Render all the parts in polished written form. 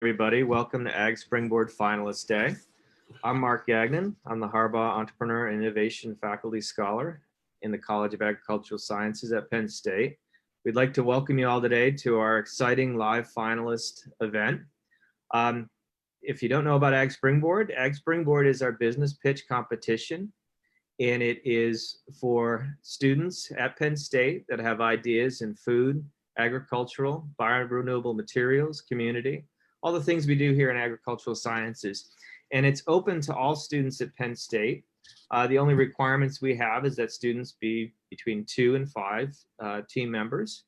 Everybody. Welcome to Ag Springboard Finalist Day. I'm Mark Gagnon. I'm the Harbaugh Entrepreneur and Innovation Faculty Scholar in the College of Agricultural Sciences at Penn State. We'd like to welcome you all today to our exciting live finalist event. If you don't know about Ag Springboard is our business pitch competition, and it is for students at Penn State that have ideas in food, agricultural, biorenewable materials, community, all the things we do here in agricultural sciences. And it's open to all students at Penn State. The only requirements we have is that students be between 2 and 5 team members,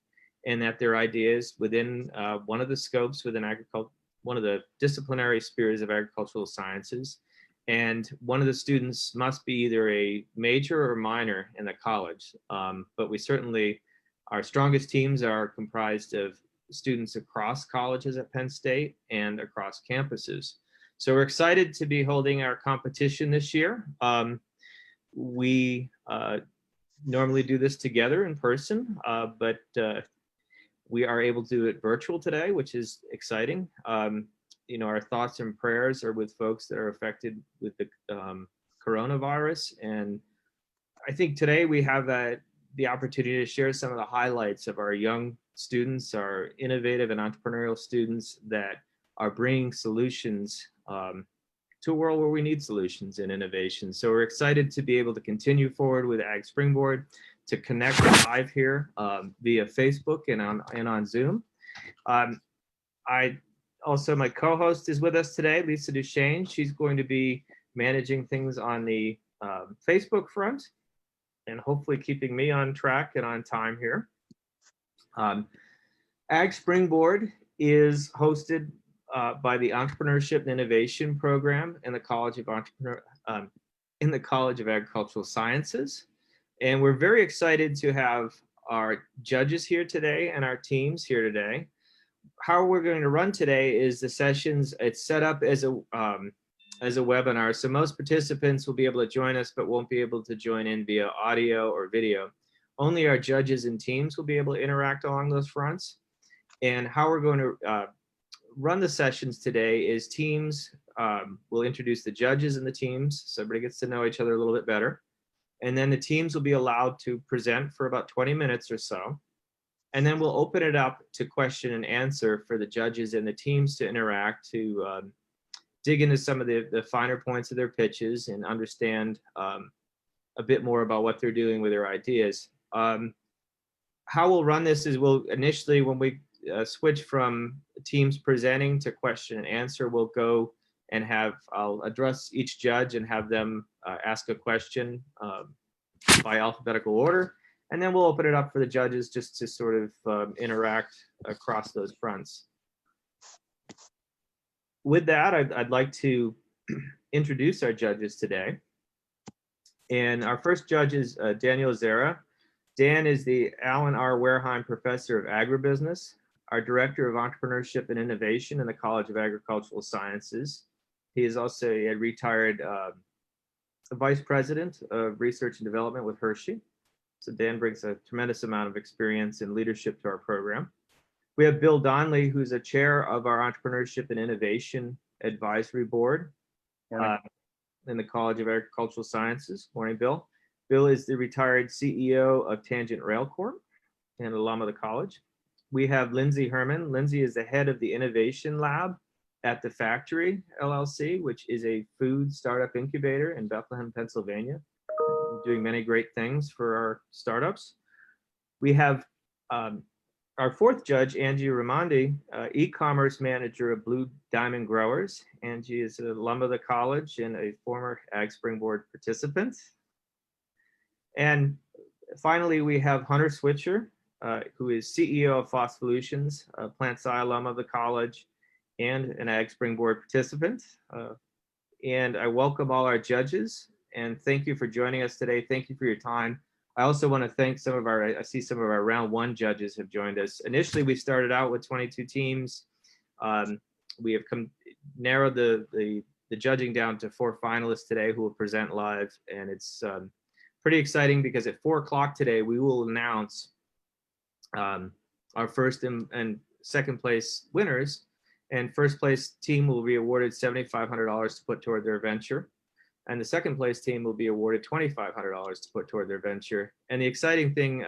and that their ideas within one of the scopes within agriculture, one of the disciplinary spheres of agricultural sciences. And one of the students must be either a major or minor in the college. But we certainly, our strongest teams are comprised of students across colleges at Penn State and across campuses. So we're excited to be holding our competition this year. We normally do this together in person, but we are able to do it virtual today, which is exciting. Our thoughts and prayers are with folks that are affected with the coronavirus. And I think today we have the opportunity to share some of the highlights of our young students, our innovative and entrepreneurial students that are bringing solutions to a world where we need solutions and innovation. So we're excited to be able to continue forward with Ag Springboard, to connect live here via Facebook and on Zoom. My co-host is with us today, Lisa Duchesne. She's going to be managing things on the Facebook front and hopefully keeping me on track and on time here. Ag Springboard is hosted by the Entrepreneurship and Innovation program in the College of Agricultural Sciences. And we're very excited to have our judges here today and our teams here today. How we're going to run today is the sessions. It's set up as a webinar, so most participants will be able to join us, but won't be able to join in via audio or video. Only our judges and teams will be able to interact along those fronts. And how we're going to run the sessions today is teams will introduce the judges and the teams, so everybody gets to know each other a little bit better. And then the teams will be allowed to present for about 20 minutes or so. And then we'll open it up to question and answer for the judges and the teams to interact, to dig into some of the finer points of their pitches and understand a bit more about what they're doing with their ideas. How we'll run this is we'll initially, when we switch from teams presenting to question and answer, we'll go and I'll address each judge and have them ask a question by alphabetical order. And then we'll open it up for the judges just to sort of interact across those fronts. With that, I'd like to introduce our judges today. And our first judge is Daniel Zera. Dan is the Alan R. Wareheim Professor of Agribusiness, our Director of Entrepreneurship and Innovation in the College of Agricultural Sciences. He is also a retired Vice President of Research and Development with Hershey. So Dan brings a tremendous amount of experience and leadership to our program. We have Bill Donnelly, who's a chair of our Entrepreneurship and Innovation Advisory Board in the College of Agricultural Sciences. Morning, Bill. Bill is the retired CEO of Tangent Rail Corp and alum of the college. We have Lindsay Herman. Lindsay is the head of the Innovation Lab at The Factory, LLC, which is a food startup incubator in Bethlehem, Pennsylvania, doing many great things for our startups. We have our fourth judge, Angie Raimondi, e-commerce manager of Blue Diamond Growers. Angie is an alum of the college and a former Ag Springboard participant. And finally, we have Hunter Switcher, who is CEO of Phosphollutions, a Plant Sci alum of the college and an Ag Springboard participant. And I welcome all our judges and thank you for joining us today. Thank you for your time. I also want to thank I see some of our round one judges have joined us. Initially, we started out with 22 teams. We have narrowed the judging down to 4 finalists today who will present live. And it's pretty exciting because at 4 o'clock today, we will announce our first and second place winners And first place team will be awarded $7,500 to put toward their venture. And the second place team will be awarded $2,500 to put toward their venture. And the exciting thing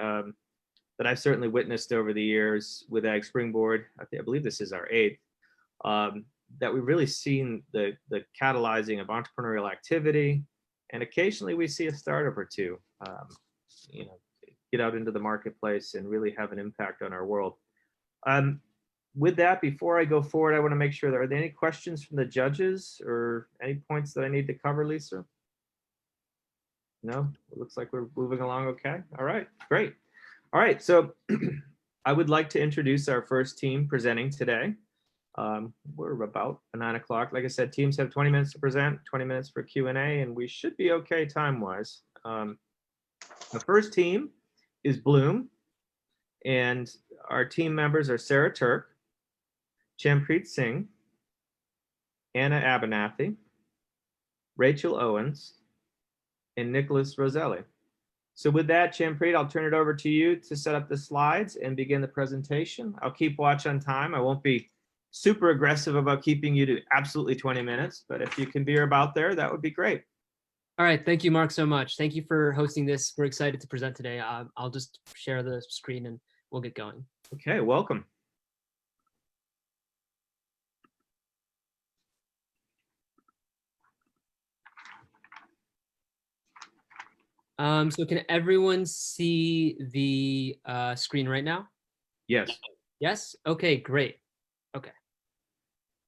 that I've certainly witnessed over the years with Ag Springboard, I believe this is our 8th, that we've really seen the catalyzing of entrepreneurial activity. And occasionally we see a startup or two, get out into the marketplace and really have an impact on our world. With that, before I go forward, I want to make sure, are there any questions from the judges or any points that I need to cover, Lisa? No, it looks like we're moving along okay. All right, great. All right, so I would like to introduce our first team presenting today. We're about 9 o'clock. Like I said, teams have 20 minutes to present, 20 minutes for Q&A, and we should be okay time-wise. The first team is Bloom, and our team members are Sarah Turk, Champreet Singh, Anna Abernathy, Rachel Owens, and Nicholas Roselli. So with that, Champreet, I'll turn it over to you to set up the slides and begin the presentation. I'll keep watch on time. I won't be super aggressive about keeping you to absolutely 20 minutes, but if you can be about there, that would be great. All right, thank you, Mark, so much. Thank you for hosting this. We're excited to present today. I'll just share the screen and we'll get going. Okay, welcome. So can everyone see the screen right now? Yes. Yes? Okay, great. Okay.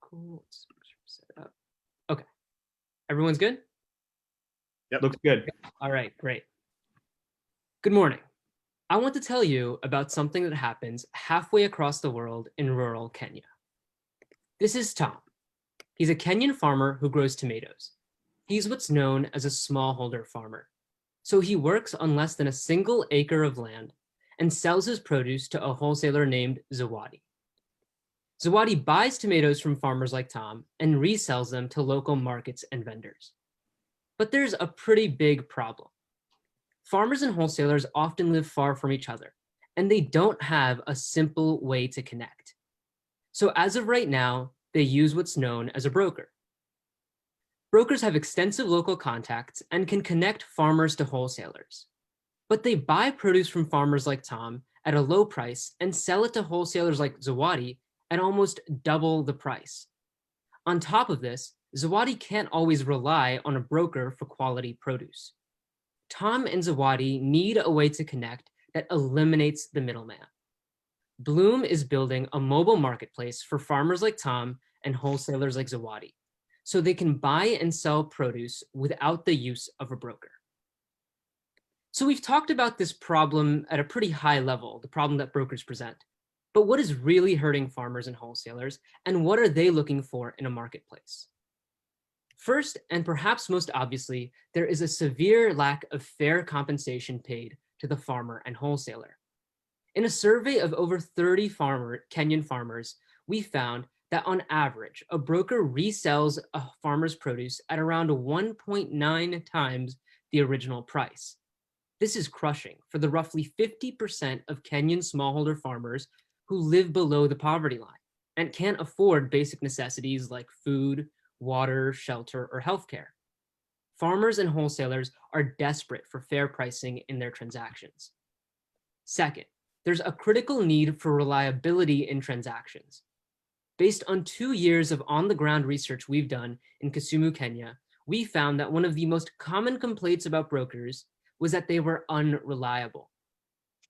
Cool. Let's set it up. Okay. Everyone's good? Yep. Looks good. All right, great. Good morning. I want to tell you about something that happens halfway across the world in rural Kenya. This is Tom. He's a Kenyan farmer who grows tomatoes. He's what's known as a smallholder farmer. So he works on less than a single acre of land and sells his produce to a wholesaler named Zawadi. Zawadi buys tomatoes from farmers like Tom and resells them to local markets and vendors. But there's a pretty big problem. Farmers and wholesalers often live far from each other, and they don't have a simple way to connect. So as of right now, they use what's known as a broker. Brokers have extensive local contacts and can connect farmers to wholesalers. But they buy produce from farmers like Tom at a low price and sell it to wholesalers like Zawadi at almost double the price. On top of this, Zawadi can't always rely on a broker for quality produce. Tom and Zawadi need a way to connect that eliminates the middleman. Bloom is building a mobile marketplace for farmers like Tom and wholesalers like Zawadi, so they can buy and sell produce without the use of a broker. So we've talked about this problem at a pretty high level, the problem that brokers present. But what is really hurting farmers and wholesalers, and what are they looking for in a marketplace? First, and perhaps most obviously, there is a severe lack of fair compensation paid to the farmer and wholesaler. In a survey of over 30 Kenyan farmers, we found that on average, a broker resells a farmer's produce at around 1.9 times the original price. This is crushing for the roughly 50% of Kenyan smallholder farmers who live below the poverty line and can't afford basic necessities like food, water, shelter, or healthcare. Farmers and wholesalers are desperate for fair pricing in their transactions. Second, there's a critical need for reliability in transactions. Based on 2 years of on-the-ground research we've done in Kisumu, Kenya, we found that one of the most common complaints about brokers was that they were unreliable.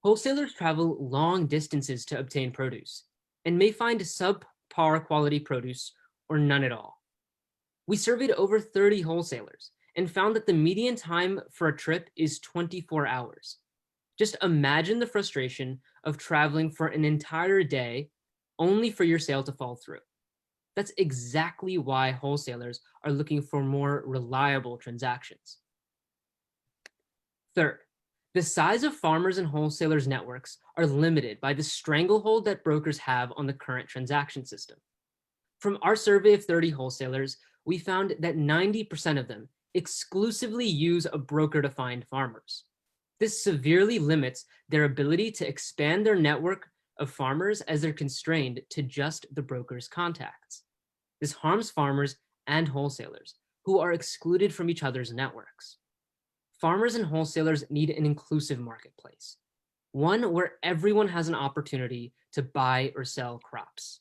Wholesalers travel long distances to obtain produce and may find subpar quality produce or none at all. We surveyed over 30 wholesalers and found that the median time for a trip is 24 hours. Just imagine the frustration of traveling for an entire day only for your sale to fall through. That's exactly why wholesalers are looking for more reliable transactions. Third, the size of farmers and wholesalers' networks are limited by the stranglehold that brokers have on the current transaction system. From our survey of 30 wholesalers, we found that 90% of them exclusively use a broker to find farmers. This severely limits their ability to expand their network of farmers as they're constrained to just the broker's contacts. This harms farmers and wholesalers, who are excluded from each other's networks. Farmers and wholesalers need an inclusive marketplace, one where everyone has an opportunity to buy or sell crops.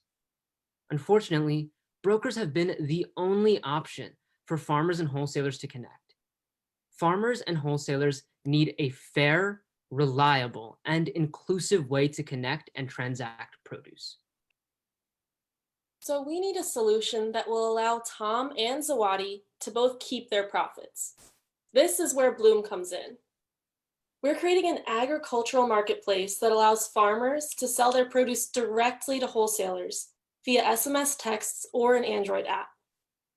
Unfortunately, brokers have been the only option for farmers and wholesalers to connect. Farmers and wholesalers need a fair, reliable, and inclusive way to connect and transact produce. So we need a solution that will allow Tom and Zawadi to both keep their profits. This is where Bloom comes in. We're creating an agricultural marketplace that allows farmers to sell their produce directly to wholesalers via SMS texts or an Android app,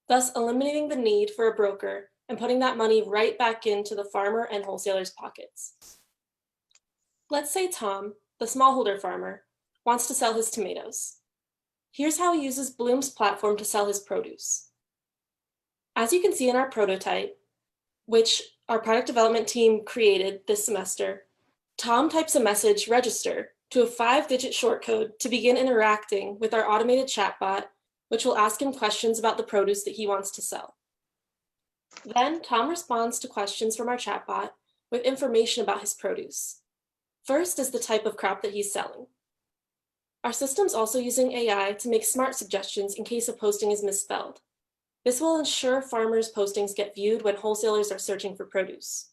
thus eliminating the need for a broker and putting that money right back into the farmer and wholesalers' pockets. Let's say Tom, the smallholder farmer, wants to sell his tomatoes. Here's how he uses Bloom's platform to sell his produce. As you can see in our prototype, which our product development team created this semester, Tom types a message, register, to a 5-digit shortcode to begin interacting with our automated chatbot, which will ask him questions about the produce that he wants to sell. Then Tom responds to questions from our chatbot with information about his produce. First is the type of crop that he's selling. Our system's also using AI to make smart suggestions in case a posting is misspelled. This will ensure farmers' postings get viewed when wholesalers are searching for produce.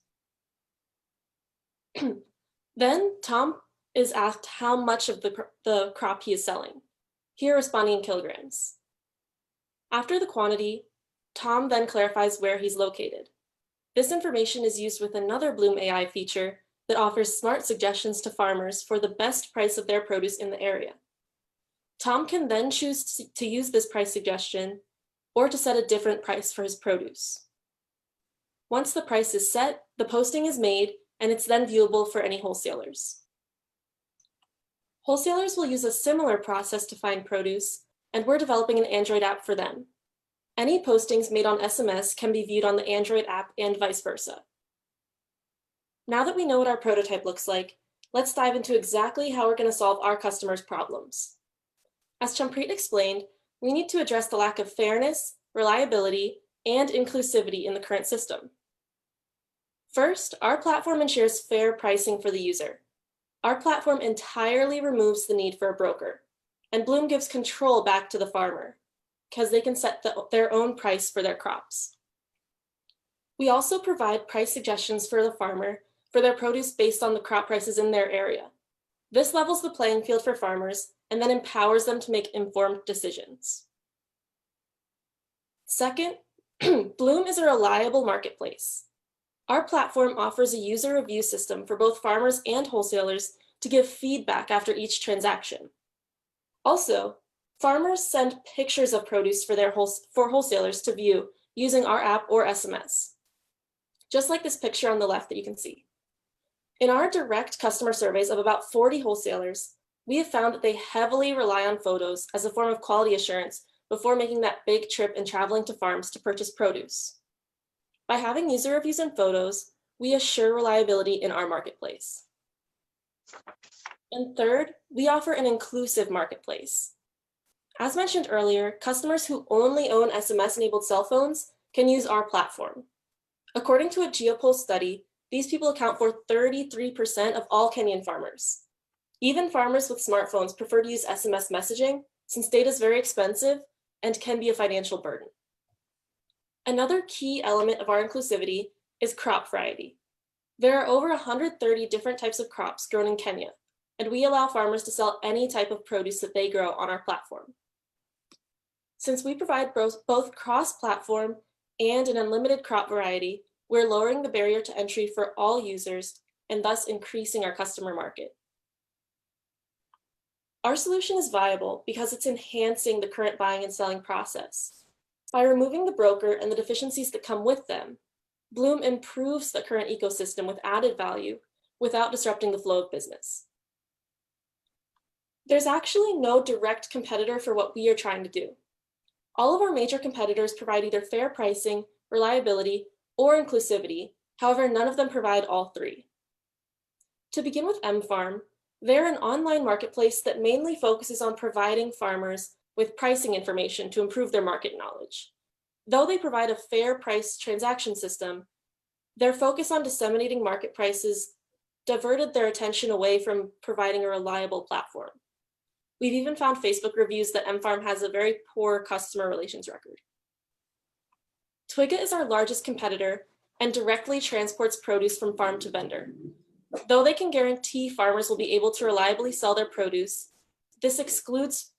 Then Tom is asked how much of the crop he is selling, here responding in kilograms. After the quantity, Tom then clarifies where he's located. This information is used with another Bloom AI feature that offers smart suggestions to farmers for the best price of their produce in the area. Tom can then choose to use this price suggestion or to set a different price for his produce. Once the price is set, the posting is made and it's then viewable for any wholesalers. Wholesalers will use a similar process to find produce, and we're developing an Android app for them. Any postings made on SMS can be viewed on the Android app and vice versa. Now that we know what our prototype looks like, let's dive into exactly how we're going to solve our customers' problems. As Champreet explained, we need to address the lack of fairness, reliability, and inclusivity in the current system. First, our platform ensures fair pricing for the user. Our platform entirely removes the need for a broker, and Bloom gives control back to the farmer because they can set their own price for their crops. We also provide price suggestions for the farmer for their produce based on the crop prices in their area. This levels the playing field for farmers and then empowers them to make informed decisions. Second, Bloom is a reliable marketplace. Our platform offers a user review system for both farmers and wholesalers to give feedback after each transaction. Also, farmers send pictures of produce for wholesalers to view using our app or SMS, just like this picture on the left that you can see. In our direct customer surveys of about 40 wholesalers, we have found that they heavily rely on photos as a form of quality assurance before making that big trip and traveling to farms to purchase produce. By having user reviews and photos, we assure reliability in our marketplace. And third, we offer an inclusive marketplace. As mentioned earlier, customers who only own SMS-enabled cell phones can use our platform. According to a Geopulse study, these people account for 33% of all Kenyan farmers. Even farmers with smartphones prefer to use SMS messaging since data is very expensive and can be a financial burden. Another key element of our inclusivity is crop variety. There are over 130 different types of crops grown in Kenya, and we allow farmers to sell any type of produce that they grow on our platform. Since we provide both cross-platform and an unlimited crop variety, we're lowering the barrier to entry for all users and thus increasing our customer market. Our solution is viable because it's enhancing the current buying and selling process. By removing the broker and the deficiencies that come with them, Bloom improves the current ecosystem with added value without disrupting the flow of business. There's actually no direct competitor for what we are trying to do. All of our major competitors provide either fair pricing, reliability, or inclusivity. However, none of them provide all three. To begin with mFarm, They're an online marketplace that mainly focuses on providing farmers with pricing information to improve their market knowledge. Though they provide a fair price transaction system, their focus on disseminating market prices diverted their attention away from providing a reliable platform. We've even found Facebook reviews that mFarm has a very poor customer relations record. Twiga is our largest competitor and directly transports produce from farm to vendor. Though they can guarantee farmers will be able to reliably sell their produce, this excludes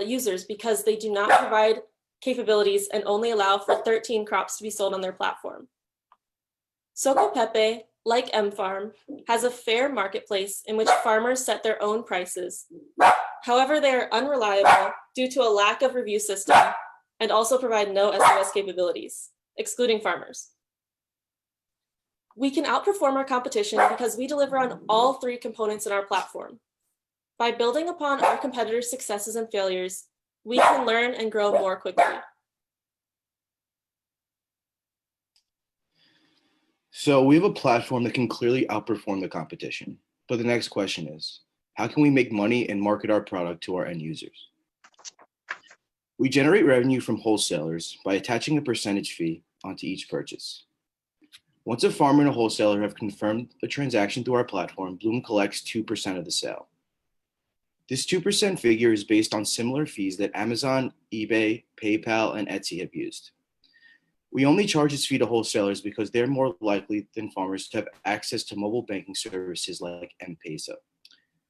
users because they do not provide capabilities and only allow for 13 crops to be sold on their platform. Soco Pepe, like mFarm, has a fair marketplace in which farmers set their own prices. However, they are unreliable due to a lack of review system and also provide no SMS capabilities, excluding farmers. We can outperform our competition because we deliver on all three components in our platform. By building upon our competitors' successes and failures, we can learn and grow more quickly. So we have a platform that can clearly outperform the competition. But the next question is, how can we make money and market our product to our end users? We generate revenue from wholesalers by attaching a percentage fee onto each purchase. Once a farmer and a wholesaler have confirmed a transaction through our platform, Bloom collects 2% of the sale. This 2% figure is based on similar fees that Amazon, eBay, PayPal, and Etsy have used. We only charge this fee to wholesalers because they're more likely than farmers to have access to mobile banking services like M-Pesa.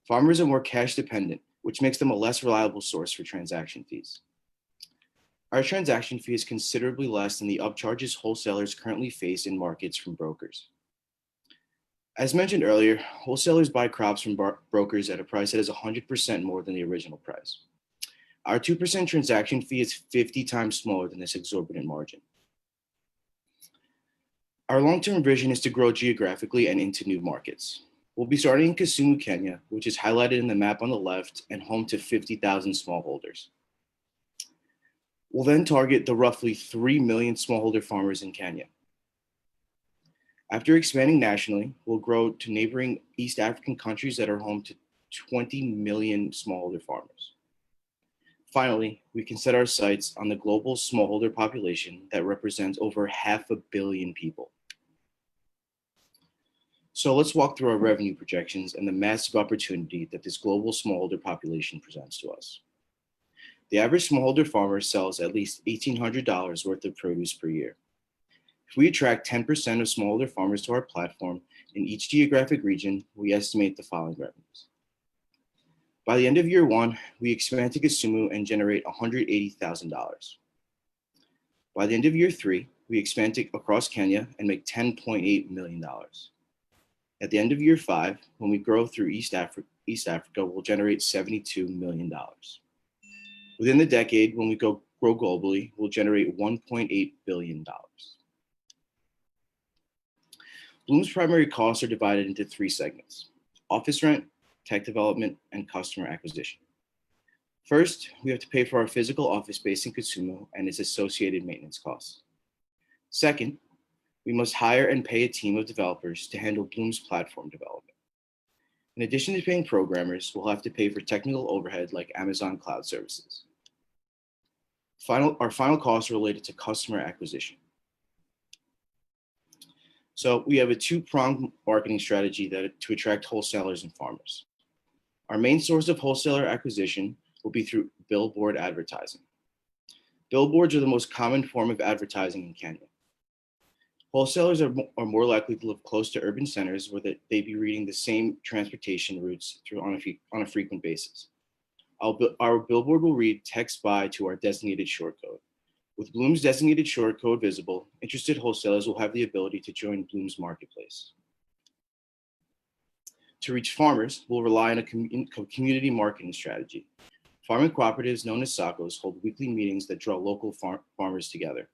Farmers are more cash dependent, which makes them a less reliable source for transaction fees. Our transaction fee is considerably less than the upcharges wholesalers currently face in markets from brokers. As mentioned earlier, wholesalers buy crops from brokers at a price that is 100% more than the original price. Our 2% transaction fee is 50 times smaller than this exorbitant margin. Our long-term vision is to grow geographically and into new markets. We'll be starting in Kisumu, Kenya, which is highlighted in the map on the left and home to 50,000 smallholders. We'll then target the roughly 3 million smallholder farmers in Kenya. After expanding nationally, we'll grow to neighboring East African countries that are home to 20 million smallholder farmers. Finally, we can set our sights on the global smallholder population that represents over 500 million people. So let's walk through our revenue projections and the massive opportunity that this global smallholder population presents to us. The average smallholder farmer sells at least $1,800 worth of produce per year. If we attract 10% of smallholder farmers to our platform in each geographic region, we estimate the following revenues. By the end of year one, we expand to Kisumu and generate $180,000. By the end of year three, we expand across Kenya and make $10.8 million. At the end of year five, when we grow through East Africa, we'll generate $72 million. Within the decade, when we grow globally, we'll generate $1.8 billion. Bloom's primary costs are divided into three segments: office rent, tech development, and customer acquisition. First, we have to pay for our physical office space in Kisumu and its associated maintenance costs. Second, we must hire and pay a team of developers to handle Bloom's platform development. In addition to paying programmers, we'll have to pay for technical overhead like Amazon Cloud Services. Our final costs are related to customer acquisition. So we have a two-pronged marketing strategy to attract wholesalers and farmers. Our main source of wholesaler acquisition will be through billboard advertising. Billboards are the most common form of advertising in Kenya. Wholesalers are more likely to live close to urban centers where they be reading the same transportation routes on a frequent basis. Our billboard will read text buy to our designated short code. With Bloom's designated short code visible, interested wholesalers will have the ability to join Bloom's marketplace. To reach farmers, we'll rely on a community marketing strategy. Farming cooperatives known as SACCOs hold weekly meetings that draw local farmers together.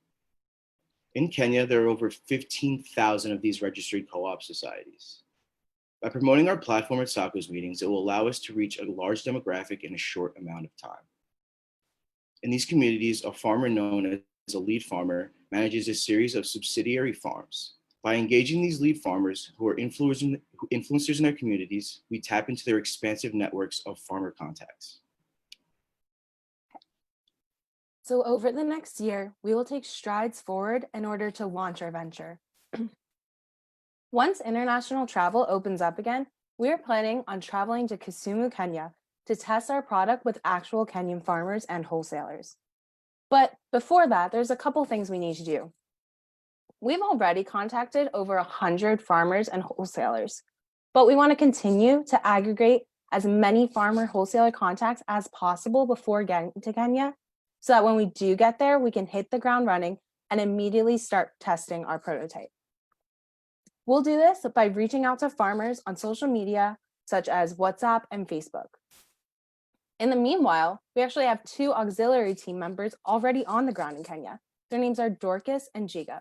In Kenya, there are over 15,000 of these registered co-op societies. By promoting our platform at SACCOs meetings, it will allow us to reach a large demographic in a short amount of time. In these communities, a farmer known as a lead farmer manages a series of subsidiary farms. By engaging these lead farmers who are influencers in their communities, we tap into their expansive networks of farmer contacts. So over the next year, we will take strides forward in order to launch our venture. Once international travel opens up again, we are planning on traveling to Kisumu, Kenya to test our product with actual Kenyan farmers and wholesalers. But before that, there's a couple things we need to do. We've already contacted over 100 farmers and wholesalers, but we want to continue to aggregate as many farmer wholesaler contacts as possible before getting to Kenya, so that when we do get there, we can hit the ground running and immediately start testing our prototype. We'll do this by reaching out to farmers on social media, such as WhatsApp and Facebook. In the meanwhile, we actually have 2 auxiliary team members already on the ground in Kenya. Their names are Dorcas and Jacob.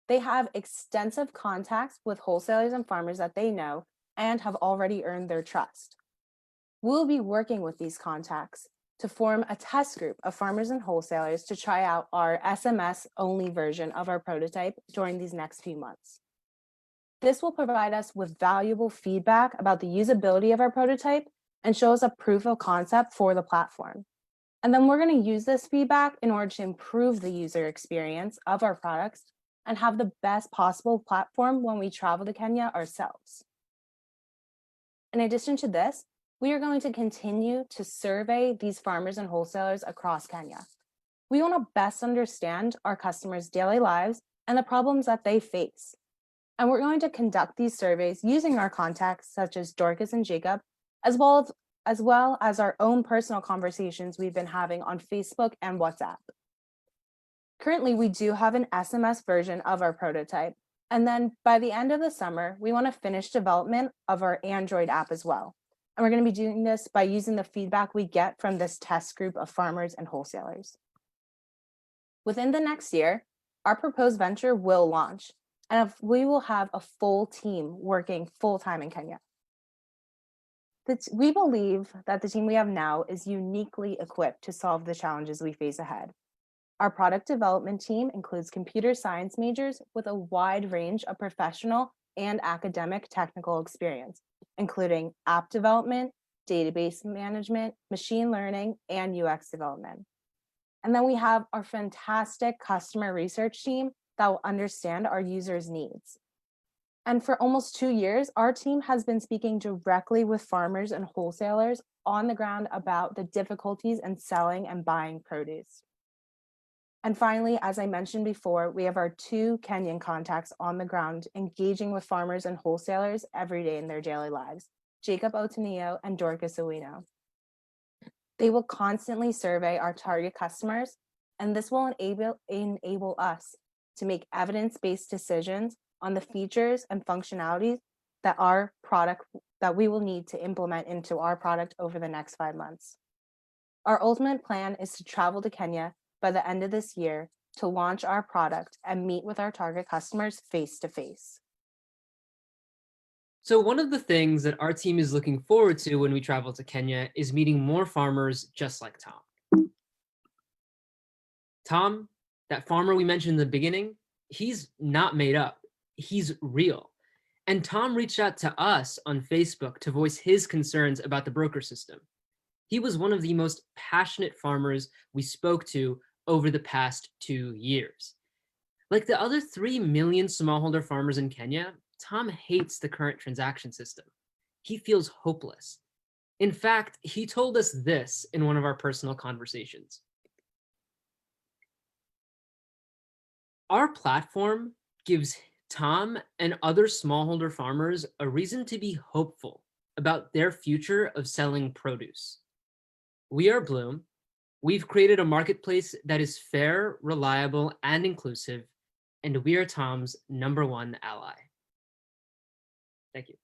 They have extensive contacts with wholesalers and farmers that they know and have already earned their trust. We'll be working with these contacts to form a test group of farmers and wholesalers to try out our SMS-only version of our prototype during these next few months. This will provide us with valuable feedback about the usability of our prototype and show us a proof of concept for the platform. And then we're going to use this feedback in order to improve the user experience of our products and have the best possible platform when we travel to Kenya ourselves. In addition to this, we are going to continue to survey these farmers and wholesalers across Kenya. We want to best understand our customers' daily lives and the problems that they face. And we're going to conduct these surveys using our contacts such as Dorcas and Jacob, as well as our own personal conversations we've been having on Facebook and WhatsApp. Currently, we do have an SMS version of our prototype. And then by the end of the summer, we want to finish development of our Android app as well. And we're going to be doing this by using the feedback we get from this test group of farmers and wholesalers. Within the next year, our proposed venture will launch, and we will have a full team working full-time in Kenya. We believe that the team we have now is uniquely equipped to solve the challenges we face ahead. Our product development team includes computer science majors with a wide range of professional and academic technical experience, including app development, database management, machine learning, and UX development. And then we have our fantastic customer research team that will understand our users' needs. And for almost 2 years, our team has been speaking directly with farmers and wholesalers on the ground about the difficulties in selling and buying produce. And finally, as I mentioned before, we have our 2 Kenyan contacts on the ground engaging with farmers and wholesalers every day in their daily lives, Jacob Otanio and Dorcas Owino. They will constantly survey our target customers, and this will enable us to make evidence-based decisions on the features and functionalities that we will need to implement into our product over the next 5 months. Our ultimate plan is to travel to Kenya by the end of this year to launch our product and meet with our target customers face to face. So one of the things that our team is looking forward to when we travel to Kenya is meeting more farmers just like Tom. Tom, that farmer we mentioned in the beginning, he's not made up. He's real. And Tom reached out to us on Facebook to voice his concerns about the broker system. He was one of the most passionate farmers we spoke to over the past 2 years. Like the other 3 million smallholder farmers in Kenya, Tom hates the current transaction system. He feels hopeless. In fact, he told us this in one of our personal conversations. Our platform gives Tom and other smallholder farmers a reason to be hopeful about their future of selling produce. We are Bloom. We've created a marketplace that is fair, reliable, and inclusive, and we are Tom's #1 ally. Thank you.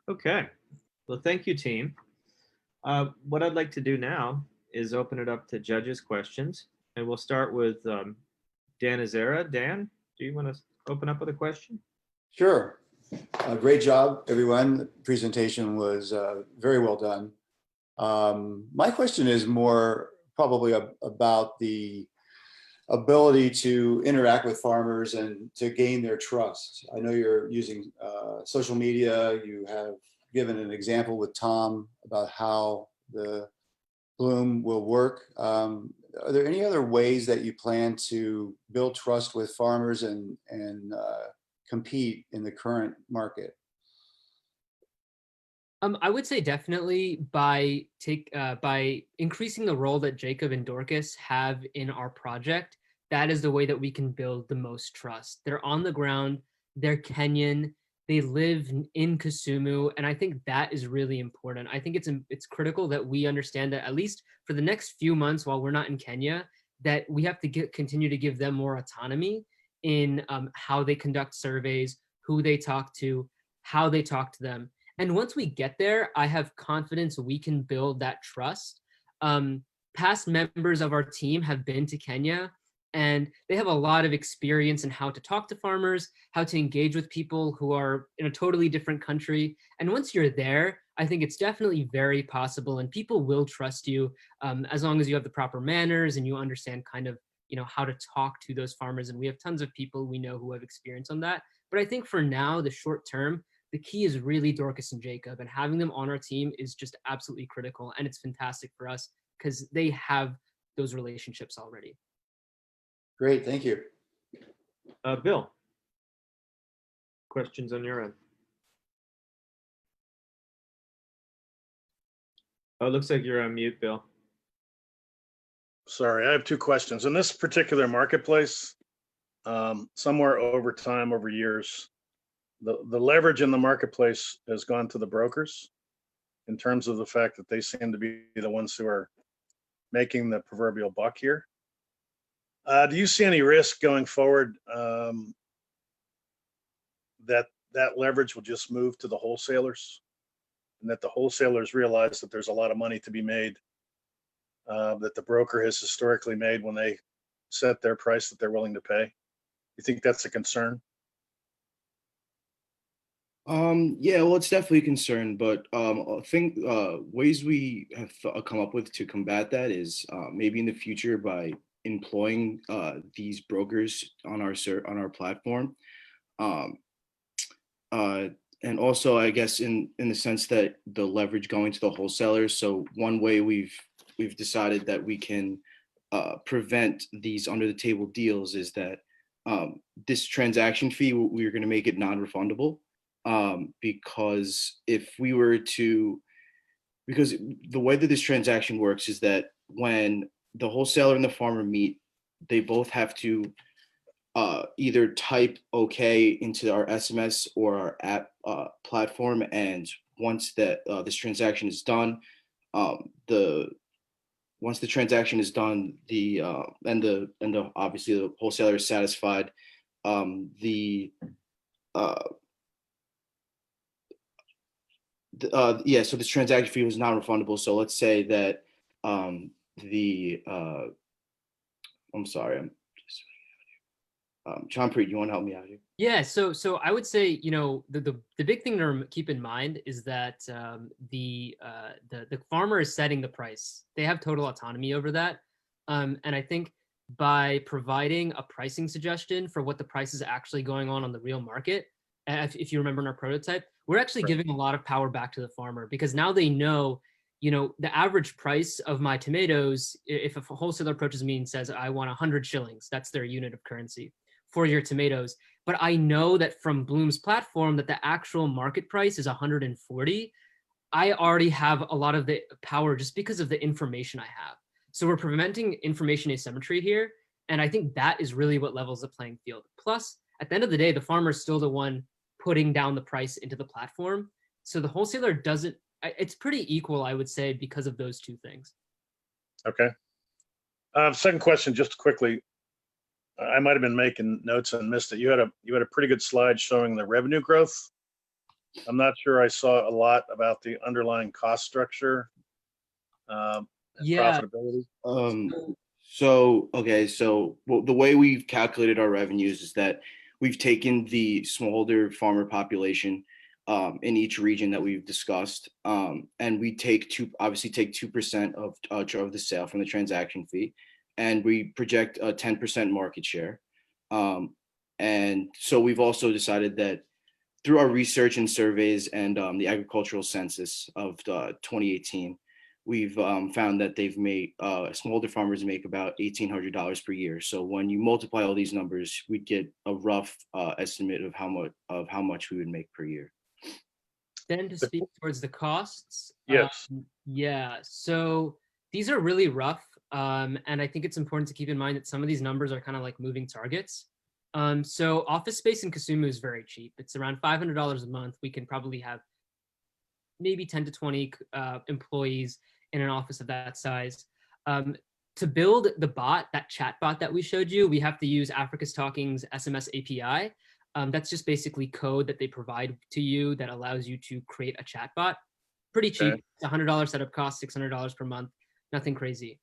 Okay. Well, thank you, team. What I'd like to do now is open it up to judges' questions, and we'll start with Dan Azera. Dan, do you want to open up with a question? Sure. Great job, everyone. The presentation was very well done. My question is more probably about the ability to interact with farmers and to gain their trust. I know you're using social media. You have given an example with Tom about how the Bloom will work. Are there any other ways that you plan to build trust with farmers and compete in the current market? I would say definitely by increasing the role that Jacob and Dorcas have in our project. That is the way that we can build the most trust. They're on the ground, they're Kenyan, they live in Kisumu, and I think that is really important. I think it's critical that we understand that at least for the next few months while we're not in Kenya, that we have to continue to give them more autonomy in how they conduct surveys, who they talk to, how they talk to them. And once we get there, I have confidence we can build that trust. Past members of our team have been to Kenya, and they have a lot of experience in how to talk to farmers, how to engage with people who are in a totally different country. And once you're there, I think it's definitely very possible, and people will trust you as long as you have the proper manners and you understand kind of, how to talk to those farmers. And we have tons of people we know who have experience on that. But I think for now, the short term, the key is really Dorcas and Jacob, and having them on our team is just absolutely critical. And it's fantastic for us because they have those relationships already. Great, thank you. Bill, questions on your end? Oh, it looks like you're on mute, Bill. Sorry, I have two questions. In this particular marketplace, somewhere over time, over years, the leverage in the marketplace has gone to the brokers in terms of the fact that they seem to be the ones who are making the proverbial buck here. Do you see any risk going forward that leverage will just move to the wholesalers, and that the wholesalers realize that there's a lot of money to be made that the broker has historically made when they set their price that they're willing to pay? You think that's a concern? Yeah, well, it's definitely a concern, but I think ways we have come up with to combat that is maybe in the future by employing these brokers on our platform, and also I guess in the sense that the leverage going to the wholesalers. So one way we've decided that we can prevent these under the table deals is that this transaction fee, we're going to make it non-refundable. Because if we were to, because the way that this transaction works is that when the wholesaler and the farmer meet, they both have to either type okay into our SMS or our app platform, and once that this transaction is done, once the transaction is done, the obviously the wholesaler is satisfied, so this transaction fee was non-refundable. So let's say that I'm sorry, I'm just Champrit, you want to help me out here? Yeah, so I would say, the big thing to keep in mind is that the farmer is setting the price. They have total autonomy over that, and I think by providing a pricing suggestion for what the price is actually going on the real market, if you remember in our prototype, we're actually giving a lot of power back to the farmer, because now they know, the average price of my tomatoes, if a wholesaler approaches me and says, I want 100 shillings, that's their unit of currency for your tomatoes. But I know that from Bloom's platform that the actual market price is 140. I already have a lot of the power just because of the information I have. So we're preventing information asymmetry here. And I think that is really what levels the playing field. Plus, at the end of the day, the farmer is still the one putting down the price into the platform. So the wholesaler doesn't, it's pretty equal, I would say, because of those two things. Okay. Second question, just quickly. I might have been making notes and missed it. You had a pretty good slide showing the revenue growth. I'm not sure I saw a lot about the underlying cost structure and profitability. So the way we've calculated our revenues is that we've taken the smallholder farmer population in each region that we've discussed, and we obviously take 2% of the sale from the transaction fee, and we project a 10% market share. And so we've also decided that through our research and surveys and the agricultural census of 2018, we've found that they've made smallholder farmers make about $1,800 per year. So when you multiply all these numbers, we'd get a rough estimate of how much we would make per year. Then to speak towards the costs. Yes. Yeah, so these are really rough. And I think it's important to keep in mind that some of these numbers are kind of like moving targets. So office space in Kasumu is very cheap. It's around $500 a month. We can probably have maybe 10 to 20 employees in an office of that size. To build the bot, that chat bot that we showed you, we have to use Africa's Talking's SMS API. That's just basically code that they provide to you that allows you to create a chat bot. Pretty cheap. Okay. It's $100 setup cost, $600 per month. Nothing crazy.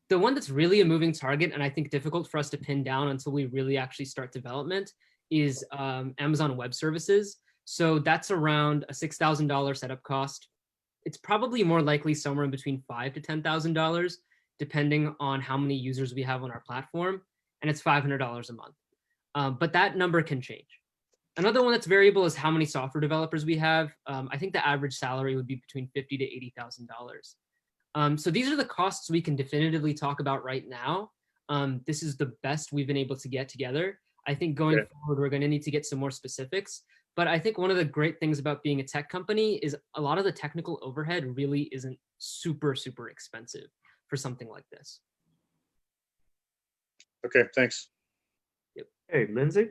The one that's really a moving target, and I think difficult for us to pin down until we really actually start development, is Amazon Web Services. So that's around a $6,000 setup cost. It's probably more likely somewhere in between $5,000 to $10,000, depending on how many users we have on our platform, and it's $500 a month. But that number can change. Another one that's variable is how many software developers we have. I think the average salary would be between $50,000 to $80,000. So these are the costs we can definitively talk about right now. This is the best we've been able to get together. I think going forward, we're going to need to get some more specifics. But I think one of the great things about being a tech company is a lot of the technical overhead really isn't super, super expensive for something like this. Okay, thanks. Hey, Lindsay?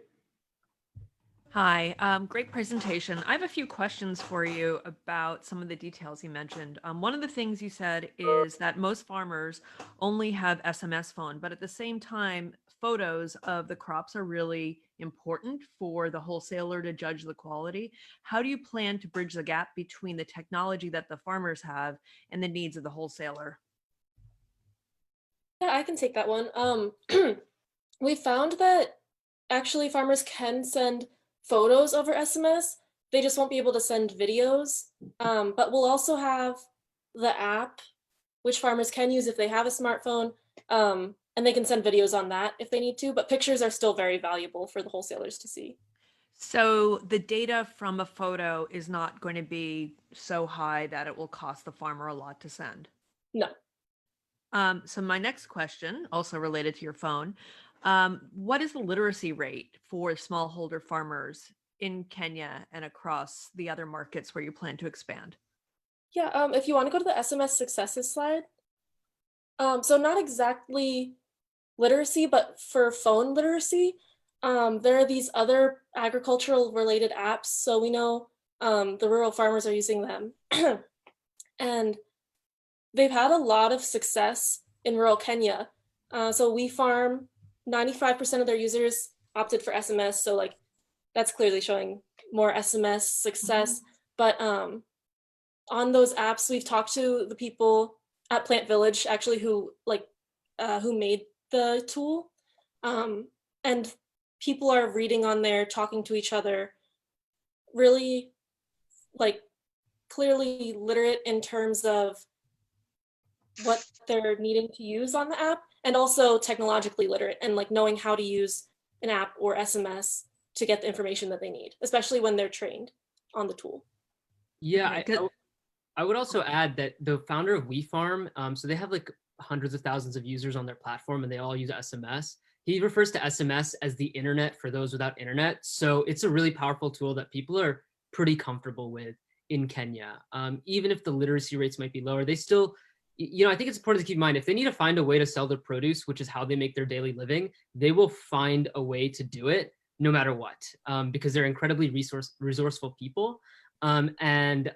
Hi, great presentation. I have a few questions for you about some of the details you mentioned. One of the things you said is that most farmers only have SMS phone, but at the same time, photos of the crops are really important for the wholesaler to judge the quality. How do you plan to bridge the gap between the technology that the farmers have and the needs of the wholesaler? Yeah, I can take that one. We found that actually farmers can send photos over SMS. They just won't be able to send videos. But we'll also have the app, which farmers can use if they have a smartphone, and they can send videos on that if they need to, but pictures are still very valuable for the wholesalers to see. So the data from a photo is not going to be so high that it will cost the farmer a lot to send. No. So my next question, also related to your phone, what is the literacy rate for smallholder farmers in Kenya and across the other markets where you plan to expand? Yeah, if you want to go to the SMS successes slide. So not exactly literacy, but for phone literacy, there are these other agricultural related apps. So we know the rural farmers are using them. And they've had a lot of success in rural Kenya. So We Farm, 95% of their users opted for SMS. So like that's clearly showing more SMS success. But on those apps, we've talked to the people at Plant Village actually who made the tool. And people are reading on there, talking to each other, really like clearly literate in terms of what they're needing to use on the app, and also technologically literate and like knowing how to use an app or SMS to get the information that they need, especially when they're trained on the tool. Yeah, I would also add that the founder of WeFarm, so they have like hundreds of thousands of users on their platform and they all use SMS. He refers to SMS as the internet for those without internet. So it's a really powerful tool that people are pretty comfortable with in Kenya. Even if the literacy rates might be lower, they still, I think it's important to keep in mind, if they need to find a way to sell their produce, which is how they make their daily living, they will find a way to do it no matter what, because they're incredibly resourceful people. Definitely,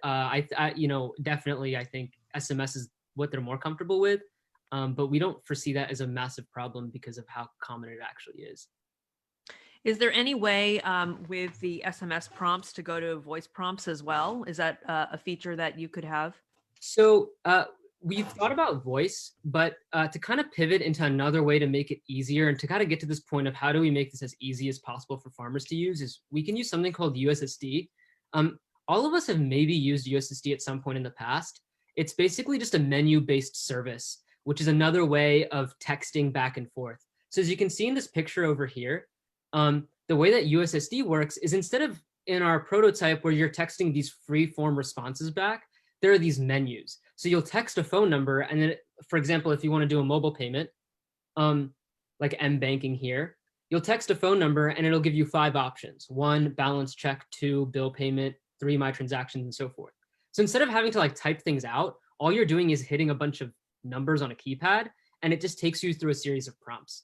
I think SMS is what they're more comfortable with, but we don't foresee that as a massive problem because of how common it actually is. Is there any way with the SMS prompts to go to voice prompts as well? Is that a feature that you could have? So we've thought about voice, but to kind of pivot into another way to make it easier and to kind of get to this point of how do we make this as easy as possible for farmers to use is we can use something called USSD. All of us have maybe used USSD at some point in the past. It's basically just a menu-based service which is another way of texting back and forth. So as you can see in this picture over here, the way that USSD works is instead of in our prototype where you're texting these free form responses back, there are these menus. So you'll text a phone number, and then, for example, if you want to do a mobile payment, like M banking here, you'll text a phone number and it'll give you 5 options. 1, balance check, 2, bill payment, 3, my transactions, and so forth. So instead of having to like type things out, all you're doing is hitting a bunch of numbers on a keypad, and it just takes you through a series of prompts.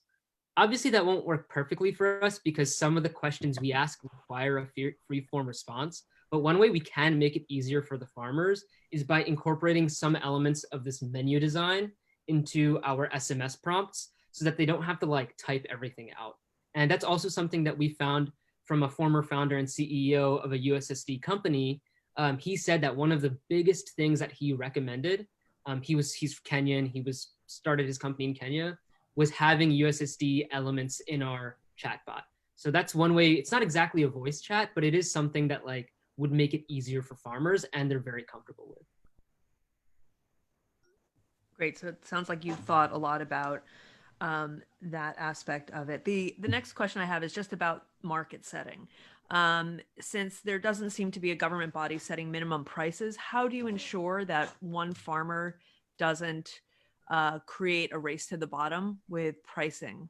Obviously, that won't work perfectly for us because some of the questions we ask require a free form response. But one way we can make it easier for the farmers is by incorporating some elements of this menu design into our SMS prompts so that they don't have to like type everything out. And that's also something that we found from a former founder and CEO of a USSD company. He said that one of the biggest things that he recommended, he's Kenyan, started his company in Kenya, was having USSD elements in our chatbot. So that's one way. It's not exactly a voice chat, but it is something that like would make it easier for farmers, and they're very comfortable with. Great. So it sounds like you thought a lot about that aspect of it. The next question I have is just about market setting. Since there doesn't seem to be a government body setting minimum prices, how do you ensure that one farmer doesn't create a race to the bottom with pricing?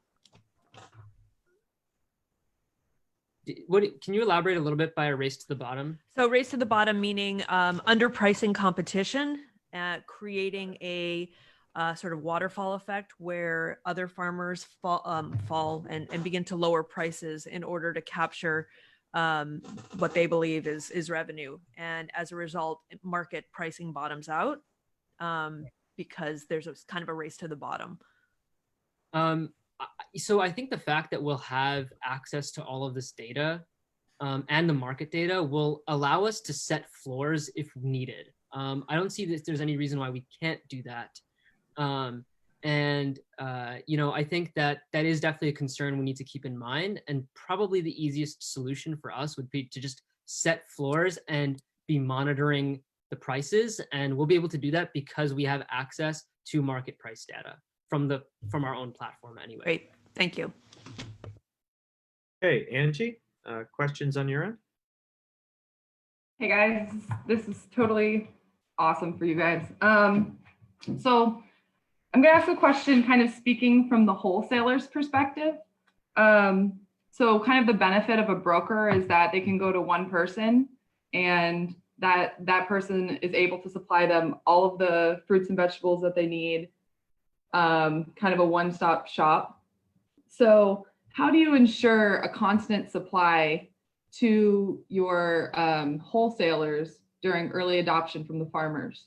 Can you elaborate a little bit by a race to the bottom? So race to the bottom meaning underpricing competition, creating a sort of waterfall effect where other farmers fall and begin to lower prices in order to capture what they believe is revenue. And as a result, market pricing bottoms out because there's a kind of a race to the bottom. So I think the fact that we'll have access to all of this data and the market data will allow us to set floors if needed. I don't see that there's any reason why we can't do that. I think that is definitely a concern we need to keep in mind. And probably the easiest solution for us would be to just set floors and be monitoring the prices. And we'll be able to do that because we have access to market price data from our own platform anyway. Great, thank you. Hey, Angie, questions on your end? Hey guys, this is totally awesome for you guys. So I'm gonna ask a question kind of speaking from the wholesaler's perspective. So kind of the benefit of a broker is that they can go to one person and that person is able to supply them all of the fruits and vegetables that they need, kind of a one-stop shop. So how do you ensure a constant supply to your wholesalers during early adoption from the farmers?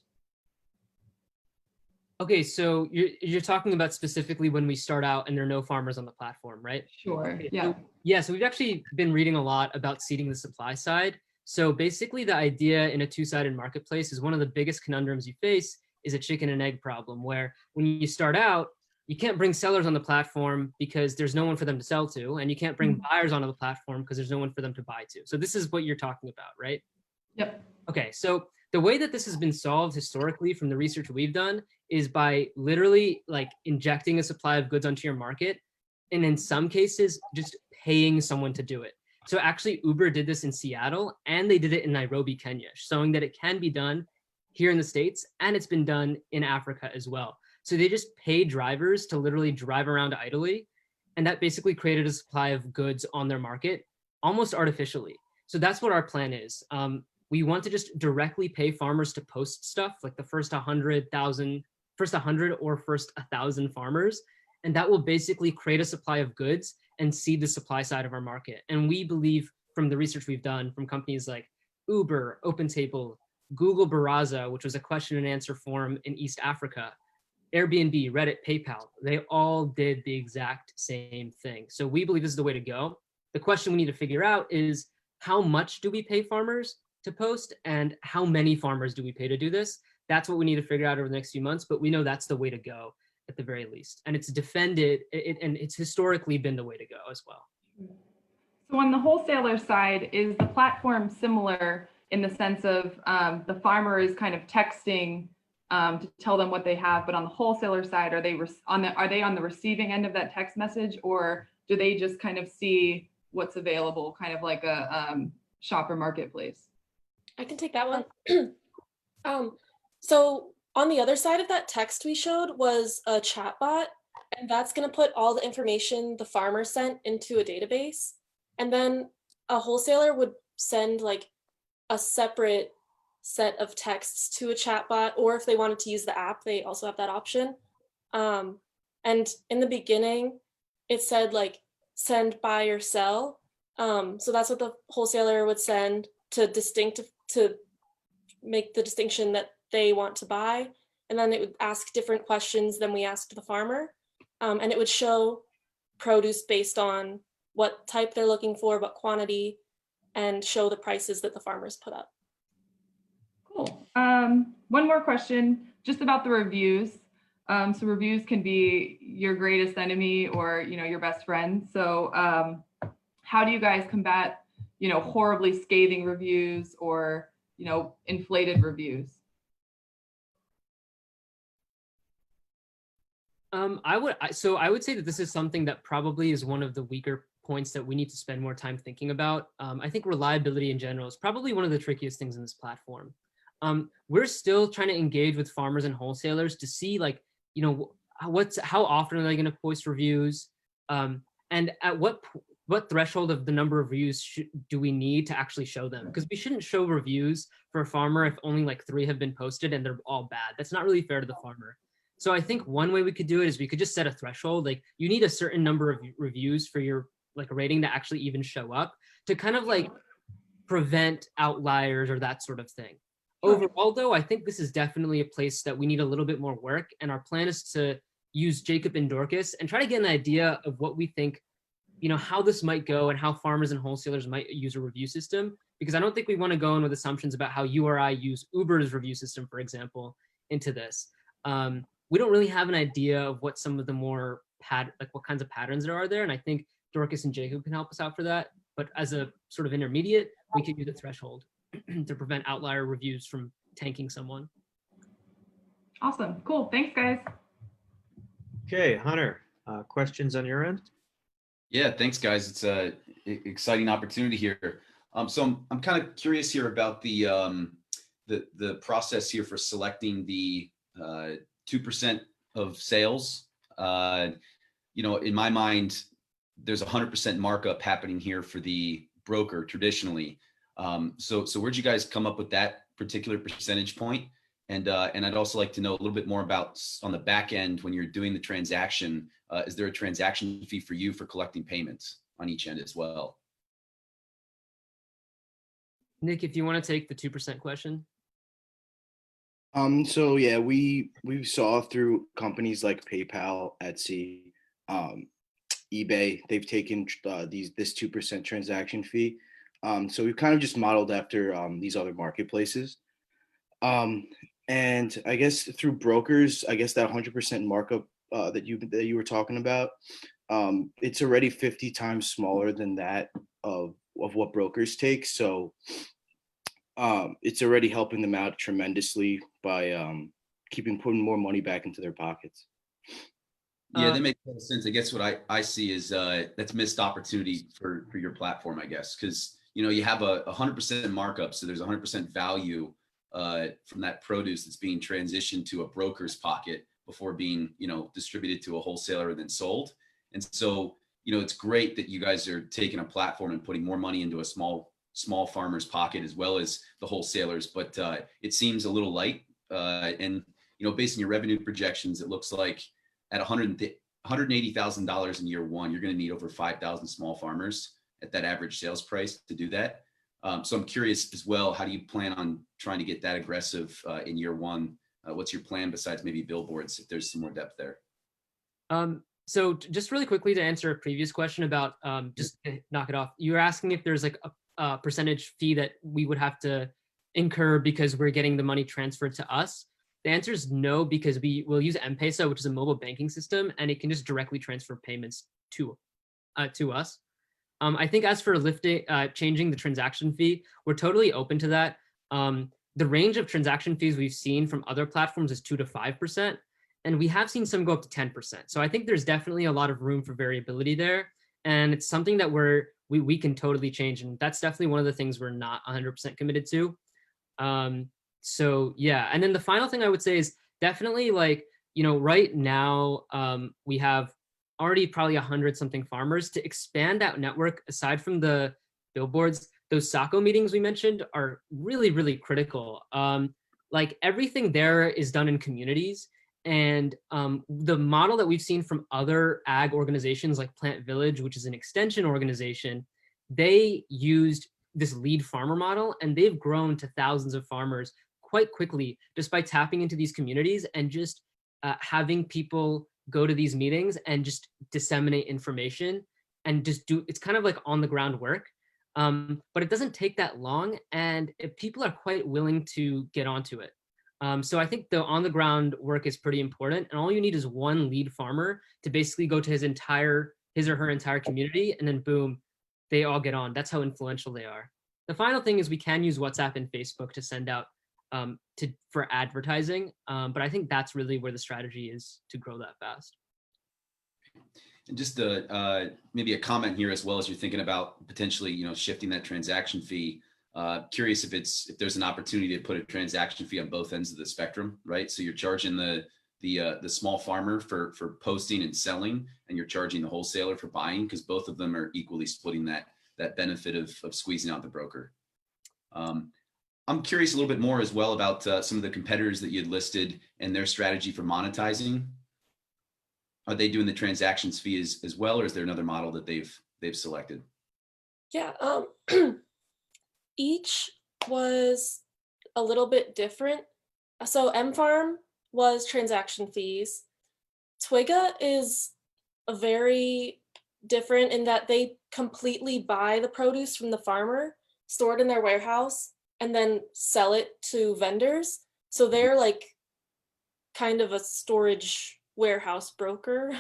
Okay, so you're talking about specifically when we start out and there are no farmers on the platform, right? Sure, Okay, yeah. So we've actually been reading a lot about seeding the supply side. So basically the idea in a two-sided marketplace is one of the biggest conundrums you face is a chicken and egg problem, where when you start out, you can't bring sellers on the platform because there's no one for them to sell to, and you can't bring buyers onto the platform because there's no one for them to buy to. So this is what you're talking about, right? Yep. Okay, so the way that this has been solved historically from the research we've done is by literally like injecting a supply of goods onto your market, and in some cases, just paying someone to do it. So actually Uber did this in Seattle and they did it in Nairobi, Kenya, showing that it can be done here in the States and it's been done in Africa as well. So they just pay drivers to literally drive around idly. And that basically created a supply of goods on their market almost artificially. So that's what our plan is. We want to just directly pay farmers to post stuff like the first 100 or first 1,000 farmers. And that will basically create a supply of goods and seed the supply side of our market. And we believe from the research we've done from companies like Uber, OpenTable, Google Baraza, which was a question and answer forum in East Africa, Airbnb, Reddit, PayPal, they all did the exact same thing. So we believe this is the way to go. The question we need to figure out is how much do we pay farmers to post and how many farmers do we pay to do this? That's what we need to figure out over the next few months, but we know that's the way to go at the very least. And it's defended, and it's historically been the way to go as well. So on the wholesaler side, is the platform similar in the sense of the farmer is kind of texting to tell them what they have. But on the wholesaler side, are they on the receiving end of that text message, or do they just kind of see what's available, kind of like a shopper marketplace? I can take that one. So on the other side of that text we showed was a chatbot, and that's going to put all the information the farmer sent into a database. And then a wholesaler would send like a separate set of texts to a chatbot, or if they wanted to use the app, they also have that option. And in the beginning, it said like send, buy, or sell. So that's what the wholesaler would send to make the distinction that they want to buy. And then it would ask different questions than we asked the farmer. And it would show produce based on what type they're looking for, what quantity, and show the prices that the farmers put up. Cool. One more question, just about the reviews. So reviews can be your greatest enemy or, your best friend. So how do you guys combat, horribly scathing reviews or, inflated reviews? I would say that this is something that probably is one of the weaker points that we need to spend more time thinking about. I think reliability in general is probably one of the trickiest things in this platform. We're still trying to engage with farmers and wholesalers to see how often are they going to post reviews, and at what threshold of the number of reviews do we need to actually show them? Because we shouldn't show reviews for a farmer if only like 3 have been posted and they're all bad. That's not really fair to the farmer. So I think one way we could do it is we could just set a threshold. Like you need a certain number of reviews for your rating to actually even show up, to kind of like prevent outliers or that sort of thing. Overall, though, I think this is definitely a place that we need a little bit more work. And our plan is to use Jacob and Dorcas and try to get an idea of what we think, how this might go and how farmers and wholesalers might use a review system. Because I don't think we want to go in with assumptions about how you or I use Uber's review system, for example, into this. We don't really have an idea of what some of the more what kinds of patterns there are there. And I think Dorcas and Jacob can help us out for that. But as a sort of intermediate, we could use a threshold to prevent outlier reviews from tanking someone. Awesome. Cool. Thanks, guys. Okay, Hunter, questions on your end? Yeah, thanks, guys. It's a exciting opportunity here. So I'm kind of curious here about the process here for selecting the 2% of sales. In my mind, there's 100% markup happening here for the broker traditionally. So where'd you guys come up with that particular percentage point? And I'd also like to know a little bit more about on the back end when you're doing the transaction. Is there a transaction fee for you for collecting payments on each end as well? Nick, if you want to take the 2% question. So yeah, we saw through companies like PayPal, Etsy, eBay, they've taken this 2% transaction fee. So we've kind of just modeled after these other marketplaces. And I guess through brokers, I guess that 100% markup that you were talking about, it's already 50 times smaller than that of what brokers take. So it's already helping them out tremendously by putting more money back into their pockets. Yeah, that makes sense. I guess what I see is that's missed opportunity for your platform, I guess, because you have a 100% markup, so there's 100% value from that produce that's being transitioned to a broker's pocket before being distributed to a wholesaler and then sold. And so it's great that you guys are taking a platform and putting more money into a small farmer's pocket as well as the wholesalers, but it seems a little light. And based on your revenue projections, it looks like at $180,000 in year one, you're going to need over 5,000 small farmers at that average sales price to do that. So I'm curious as well, how do you plan on trying to get that aggressive in year one? What's your plan besides maybe billboards, if there's some more depth there? So just really quickly to answer a previous question about just to knock it off, you were asking if there's like a percentage fee that we would have to incur because we're getting the money transferred to us. The answer is no, because we will use M-Pesa, which is a mobile banking system, and it can just directly transfer payments to us. I think as for changing the transaction fee, we're totally open to that. the range of transaction fees we've seen from other platforms is 2 to 5%, and we have seen some go up to 10%. So I think there's definitely a lot of room for variability there, and it's something that we can totally change, and that's definitely one of the things we're not 100% committed to. So yeah, and then the final thing I would say is definitely like, right now we have already probably 100 something farmers. To expand that network, aside from the billboards, those SACO meetings we mentioned are really, really critical. Like everything there is done in communities, and the model that we've seen from other ag organizations like Plant Village, which is an extension organization, they used this lead farmer model, and they've grown to thousands of farmers quite quickly just by tapping into these communities and just having people go to these meetings and just disseminate information and just it's kind of like on the ground work. But it doesn't take that long, and if people are quite willing to get onto it. So I think the on the ground work is pretty important, and all you need is one lead farmer to basically go to his or her entire community, and then boom, they all get on. That's how influential they are. The final thing is we can use WhatsApp and Facebook to send out for advertising, but I think that's really where the strategy is to grow that fast. And just maybe a comment here as well, as you're thinking about potentially, shifting that transaction fee. Curious if there's an opportunity to put a transaction fee on both ends of the spectrum, right? So you're charging the small farmer for posting and selling, and you're charging the wholesaler for buying, because both of them are equally splitting that benefit of squeezing out the broker. I'm curious a little bit more as well about some of the competitors that you had listed and their strategy for monetizing. Are they doing the transactions fees as well, or is there another model that they've selected? Yeah, each was a little bit different. So M-Farm was transaction fees. Twiga is a very different in that they completely buy the produce from the farmer, store it in their warehouse, and then sell it to vendors. So they're like kind of a storage warehouse broker.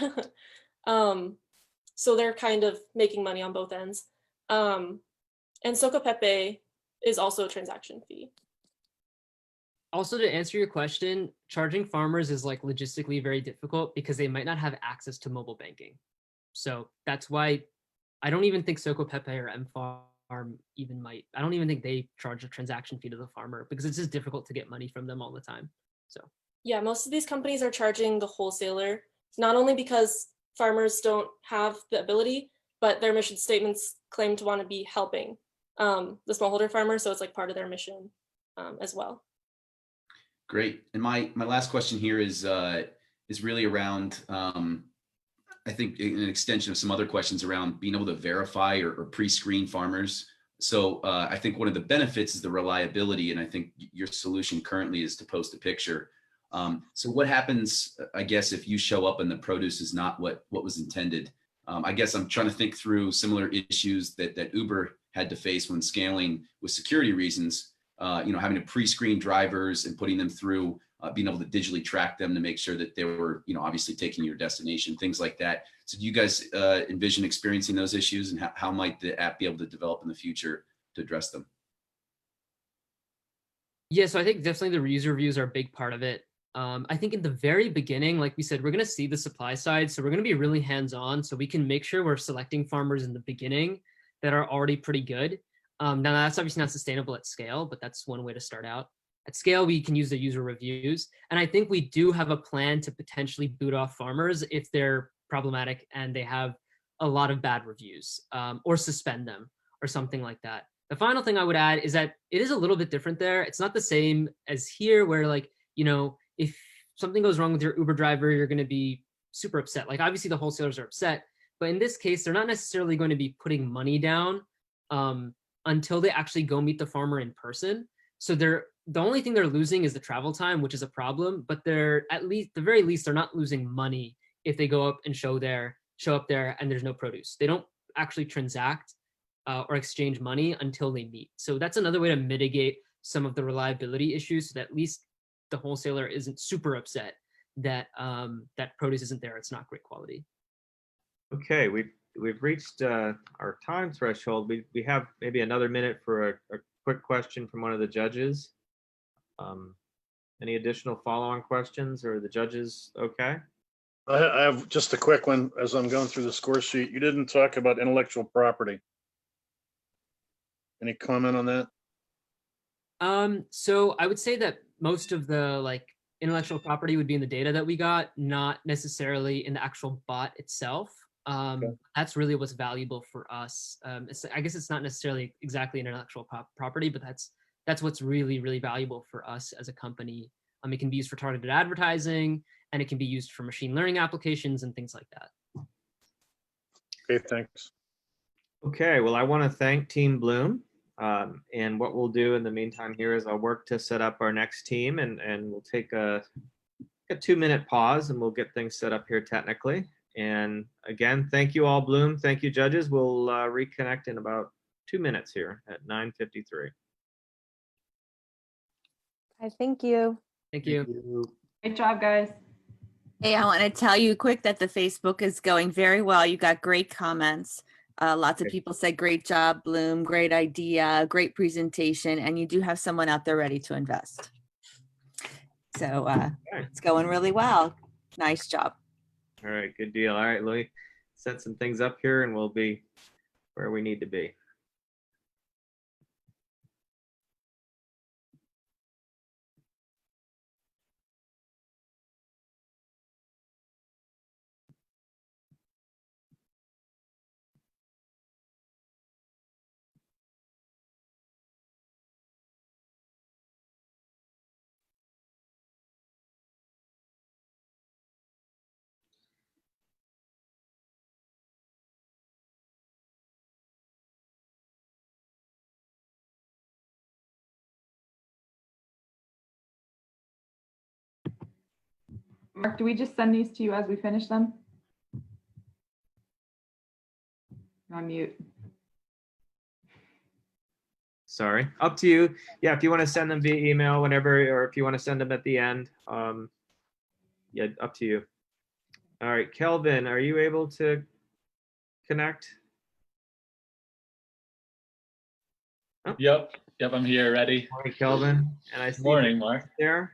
So they're kind of making money on both ends. And Socopepe is also a transaction fee. Also, to answer your question, charging farmers is like logistically very difficult because they might not have access to mobile banking. So that's why I don't even think Socopepe or M-Farm even might. I don't even think they charge a transaction fee to the farmer because it's just difficult to get money from them all the time. So yeah, most of these companies are charging the wholesaler, not only because farmers don't have the ability, but their mission statements claim to want to be helping the smallholder farmer. So it's like part of their mission as well. Great. And my last question here is really around, I think, an extension of some other questions around being able to verify or pre-screen farmers. So I think one of the benefits is the reliability, and I think your solution currently is to post a picture. So what happens, I guess, if you show up and the produce is not what was intended? I guess I'm trying to think through similar issues that Uber had to face when scaling with security reasons. Having to pre-screen drivers and putting them through, being able to digitally track them to make sure that they were, obviously taking your destination, things like that. So do you guys envision experiencing those issues, and how might the app be able to develop in the future to address them? yeah, so I think definitely the user reviews are a big part of it. I think in the very beginning, like we said, we're going to see the supply side. So we're going to be really hands-on, so we can make sure we're selecting farmers in the beginning that are already pretty good. Now that's obviously not sustainable at scale, but that's one way to start out. At scale, we can use the user reviews. And I think we do have a plan to potentially boot off farmers if they're problematic and they have a lot of bad reviews, or suspend them or something like that. The final thing I would add is that it is a little bit different there. It's not the same as here where, like, if something goes wrong with your Uber driver, you're going to be super upset. Like, obviously the wholesalers are upset, but in this case, they're not necessarily going to be putting money down until they actually go meet the farmer in person. So the only thing they're losing is the travel time, which is a problem, but they're the very least, they're not losing money if they go up and show up there and there's no produce. They don't actually transact or exchange money until they meet. So that's another way to mitigate some of the reliability issues, so that at least the wholesaler isn't super upset that that produce isn't there. It's not great quality. Okay, we've reached our time threshold. We have maybe another minute for a quick question from one of the judges. Any additional follow-on questions, or the judges okay? I have just a quick one as I'm going through the score sheet. You didn't talk about intellectual property. Any comment on that? So I would say that most of the intellectual property would be in the data that we got, not necessarily in the actual bot itself. That's really what's valuable for us. I guess it's not necessarily exactly intellectual property, but that's what's really, really valuable for us as a company. It can be used for targeted advertising, and it can be used for machine learning applications and things like that. Okay, thanks. Okay, well, I want to thank Team Bloom. And what we'll do in the meantime here is I'll work to set up our next team, and we'll take a 2-minute pause, and we'll get things set up here technically. And again, thank you all, Bloom. Thank you, judges. We'll reconnect in about 2 minutes here at 9:53. Thank you. Thank you. Great job, guys. Hey, I want to tell you quick that the Facebook is going very well. You got great comments. Lots of people said, great job, Bloom, great idea, great presentation, and you do have someone out there ready to invest. So it's going really well. Nice job. All right, good deal. All right, let me set some things up here, and we'll be where we need to be. Mark, do we just send these to you as we finish them? You're on mute. Sorry, up to you. Yeah, if you want to send them via email, whenever, or if you want to send them at the end, yeah, up to you. All right, Kelvin, are you able to connect? Oh. Yep, I'm here, ready. Morning, Kelvin. And I see Morning, Mark. there.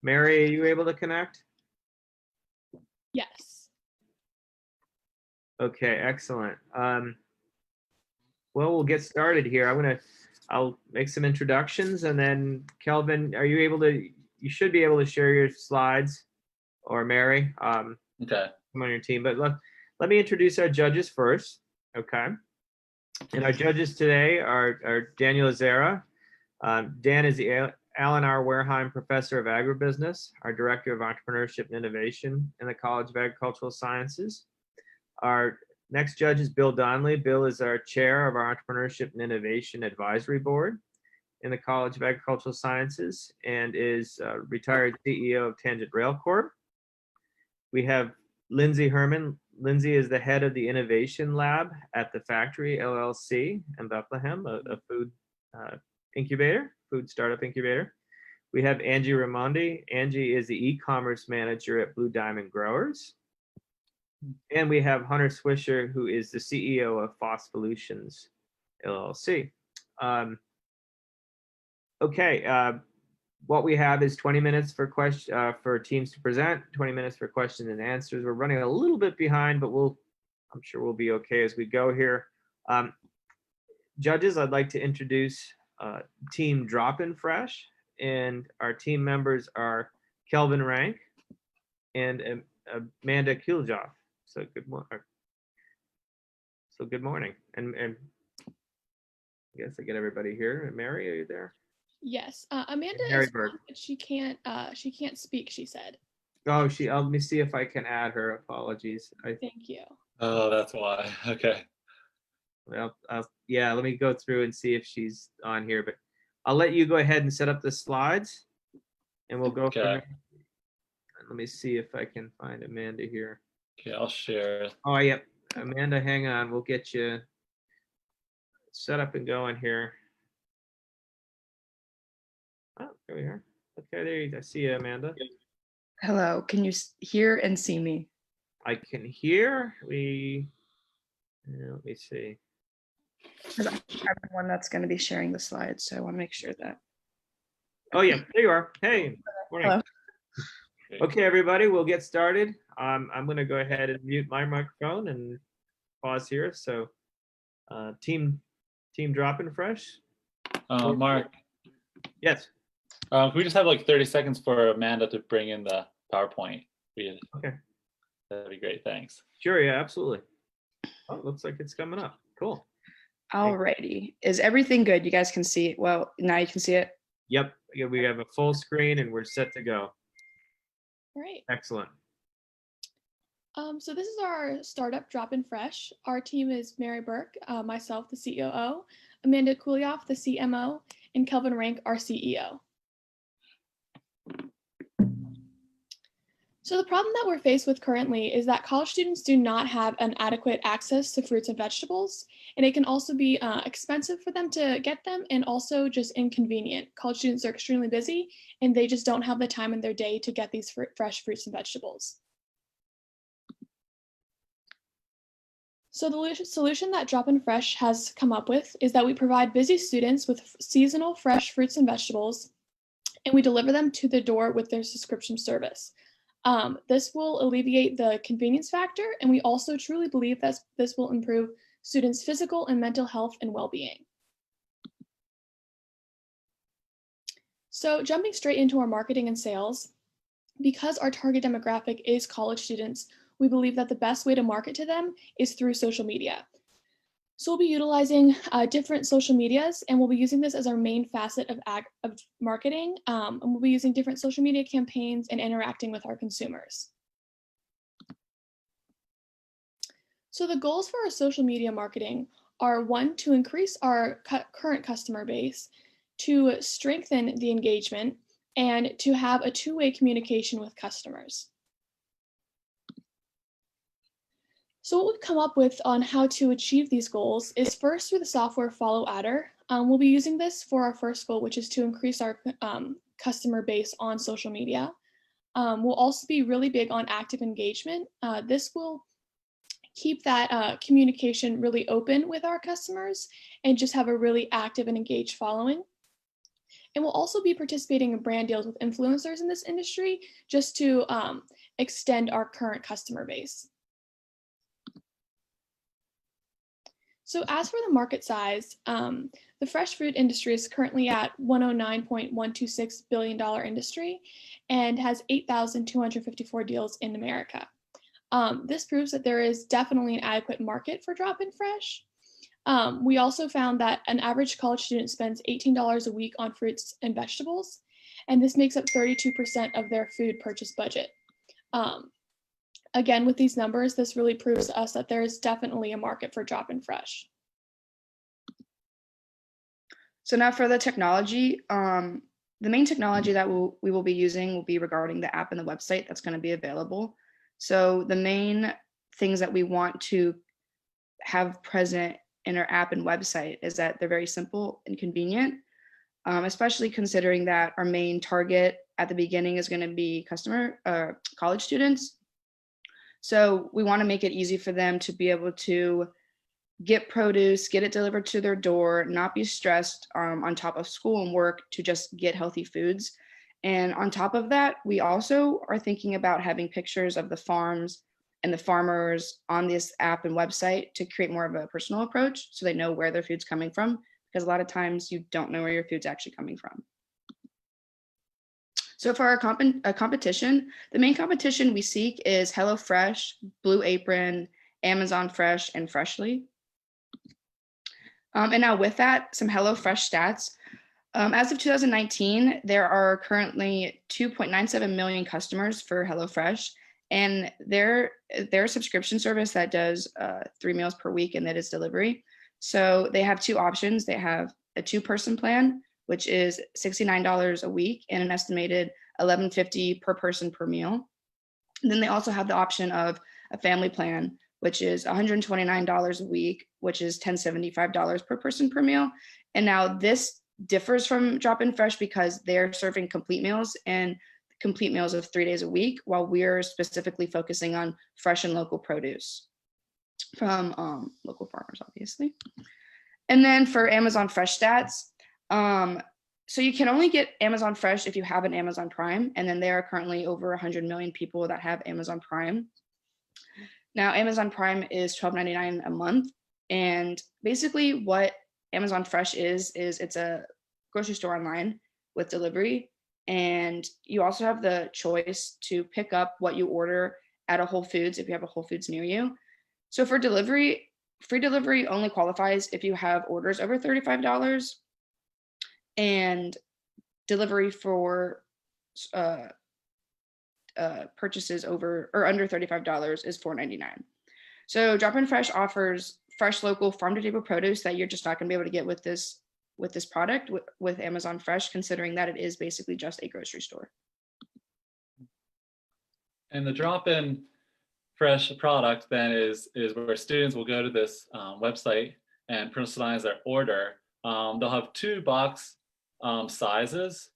Mary, are you able to connect? Yes. Okay, excellent. Well, we'll get started here. I'll make some introductions, and then Kelvin, are you able to? You should be able to share your slides, or Mary. Okay. I'm on your team, but let me introduce our judges first. Okay. And our judges today are Daniel Zera. Dan is the Alan R. Wareheim Professor of Agribusiness, our Director of Entrepreneurship and Innovation in the College of Agricultural Sciences. Our next judge is Bill Donnelly. Bill is our Chair of our Entrepreneurship and Innovation Advisory Board in the College of Agricultural Sciences, and is retired CEO of Tangent Rail Corp. We have Lindsay Herman. Lindsay is the head of the Innovation Lab at the Factory LLC in Bethlehem, a food incubator, food startup incubator. We have Angie Raimondi. Angie is the e-commerce manager at Blue Diamond Growers. And we have Hunter Swisher, who is the CEO of Phospolutions LLC. Okay, what we have is 20 minutes for teams to present, 20 minutes for questions and answers. We're running a little bit behind, but I'm sure we'll be okay as we go here. Judges, I'd like to introduce Team Drop-In Fresh, and our team members are Kelvin Rank and Amanda Kuljoff. So good morning. And I guess I get everybody here. Mary, are you there? Yes. Amanda Mary is Berg. on, but she can't speak, she said. Oh, let me see if I can add her. Apologies. Thank you. Oh, that's why. Okay. Well, yeah, let me go through and see if she's on here, but I'll let you go ahead and set up the slides, and we'll go from there. Let me see if I can find Amanda here. Okay, I'll share it. Oh, yep. Amanda, hang on. We'll get you set up and going here. Oh, there we are. Okay, there you go. I see you, Amanda. Hello, can you hear and see me? I can hear. Let me see. I'm the one that's going to be sharing the slides, so I want to make sure that Oh yeah, there you are. Hey, morning. Hello. Okay, everybody, we'll get started. I'm going to go ahead and mute my microphone and pause here. So, team Drop and Fresh. Mark, Yes. can we just have like 30 seconds for Amanda to bring in the PowerPoint? Okay. That'd be great. Thanks. Sure. Yeah. Absolutely. Oh, it looks like it's coming up. Cool. Alrighty. Is everything good? You guys can see it. Well, now you can see it. Yep. Yeah, we have a full screen and we're set to go. Great. Excellent. So this is our startup Drop in Fresh. Our team is Mary Burke, myself, the COO, Amanda Kulioff, the CMO, and Kelvin Rank, our CEO. So the problem that we're faced with currently is that college students do not have an adequate access to fruits and vegetables, and it can also be expensive for them to get them and also just inconvenient. College students are extremely busy and they just don't have the time in their day to get these fresh fruits and vegetables. So the solution that Drop in Fresh has come up with is that we provide busy students with seasonal fresh fruits and vegetables, and we deliver them to the door with their subscription service. This will alleviate the convenience factor, and we also truly believe that this will improve students' physical and mental health and well-being. So jumping straight into our marketing and sales, because our target demographic is college students, we believe that the best way to market to them is through social media. So we'll be utilizing different social medias, and we'll be using this as our main facet of marketing. And we'll be using different social media campaigns and interacting with our consumers. So the goals for our social media marketing are, one, to increase our current customer base, to strengthen the engagement, and to have a two-way communication with customers. So what we've come up with on how to achieve these goals is first through the software Follow Adder. We'll be using this for our first goal, which is to increase our customer base on social media. We'll also be really big on active engagement. This will keep that communication really open with our customers and just have a really active and engaged following. And we'll also be participating in brand deals with influencers in this industry just to extend our current customer base. So as for the market size, the fresh fruit industry is currently at $109.126 billion industry and has 8,254 deals in America. This proves that there is definitely an adequate market for Drop in Fresh. We also found that an average college student spends $18 a week on fruits and vegetables, and this makes up 32% of their food purchase budget. Again, with these numbers, this really proves to us that there is definitely a market for Drop in Fresh. So now for the technology, the main technology that we will be using will be regarding the app and the website that's going to be available. So the main things that we want to have present in our app and website is that they're very simple and convenient, especially considering that our main target at the beginning is going to be college students. So we want to make it easy for them to be able to get produce, get it delivered to their door, not be stressed on top of school and work to just get healthy foods. And on top of that, we also are thinking about having pictures of the farms and the farmers on this app and website to create more of a personal approach so they know where their food's coming from, because a lot of times you don't know where your food's actually coming from. So for our competition, the main competition we seek is HelloFresh, Blue Apron, Amazon Fresh, and Freshly. And now with that, some HelloFresh stats. As of 2019, there are currently 2.97 million customers for HelloFresh, and their subscription service that does 3 meals per week, and that is delivery. So they have two options. They have a 2-person plan, which is $69 a week and an estimated $11.50 per person per meal. And then they also have the option of a family plan, which is $129 a week, which is $10.75 per person per meal. And now this differs from Drop in Fresh because they're serving complete meals and complete meals of 3 days a week, while we're specifically focusing on fresh and local produce from local farmers, obviously. And then for Amazon Fresh stats, So you can only get Amazon Fresh if you have an Amazon Prime, and then there are currently over 100 million people that have Amazon Prime. Now, Amazon Prime is $12.99 a month, and basically what Amazon Fresh is it's a grocery store online with delivery, and you also have the choice to pick up what you order at a Whole Foods if you have a Whole Foods near you. So for delivery, free delivery only qualifies if you have orders over $35, and delivery for purchases over or under $35 is $4.99. So Drop In Fresh offers fresh, local, farm to table produce that you're just not going to be able to get with this product with Amazon Fresh, considering that it is basically just a grocery store. And the drop-in fresh product then is where students will go to this website and personalize their order. They'll have 2 box sizes,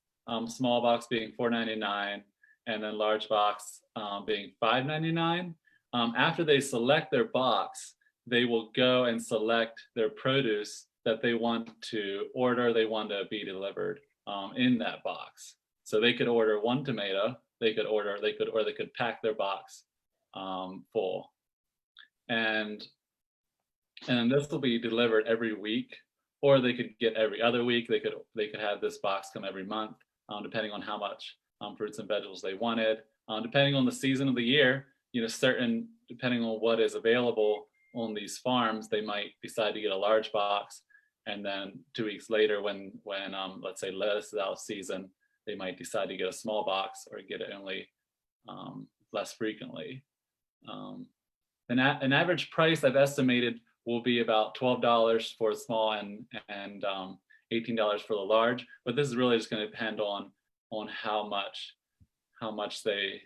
small box being $4.99 and then large box being $5.99. After they select their box, they will go and select their produce that they want to order, they want to be delivered in that box. So they could order 1 tomato, they could pack their box full. And this will be delivered every week, or they could get every other week. They could have this box come every month, depending on how much fruits and vegetables they wanted. Depending on the season of the year, depending on what is available on these farms, they might decide to get a large box, and then 2 weeks later, when let's say lettuce is out of season, they might decide to get a small box or get it only less frequently. An average price I've estimated will be about $12 for the small and $18 for the large, but this is really just going to depend on how much they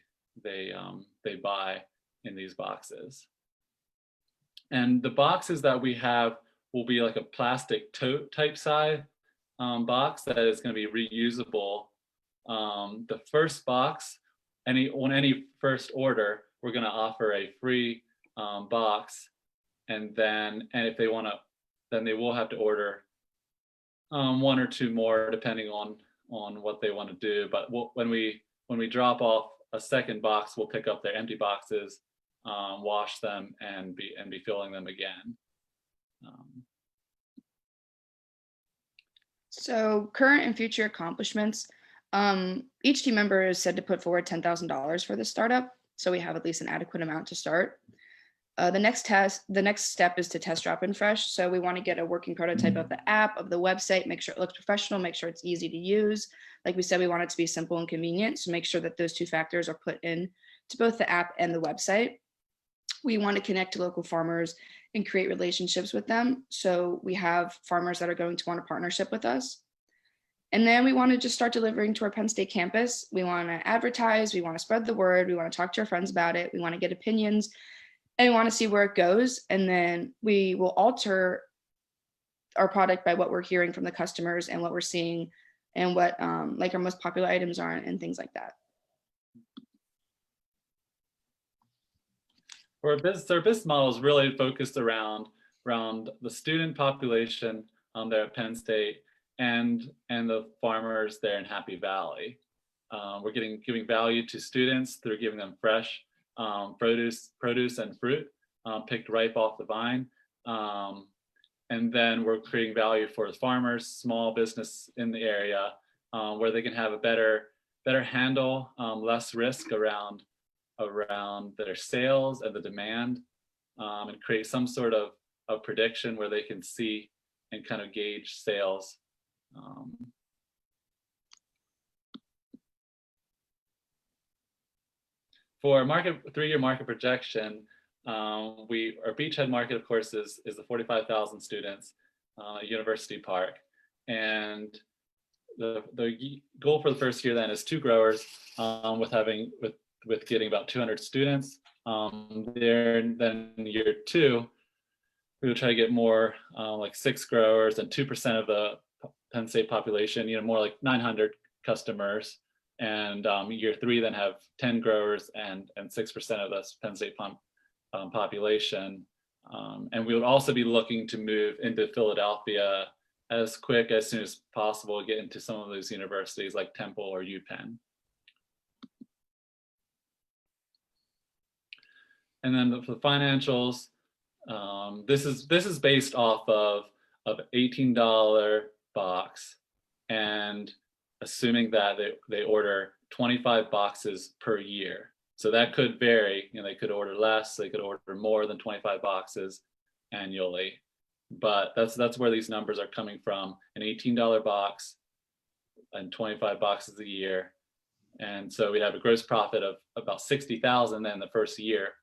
buy in these boxes. And the boxes that we have will be like a plastic tote type size box that is going to be reusable. The first box, on any first order, we're going to offer a free box, and if they want to, then they will have to order 1 or 2 more depending on what they want to do. But when we drop off a second box, we'll pick up their empty boxes, wash them, and be filling them again. So current and future accomplishments. Each team member is said to put forward $10,000 for this startup, so we have at least an adequate amount to start. The next step is to test Drop In Fresh. So we want to get a working prototype of the app, of the website, make sure it looks professional, make sure it's easy to use. Like we said, we want it to be simple and convenient. So make sure that those 2 factors are put in to both the app and the website. We want to connect to local farmers and create relationships with them. So we have farmers that are going to want a partnership with us. And then we want to just start delivering to our Penn State campus. We want to advertise, we want to spread the word, we want to talk to our friends about it, we want to get opinions, and we want to see where it goes. And then we will alter our product by what we're hearing from the customers and what we're seeing and what like our most popular items are and things like that. Our business model is really focused around the student population there at Penn State and the farmers there in Happy Valley. We're giving value to students through giving them fresh produce and fruit picked ripe off the vine. And then we're creating value for the farmers, small business in the area, where they can have a better handle, less risk around their sales and the demand, and create some sort of prediction where they can see and kind of gauge sales. For our 3-year market projection, our beachhead market, of course, is the 45,000 students, University Park, and the goal for the first year then is 2 growers, with getting about 200 students. Then year 2, we will try to get more, like 6 growers and 2% of the Penn State population, more like 900 customers. And year 3 then have 10 growers and 6% of the Penn State population. And we would also be looking to move into Philadelphia as quick as soon as possible, get into some of those universities like Temple or UPenn. And then for the financials, this is based off of $18 box, and assuming that they order 25 boxes per year. So that could vary. You know, they could order less, they could order more than 25 boxes annually. But that's where these numbers are coming from: an $18 box and 25 boxes a year. And so we have a gross profit of about $60,000 in the first year,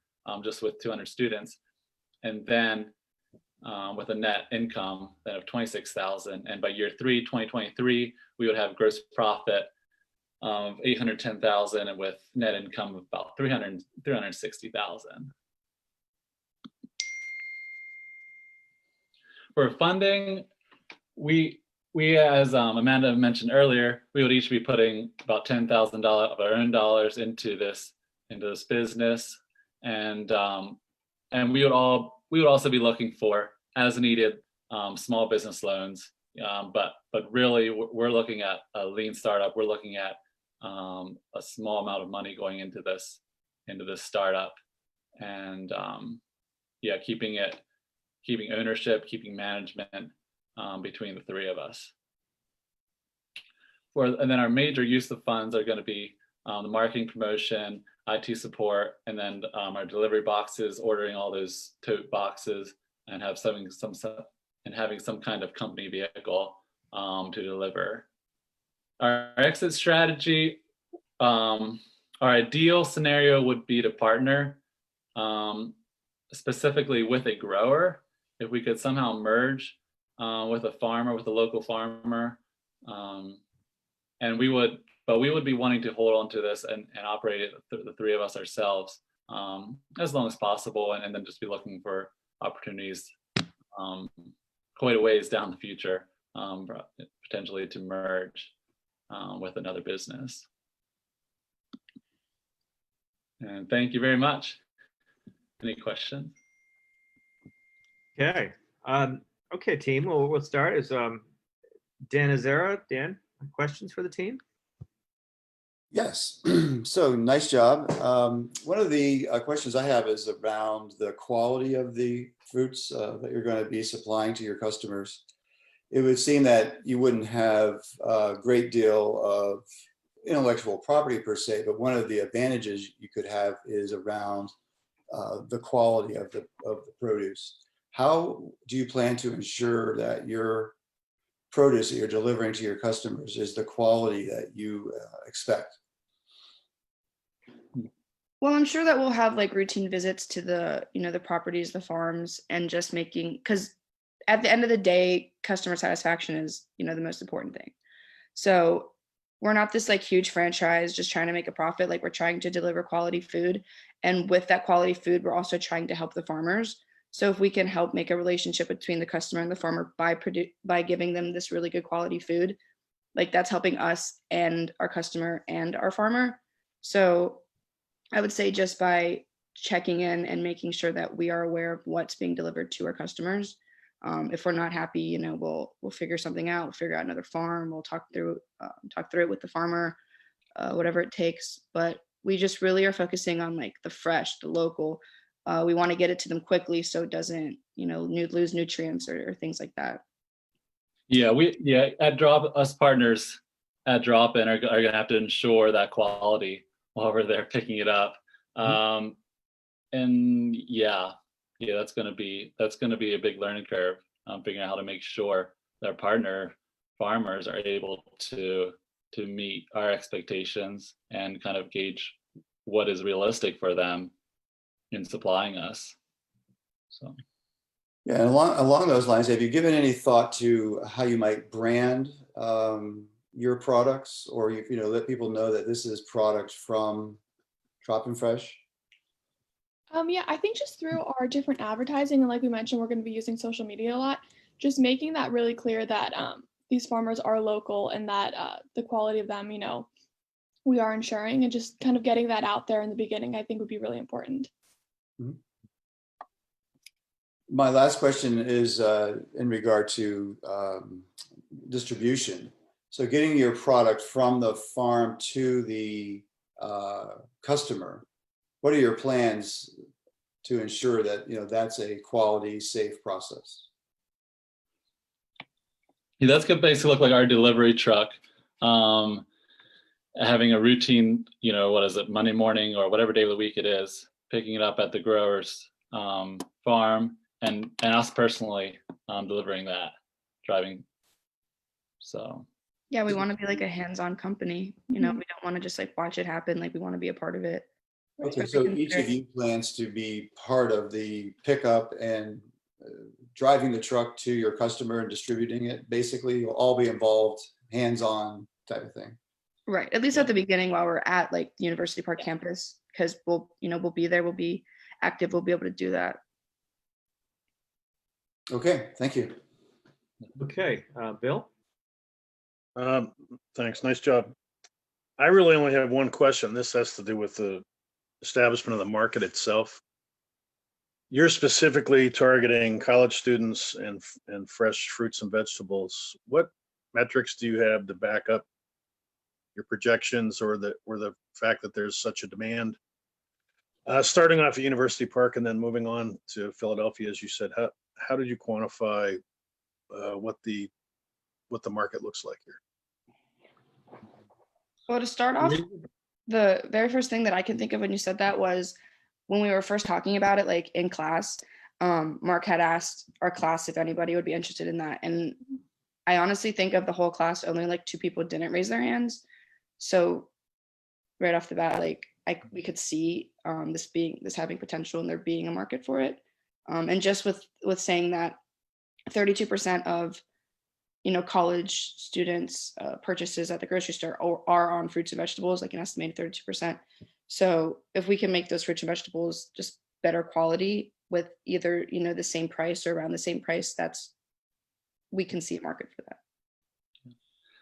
just with 200 students, and then with a net income then of $26,000. And by year 3, 2023, we would have gross profit of $810,000, and with net income of about $360,000. For funding, we as Amanda mentioned earlier, we would each be putting about $10,000 of our own dollars into this business, and we would also be looking for, as needed, small business loans. But really, we're looking at a lean startup. We're looking at a small amount of money going into this startup, and yeah, keeping ownership, keeping management between the three of us. And then our major use of funds are going to be the marketing, promotion, IT support, and then our delivery boxes, ordering all those tote boxes, and having some kind of company vehicle to deliver. Our exit strategy, our ideal scenario would be to partner specifically with a grower. If we could somehow merge with a farmer, with a local farmer, and we would be wanting to hold on to this and operate it, the three of us ourselves, as long as possible, and then just be looking for opportunities quite a ways down the future, potentially to merge with another business. And thank you very much. Any questions? Okay. Okay, team. Well, we'll start. Is Dan Azera? Dan, questions for the team? Yes. So nice job. One of the questions I have is around the quality of the fruits that you're going to be supplying to your customers. It would seem that you wouldn't have a great deal of intellectual property per se, but one of the advantages you could have is around the quality of the produce. How do you plan to ensure that your produce that you're delivering to your customers is the quality that you expect? Well, I'm sure that we'll have like routine visits to the, the properties, the farms, and just making, because at the end of the day, customer satisfaction is, the most important thing. So we're not this like huge franchise just trying to make a profit. Like, we're trying to deliver quality food. And with that quality food, we're also trying to help the farmers. So if we can help make a relationship between the customer and the farmer by giving them this really good quality food, like, that's helping us and our customer and our farmer. So I would say just by checking in and making sure that we are aware of what's being delivered to our customers. If we're not happy, we'll figure something out. We'll figure out another farm. We'll talk through it with the farmer, whatever it takes. But we just really are focusing on like the fresh, the local. We want to get it to them quickly so it doesn't, lose nutrients or things like that. Yeah, us partners at Drop-In are going to have to ensure that quality while we're there picking it up. And yeah, that's going to be a big learning curve, figuring out how to make sure that our partner farmers are able to meet our expectations and kind of gauge what is realistic for them in supplying us. So yeah, and along those lines, have you given any thought to how you might brand your products, or let people know that this is product from Drop-In Fresh? Yeah, I think just through our different advertising, and like we mentioned, we're going to be using social media a lot, just making that really clear that these farmers are local and that the quality of them, we are ensuring, and just kind of getting that out there in the beginning, I think would be really important. My last question is in regard to distribution. So getting your product from the farm to the customer, what are your plans to ensure that that's a quality, safe process? Yeah, that's gonna basically look like our delivery truck. Having a routine, what is it, Monday morning or whatever day of the week it is, picking it up at the grower's farm, and us personally delivering that, driving. So Yeah, we want to be like a hands-on company. We don't want to just like watch it happen. Like we want to be a part of it. Okay, so each of you plans to be part of the pickup and driving the truck to your customer and distributing it. Basically, you'll all be involved, hands-on type of thing. Right. At least at the beginning while we're at like the University Park campus, because we'll be there, we'll be active, we'll be able to do that. Okay, thank you. Okay, Bill? Thanks, nice job. I really only have one question. This has to do with the establishment of the market itself. You're specifically targeting college students and fresh fruits and vegetables. What metrics do you have to back up your projections or the fact that there's such a demand? Starting off at University Park and then moving on to Philadelphia, as you said, how did you quantify what the market looks like here? Well, to start off, the very first thing that I can think of when you said that was when we were first talking about it, like in class, Mark had asked our class if anybody would be interested in that. And I honestly think of the whole class, only like 2 people didn't raise their hands. So right off the bat, like we could see this having potential and there being a market for it. And just with saying that 32% of college students purchases at the grocery store are on fruits and vegetables, like an estimated 32%. So if we can make those fruits and vegetables just better quality with either the same price or around the same price, we can see a market for that.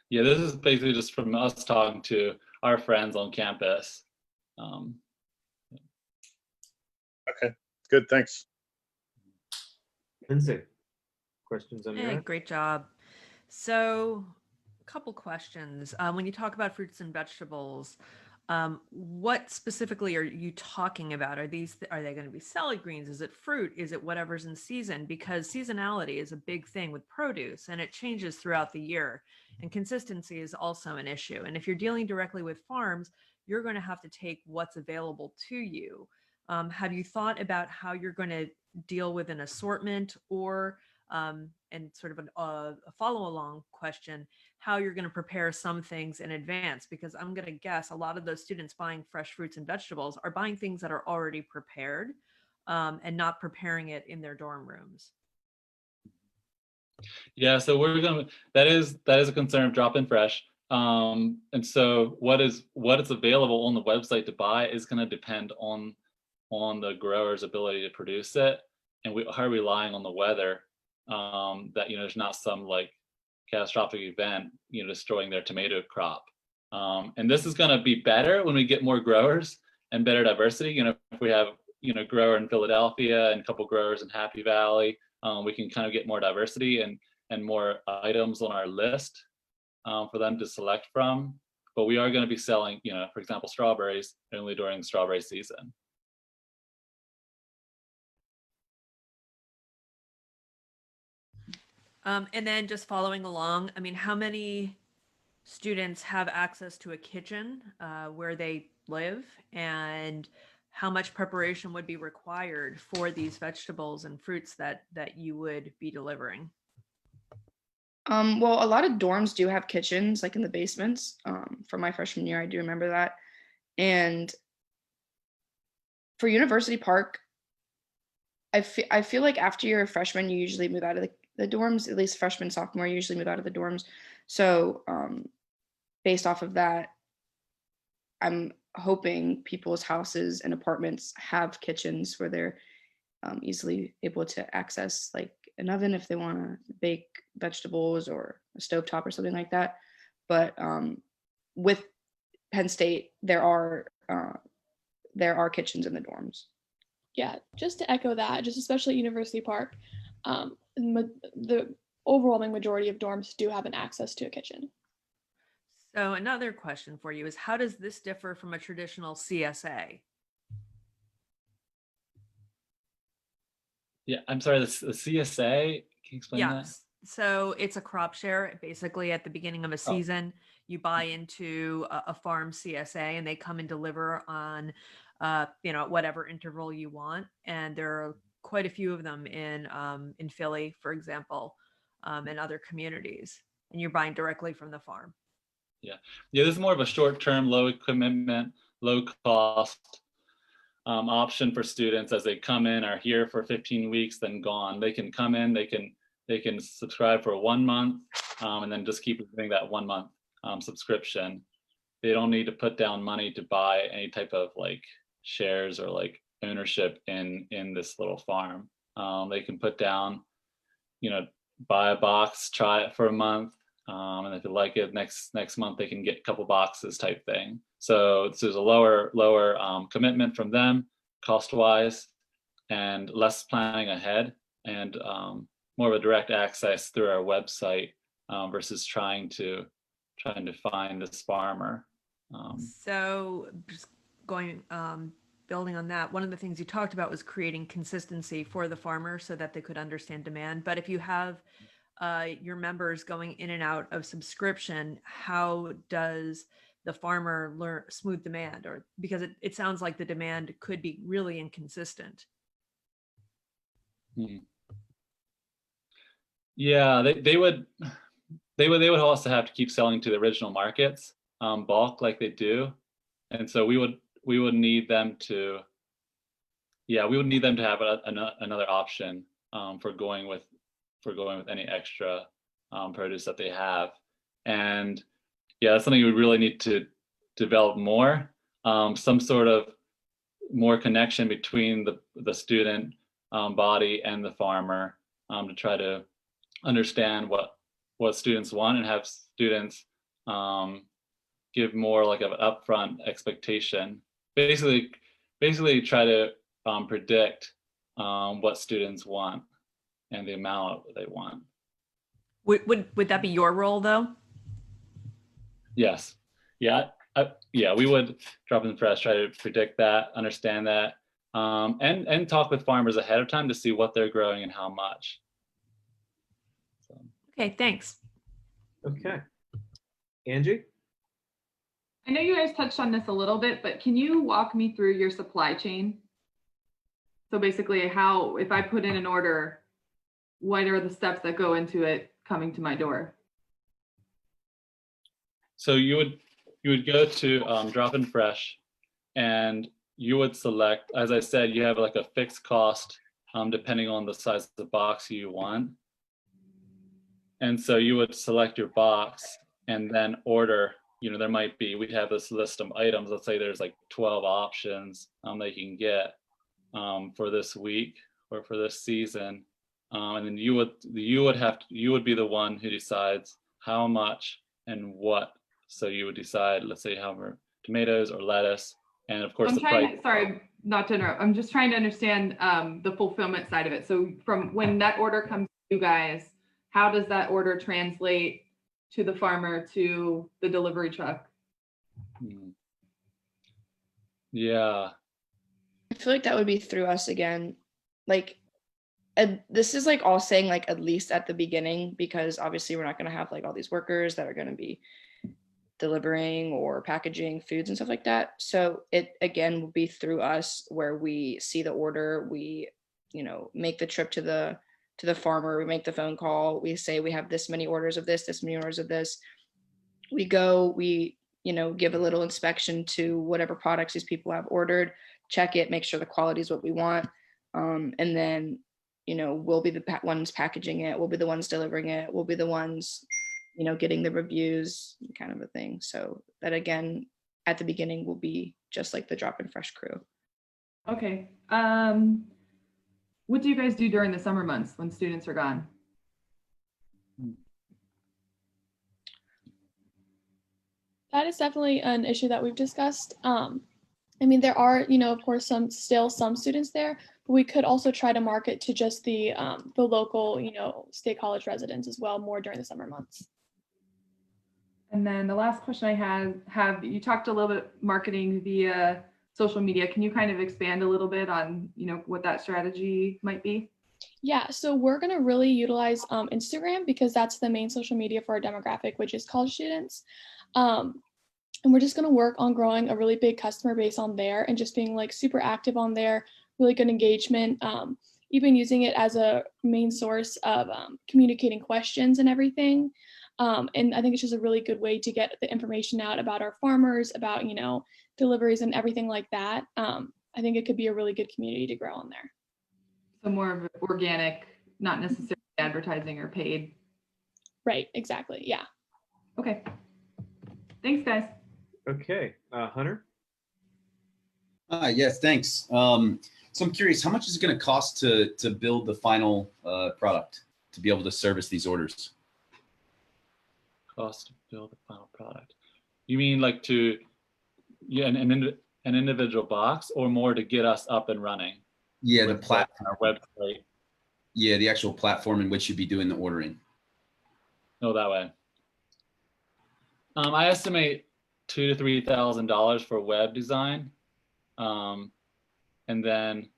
Yeah, this is basically just from us talking to our friends on campus. Okay, good, thanks. Lindsay, questions on your Hey, end? great job. So a couple questions. When you talk about fruits and vegetables, what specifically are you talking about? Are they going to be salad greens? Is it fruit? Is it whatever's in season? Because seasonality is a big thing with produce and it changes throughout the year. And consistency is also an issue. And if you're dealing directly with farms, you're going to have to take what's available to you. Have you thought about how you're going to deal with an assortment or and sort of a follow along question, how you're going to prepare some things in advance? Because I'm going to guess a lot of those students buying fresh fruits and vegetables are buying things that are already prepared and not preparing it in their dorm rooms. Yeah, so that is a concern of drop in fresh. And so what is available on the website to buy is going to depend on the grower's ability to produce it, and we are relying on the weather, that there's not some like catastrophic event destroying their tomato crop. And this is going to be better when we get more growers and better diversity. If we have grower in Philadelphia and a couple growers in Happy Valley, we can kind of get more diversity and more items on our list for them to select from. But we are going to be selling, for example, strawberries only during strawberry season. And then just following along, I mean, how many students have access to a kitchen where they live, and how much preparation would be required for these vegetables and fruits that you would be delivering? Well, a lot of dorms do have kitchens, like in the basements. From my freshman year, I do remember that. And for University Park, I feel like after you're a freshman, you usually move out of the dorms. At least freshman, sophomore, you usually move out of the dorms. So based off of that, I'm hoping people's houses and apartments have kitchens where they're easily able to access like an oven if they want to bake vegetables, or a stovetop or something like that. But with Penn State, there are kitchens in the dorms. Yeah, just to echo that, just especially at University Park, the overwhelming majority of dorms do have an access to a kitchen. So another question for you is, how does this differ from a traditional CSA? Yeah, I'm sorry, the CSA, can you explain that? Yes. So it's a crop share. Basically, at the beginning of a season, you buy into a farm CSA, and they come and deliver on, whatever interval you want. And there are quite a few of them in Philly, for example, and other communities. And you're buying directly from the farm. Yeah, this is more of a short-term, low commitment, low cost option for students as they come in, are here for 15 weeks, then gone. They can come in, they can subscribe for 1 month, and then just keep doing that 1 month subscription. They don't need to put down money to buy any type of like shares or like ownership in this little farm. They can put down, buy a box, try it for a month, and if they like it, next month they can get a couple boxes type thing. So there's a lower commitment from them cost wise, and less planning ahead, and more of a direct access through our website versus trying to find this farmer. So just going, building on that, one of the things you talked about was creating consistency for the farmer so that they could understand demand. But if you have your members going in and out of subscription, how does the farmer learn smooth demand? Or because it sounds like the demand could be really inconsistent. Yeah, they would also have to keep selling to the original markets bulk like they do, and so we would need them to have another option for going with any extra produce that they have. And yeah, that's something we really need to develop more, some sort of more connection between the student body and the farmer, to try to understand what students want, and have students give more like of an upfront expectation. Basically try to predict what students want and the amount they want. Would that be your role though? Yes. Yeah. We would drop in fresh, try to predict that, understand that, and talk with farmers ahead of time to see what they're growing and how much. So. Okay, thanks. Okay. Angie? I know you guys touched on this a little bit, but can you walk me through your supply chain? So basically how, if I put in an order, what are the steps that go into it coming to my door? So you would go to Drop in Fresh, and you would select, as I said, you have like a fixed cost depending on the size of the box you want. And so you would select your box and then order, we'd have this list of items. Let's say there's like 12 options they can get for this week or for this season. And then you would be the one who decides how much and what. So you would decide, let's say, how many tomatoes or lettuce, and of course sorry, not to interrupt. I'm just trying to understand the fulfillment side of it. So from when that order comes to you guys, how does that order translate to the farmer, to the delivery truck? Yeah. I feel like that would be through us again. Like, this is like all saying like at least at the beginning, because obviously we're not going to have like all these workers that are going to be delivering or packaging foods and stuff like that. So it again will be through us, where we see the order, we make the trip to the farmer, we make the phone call, we say we have this many orders of this many orders of this. We go, we give a little inspection to whatever products these people have ordered, check it, make sure the quality is what we want, and then we'll be the ones packaging it, we'll be the ones delivering it, we'll be the ones getting the reviews, kind of a thing. So that again at the beginning will be just like the Drop in Fresh crew. Okay. What do you guys do during the summer months when students are gone? That is definitely an issue that we've discussed. I mean, there are, of course, still some students there, but we could also try to market to just the local, state college residents as well, more during the summer months. And then the last question I have you talked a little bit marketing via social media. Can you kind of expand a little bit on, what that strategy might be? Yeah, so we're going to really utilize Instagram because that's the main social media for our demographic, which is college students. And we're just going to work on growing a really big customer base on there and just being like super active on there, really good engagement, even using it as a main source of communicating questions and everything. And I think it's just a really good way to get the information out about our farmers, about, deliveries and everything like that. I think it could be a really good community to grow on there. So more of organic, not necessarily advertising or paid. Right, exactly. Yeah. Okay. Thanks, guys. Okay, Hunter? Yes, thanks. So I'm curious, how much is it going to cost to build the final product to be able to service these orders? Cost to build a final product. You mean like an individual box, or more to get us up and running? Yeah, the platform. Our website. Yeah, the actual platform in which you'd be doing the ordering. Oh, that way. I estimate $2,000 to $3,000 for web design, and then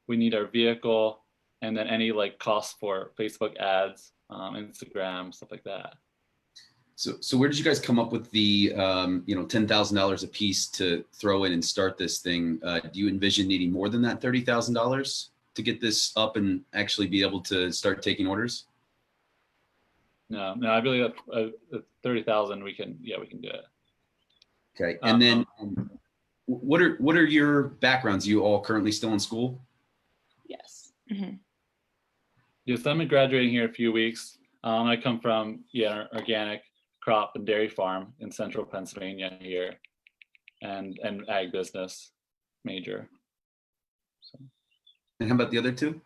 we need our vehicle, and then any like costs for Facebook ads, Instagram, stuff like that. So where did you guys come up with the $10,000 a piece to throw in and start this thing? Do you envision needing more than that $30,000 to get this up and actually be able to start taking orders? No, I believe that 30,000 we can do it. Okay, and then what are your backgrounds? You all currently still in school? Yes. Mm-hmm. Yes, I'm graduating here in a few weeks. I come from an organic crop and dairy farm in central Pennsylvania here, and ag business major. So. And how about the other two?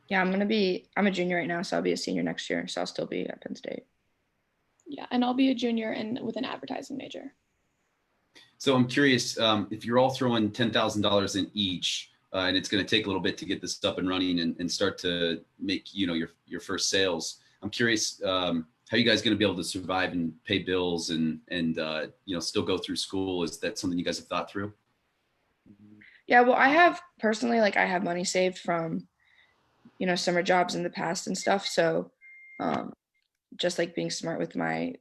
Yeah, I'm a junior right now, so I'll be a senior next year. So I'll still be at Penn State. Yeah, and I'll be a junior and with an advertising major. So I'm curious, if you're all throwing $10,000 in each, and it's going to take a little bit to get this up and running and start to make your first sales. I'm curious, how are you guys going to be able to survive and pay bills and still go through school? Is that something you guys have thought through? Yeah, well, I have personally, I have money saved from, summer jobs in the past and stuff. So just like being smart with my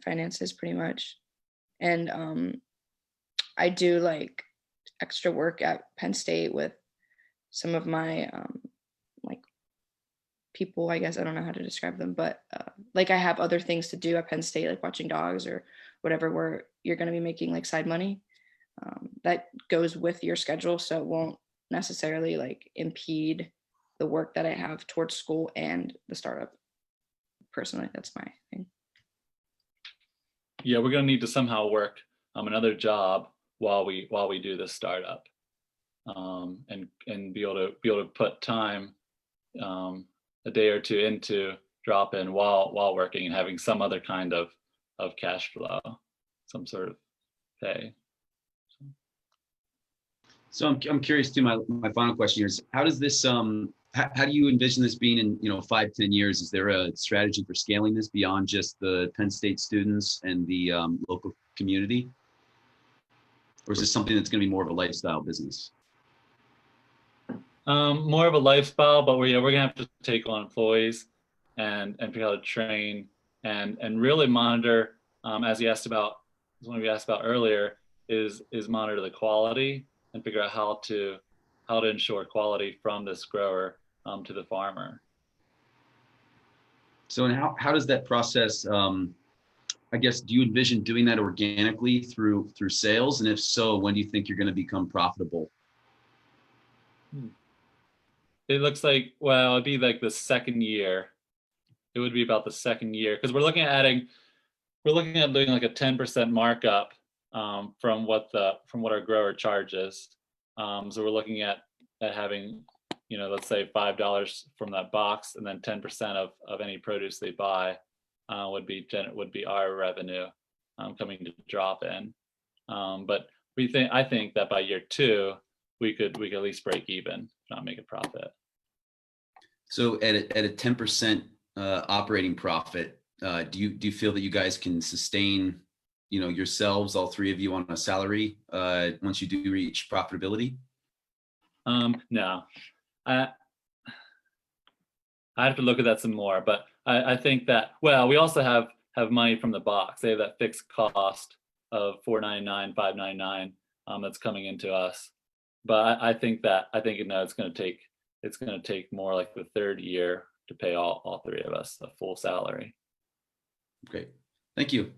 finances pretty much. And I do like extra work at Penn State with some of my people, I guess. I don't know how to describe them, but I have other things to do at Penn State, like watching dogs or whatever, where you're going to be making side money that goes with your schedule. So it won't necessarily impede the work that I have towards school and the startup. Personally, that's my thing. Yeah, we're going to need to somehow work another job while we do this startup, and be able to put time a day or two into drop in while working and having some other kind of cash flow, some sort of pay. So I'm curious too. My final question here is, how does this how do you envision this being in 5-10 years? Is there a strategy for scaling this beyond just the Penn State students and the local community, or is this something that's going to be more of a lifestyle business? More of a lifestyle, but we're gonna have to take on employees and figure out how to train and really monitor, as one of you asked about earlier, is monitor the quality and figure out how to ensure quality from this grower to the farmer. So, and how does that process? I guess, do you envision doing that organically through sales? And if so, when do you think you're going to become profitable? It looks like, well, it'd be the second year. It would be about the second year, because we're looking at doing a 10% markup from what our grower charges. So we're looking at having, let's say $5 from that box, and then 10% of any produce they buy would be our revenue coming to drop in. But I think that by year 2, we could at least break even, not make a profit. So at a 10% operating profit, do you feel that you guys can sustain, yourselves, all 3 of you, on a salary once you do reach profitability? No, I have to look at that some more, but I think that, well, we also have money from the box. They have that fixed cost of $4.99, $5.99 that's coming into us. But I think it's going to take more like the 3rd year to pay all 3 of us a full salary. Great, thank you.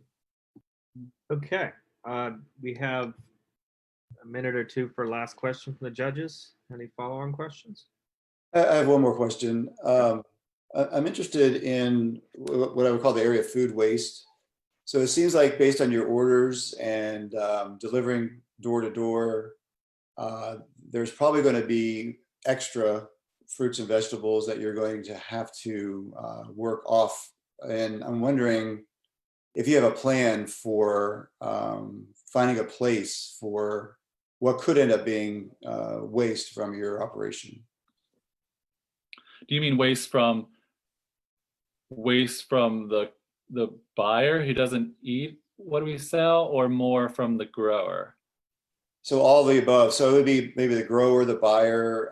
Okay, we have a minute or 2 for last question from the judges. Any follow-on questions? I have one more question. I'm interested in what I would call the area of food waste. So it seems like based on your orders and delivering door to door, there's probably going to be extra fruits and vegetables that you're going to have to work off. And I'm wondering if you have a plan for finding a place for what could end up being waste from your operation. Do you mean waste from the buyer who doesn't eat what we sell, or more from the grower? So all the above. So it would be maybe the grower, the buyer,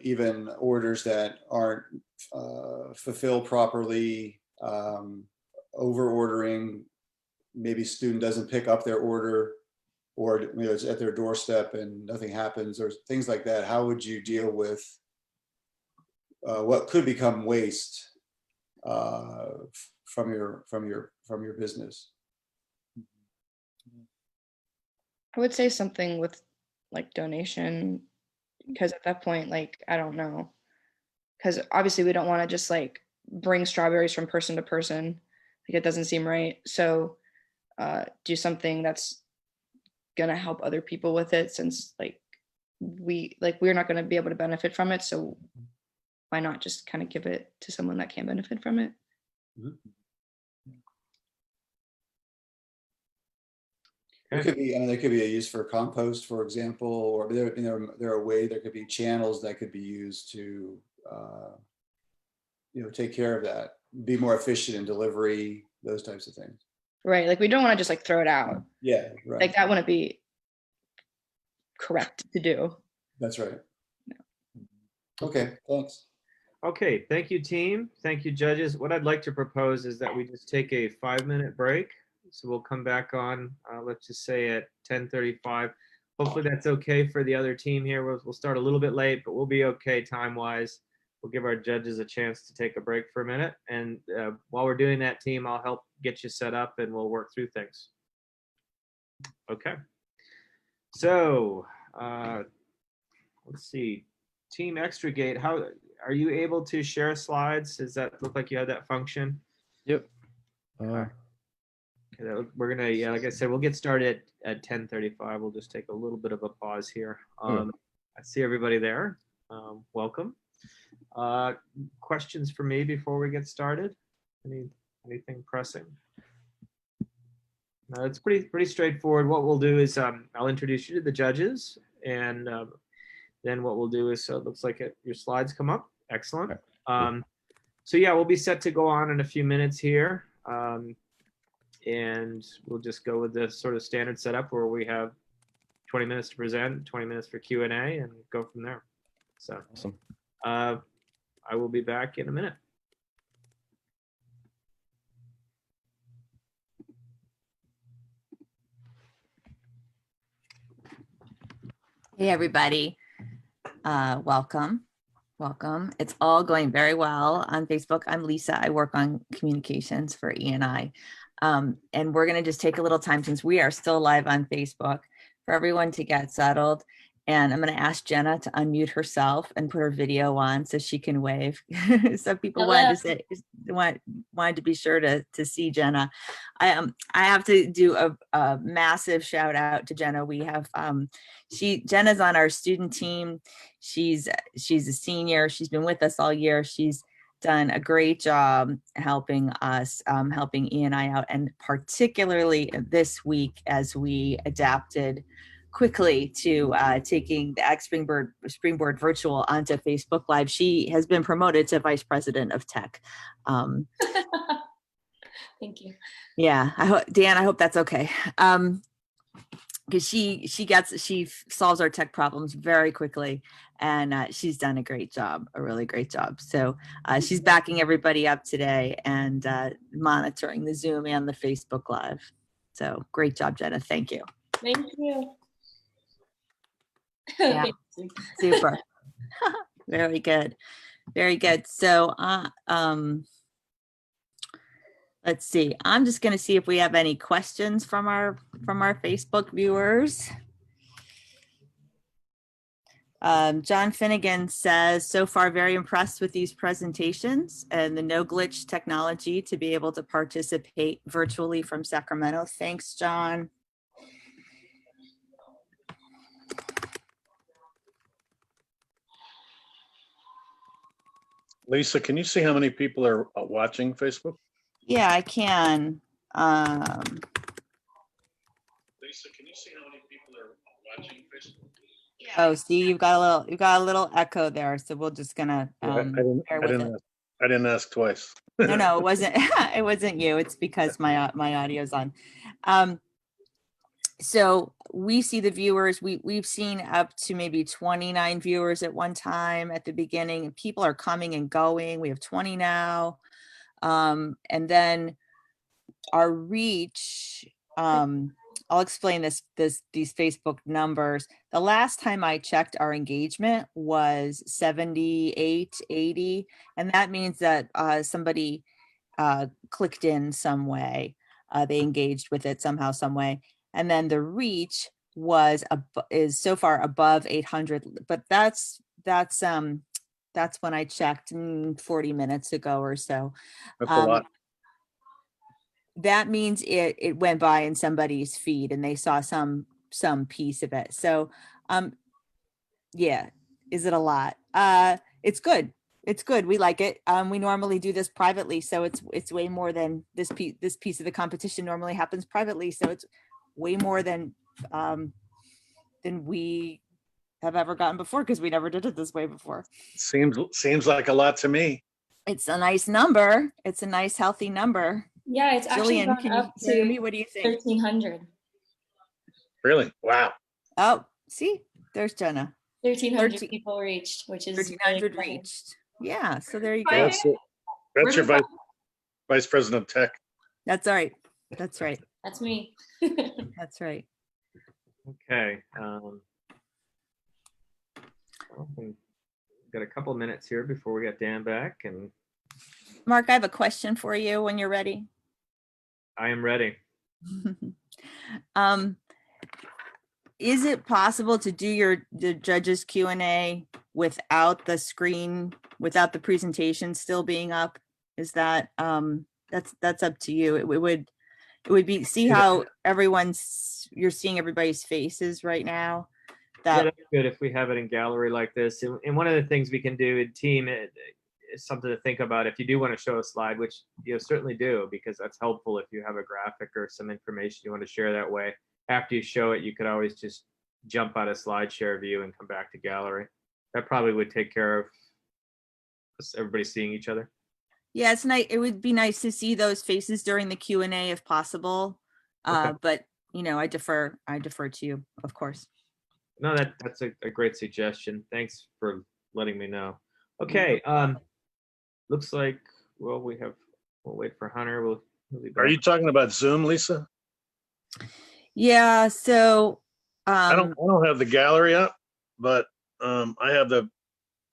even orders that aren't fulfilled properly, over ordering, maybe student doesn't pick up their order, or it's at their doorstep and nothing happens, or things like that. How would you deal with what could become waste from your business? I would say something with like donation, because at that point, like, I don't know, because obviously we don't want to just like bring strawberries from person to person. Like, it doesn't seem right. So do something that's gonna help other people with it, since we're not going to be able to benefit from it. So why not just kind of give it to someone that can benefit from it? Mm-hmm. There could be, there could be a use for compost, for example, or there could be channels that could be used to, take care of that, be more efficient in delivery, those types of things. Right. Like, we don't want to just like throw it out. Yeah. Right. Like, that wouldn't be correct to do. That's right. Okay. Thanks. Okay, thank you, team. Thank you, judges. What I'd like to propose is that we just take a 5-minute break. So we'll come back on, let's just say at 10:35. Hopefully that's okay for the other team here. We'll start a little bit late, but we'll be okay time-wise. We'll give our judges a chance to take a break for a minute. And while we're doing that, team, I'll help get you set up and we'll work through things. Okay. So let's see. Team Extrigate, how are you able to share slides? Does that look like you have that function? Yep. We're gonna, like I said, we'll get started at 10:35. We'll just take a little bit of a pause here. I see everybody there. Welcome. Questions for me before we get started? Anything pressing? No, it's pretty straightforward. What we'll do is I'll introduce you to the judges, and then what we'll do is, so it looks like your slides come up. Excellent. So yeah, we'll be set to go on in a few minutes here. And we'll just go with the sort of standard setup where we have 20 minutes to present, 20 minutes for Q&A, and go from there. So awesome. I will be back in a minute. Hey, everybody. Welcome. It's all going very well on Facebook. I'm Lisa. I work on communications for E&I. And we're going to just take a little time, since we are still live on Facebook, for everyone to get settled. And I'm going to ask Jenna to unmute herself and put her video on so she can wave. So people wanted to be sure to see Jenna. I have to do a massive shout out to Jenna. We have Jenna's on our student team. She's a senior. She's been with us all year. She's done a great job helping us, helping E&I out, and particularly this week as we adapted quickly to taking the Ag Springboard virtual onto Facebook Live. She has been promoted to Vice President of Tech. Thank you. Yeah, Dan, I hope that's okay. Because she solves our tech problems very quickly, and she's done a great job, a really great job. So she's backing everybody up today and monitoring the Zoom and the Facebook Live. So great job, Jenna. Thank you. Thank you. Yeah, super. Very good. Very good. So let's see. I'm just going to see if we have any questions from our Facebook viewers. John Finnegan says, so far very impressed with these presentations and the no glitch technology to be able to participate virtually from Sacramento. Thanks, John. Lisa, can you see how many people are watching Facebook? Yeah, I can. Lisa, can you see how many people are watching Facebook? Oh, see, you've got a little echo there, so we're just gonna I didn't ask twice. No, it wasn't. It wasn't you. It's because my audio's on. So we see the viewers. We've seen up to maybe 29 viewers at one time at the beginning. People are coming and going. We have 20 now, and then our reach. I'll explain these Facebook numbers. The last time I checked, our engagement was 78, 80, and that means that somebody clicked in some way. They engaged with it somehow, some way. And then the reach is so far above 800, but that's when I checked 40 minutes ago or so. That's a lot. That means it went by in somebody's feed and they saw some piece of it. So yeah, is it a lot? It's good. It's good. We like it. We normally do this privately, so it's way more than this piece of the competition normally happens privately. So it's way more than we have ever gotten before, because we never did it this way before. Seems like a lot to me. It's a nice number. It's a nice healthy number. Yeah, it's actually Jillian, gone up hear to me? What do you think? 1,300. Really? Wow. Oh, see, there's Jenna. 1,300 people reached, which is 1,300 really reached. Yeah, so there you go. That's your vice president of tech. That's all right. That's right. That's me. That's right. Okay. We've got a couple of minutes here before we get Dan back, and Mark, I have a question for you when you're ready. I am ready. Is it possible to do the judges Q&A without the screen, without the presentation still being up? Is that that's up to you. It would be, see how you're seeing everybody's faces right now. Yeah, that's good if we have it in gallery like this. And one of the things we can do in team is something to think about if you do want to show a slide, which you certainly do, because that's helpful if you have a graphic or some information you want to share that way. After you show it, you could always just jump out of slide share view and come back to gallery. That probably would take care of everybody seeing each other. Yeah, it's nice. It would be nice to see those faces during the Q&A if possible. Okay. But I defer to you, of course. No, that's a great suggestion. Thanks for letting me know. Okay. Looks like, well, we'll wait for Hunter. We'll be back. Are you talking about Zoom, Lisa? Yeah, so I don't have the gallery up, but I have the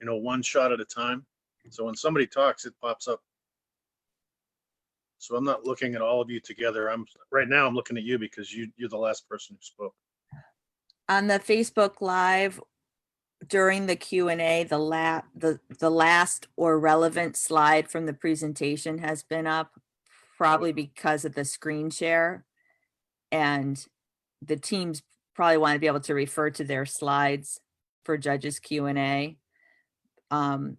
one shot at a time. So when somebody talks, it pops up. So I'm not looking at all of you together. Right now I'm looking at you because you're the last person who spoke. on the Facebook Live during the Q&A, the last or relevant slide from the presentation has been up, probably because of the screen share, and the teams probably want to be able to refer to their slides for judges Q&A. And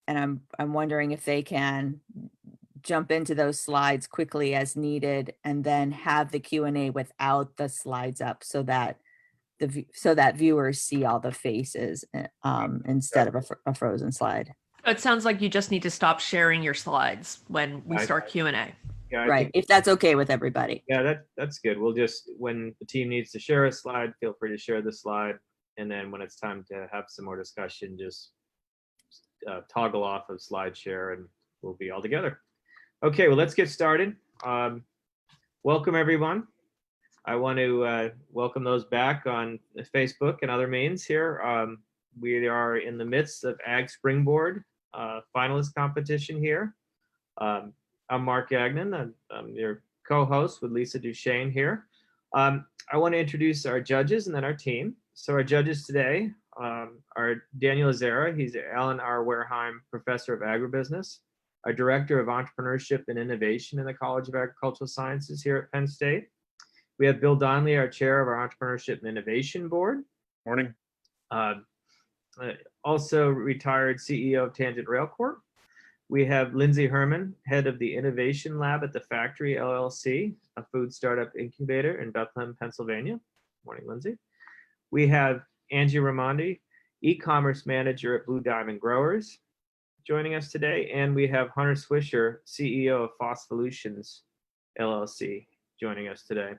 I'm wondering if they can jump into those slides quickly as needed and then have the Q&A without the slides up, so that so that viewers see all the faces instead of a frozen slide. It sounds like you just need to stop sharing your slides when we start Q&A. Yeah, I Right, think, if that's okay with everybody. yeah, that's good. We'll just, when the team needs to share a slide, feel free to share the slide. And then when it's time to have some more discussion, just toggle off of slide share and we'll be all together. Okay, well, let's get started. Welcome, everyone. I want to welcome those back on Facebook and other means here. We are in the midst of Ag Springboard finalist competition here. I'm Mark Gagnon. I'm your co-host with Lisa Duchesne here. I want to introduce our judges and then our team. So our judges today are Daniel Azera. He's Alan R. Wareheim Professor of Agribusiness, our Director of Entrepreneurship and Innovation in the College of Agricultural Sciences here at Penn State. We have Bill Donnelly, our Chair of our Entrepreneurship and Innovation Board. Morning. Also retired CEO of Tangent Rail Corp. We have Lindsay Herman, head of the Innovation Lab at the Factory LLC, a food startup incubator in Bethlehem, Pennsylvania. Morning, Lindsay. We have Angie Raimondi, e-commerce manager at Blue Diamond Growers, joining us today. And we have Hunter Swisher, CEO of Phosphollutions LLC, joining us today.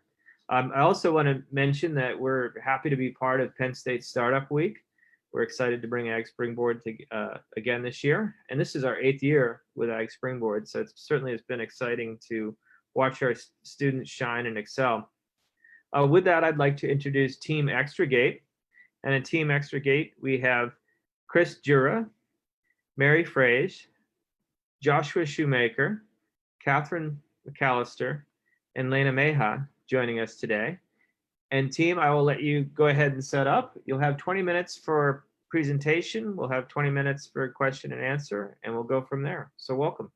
I also want to mention that we're happy to be part of Penn State Startup Week. We're excited to bring Ag Springboard to, again this year. And this is our 8th year with Ag Springboard. So it certainly has been exciting to watch our students shine and excel. With that, I'd like to introduce Team Extrigate. And in Team Extrigate, we have Chris Jura, Mary Frage, Joshua Shoemaker, Catherine McAllister, and Lena Meha joining us today. And team, I will let you go ahead and set up. You'll have 20 minutes for presentation. We'll have 20 minutes for question and answer, and we'll go from there. So welcome.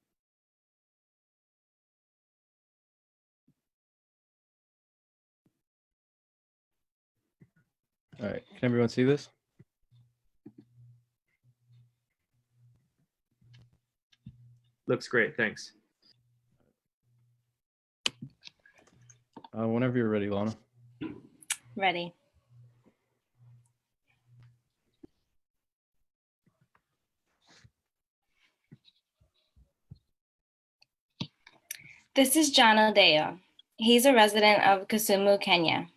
All right, can everyone see this? Looks great, thanks. Whenever you're ready, Lana. Ready. This is John Odeo. He's a resident of Kisumu, Kenya.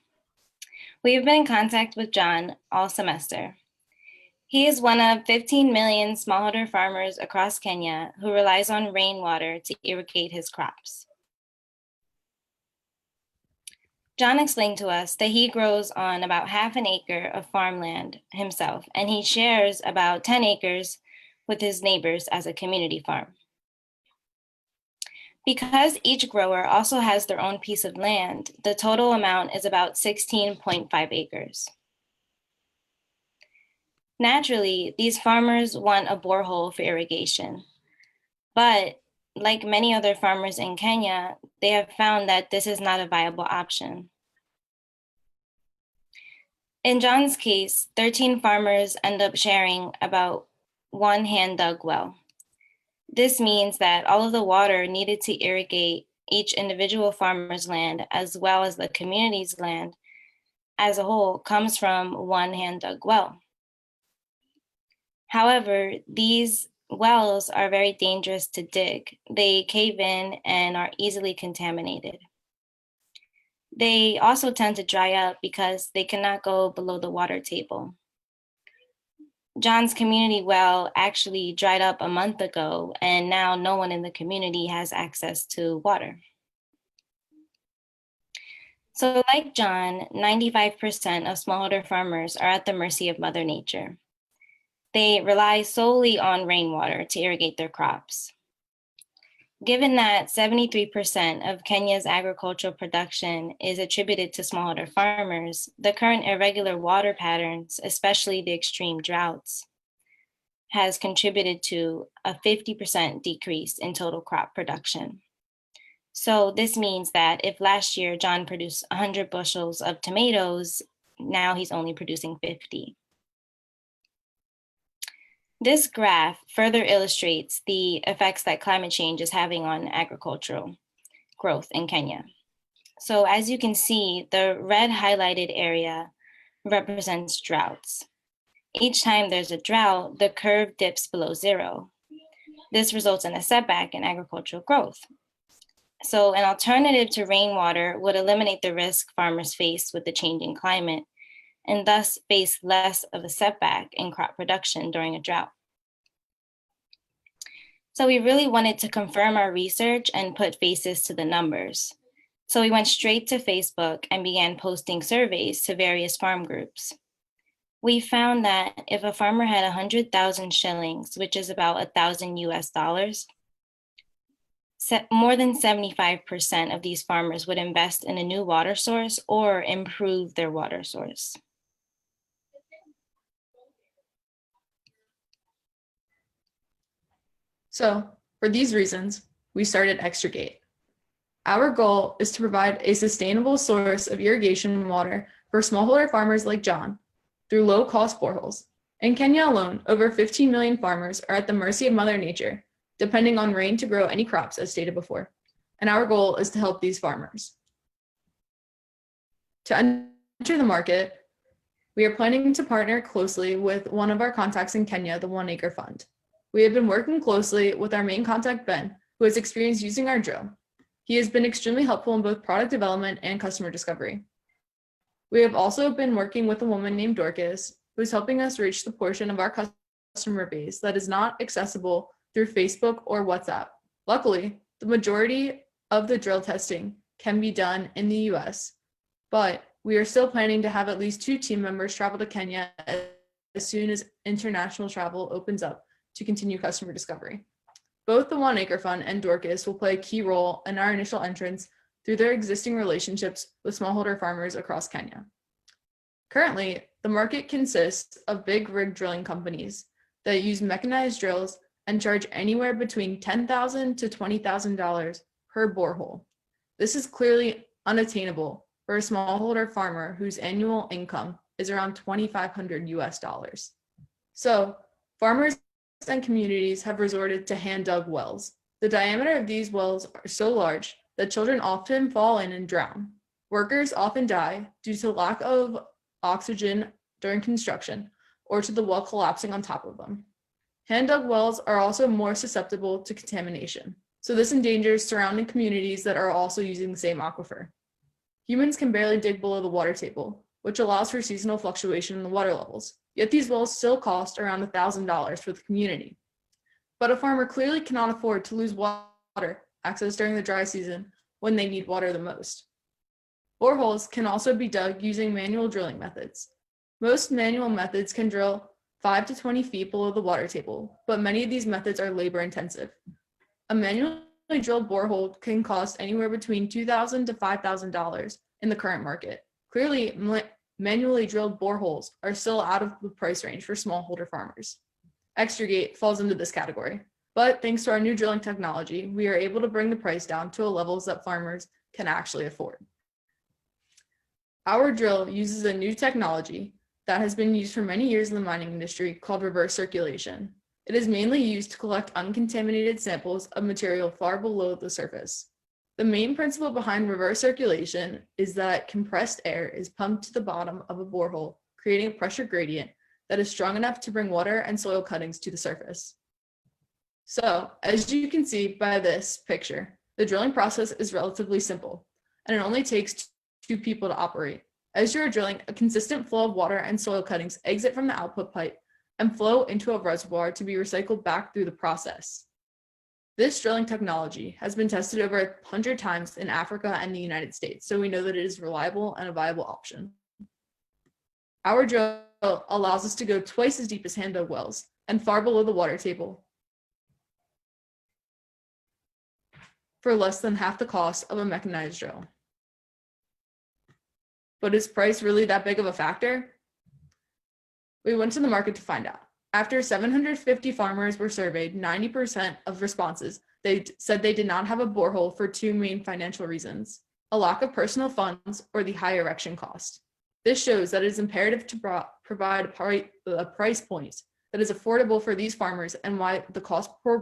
We have been in contact with John all semester. He is one of 15 million smallholder farmers across Kenya who relies on rainwater to irrigate his crops. John explained to us that he grows on about half an acre of farmland himself, and he shares about 10 acres with his neighbors as a community farm. Because each grower also has their own piece of land, the total amount is about 16.5 acres. Naturally, these farmers want a borehole for irrigation, but like many other farmers in Kenya, they have found that this is not a viable option. In John's case, 13 farmers end up sharing about one hand-dug well. This means that all of the water needed to irrigate each individual farmer's land, as well as the community's land as a whole, comes from one hand-dug well. However, these wells are very dangerous to dig. They cave in and are easily contaminated. They also tend to dry up because they cannot go below the water table. John's community well actually dried up a month ago, and now no one in the community has access to water. So like John, 95% of smallholder farmers are at the mercy of Mother Nature. They rely solely on rainwater to irrigate their crops. Given that 73% of Kenya's agricultural production is attributed to smallholder farmers, the current irregular water patterns, especially the extreme droughts, has contributed to a 50% decrease in total crop production. So this means that if last year John produced 100 bushels of tomatoes, now he's only producing 50. This graph further illustrates the effects that climate change is having on agricultural growth in Kenya. So as you can see, the red highlighted area represents droughts. Each time there's a drought, the curve dips below zero. This results in a setback in agricultural growth. So an alternative to rainwater would eliminate the risk farmers face with the changing climate and thus face less of a setback in crop production during a drought. So we really wanted to confirm our research and put faces to the numbers. So we went straight to Facebook and began posting surveys to various farm groups. We found that if a farmer had 100,000 shillings, which is about $1,000 US, more than 75% of these farmers would invest in a new water source or improve their water source. So for these reasons, we started Extrigate. Our goal is to provide a sustainable source of irrigation water for smallholder farmers like John through low-cost boreholes. In Kenya alone, over 15 million farmers are at the mercy of Mother Nature, depending on rain to grow any crops, as stated before. And our goal is to help these farmers. To enter the market, we are planning to partner closely with one of our contacts in Kenya, the 1 Acre Fund. We have been working closely with our main contact, Ben, who has experience using our drill. He has been extremely helpful in both product development and customer discovery. We have also been working with a woman named Dorcas, who is helping us reach the portion of our customer base that is not accessible through Facebook or WhatsApp. Luckily, the majority of the drill testing can be done in the US, but we are still planning to have at least 2 team members travel to Kenya as soon as international travel opens up to continue customer discovery. Both the 1 Acre Fund and Dorcas will play a key role in our initial entrance through their existing relationships with smallholder farmers across Kenya. Currently, the market consists of big rig drilling companies that use mechanized drills and charge anywhere between $10,000 to $20,000 per borehole. This is clearly unattainable for a smallholder farmer whose annual income is around $2,500 US. So farmers and communities have resorted to hand-dug wells. The diameter of these wells are so large that children often fall in and drown. Workers often die due to lack of oxygen during construction or to the well collapsing on top of them. Hand-dug wells are also more susceptible to contamination, so this endangers surrounding communities that are also using the same aquifer. Humans can barely dig below the water table, which allows for seasonal fluctuation in the water levels. Yet these wells still cost around $1,000 for the community. But a farmer clearly cannot afford to lose water access during the dry season when they need water the most. Boreholes can also be dug using manual drilling methods. Most manual methods can drill 5 to 20 feet below the water table, but many of these methods are labor intensive. A manually drilled borehole can cost anywhere between $2,000 to $5,000 in the current market. Clearly, manually drilled boreholes are still out of the price range for smallholder farmers. Extrigate falls into this category, but thanks to our new drilling technology, we are able to bring the price down to levels that farmers can actually afford. Our drill uses a new technology that has been used for many years in the mining industry called reverse circulation. It is mainly used to collect uncontaminated samples of material far below the surface. The main principle behind reverse circulation is that compressed air is pumped to the bottom of a borehole, creating a pressure gradient that is strong enough to bring water and soil cuttings to the surface. So, as you can see by this picture, the drilling process is relatively simple, and it only takes 2 people to operate. As you are drilling, a consistent flow of water and soil cuttings exit from the output pipe and flow into a reservoir to be recycled back through the process. This drilling technology has been tested over 100 times in Africa and the United States, so we know that it is reliable and a viable option. Our drill allows us to go twice as deep as hand-dug wells and far below the water table for less than half the cost of a mechanized drill. But is price really that big of a factor? We went to the market to find out. After 750 farmers were surveyed, 90% of responses, they said they did not have a borehole for 2 main financial reasons: a lack of personal funds or the high erection cost. This shows that it is imperative to provide a price point that is affordable for these farmers, and why the cost per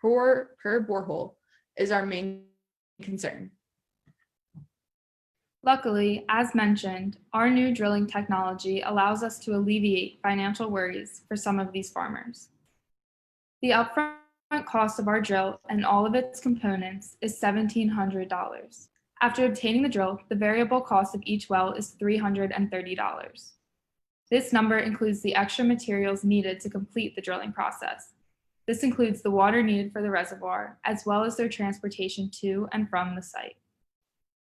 borehole is our main concern. Luckily, as mentioned, our new drilling technology allows us to alleviate financial worries for some of these farmers. The upfront cost of our drill and all of its components is $1,700. After obtaining the drill, the variable cost of each well is $330. This number includes the extra materials needed to complete the drilling process. This includes the water needed for the reservoir, as well as their transportation to and from the site.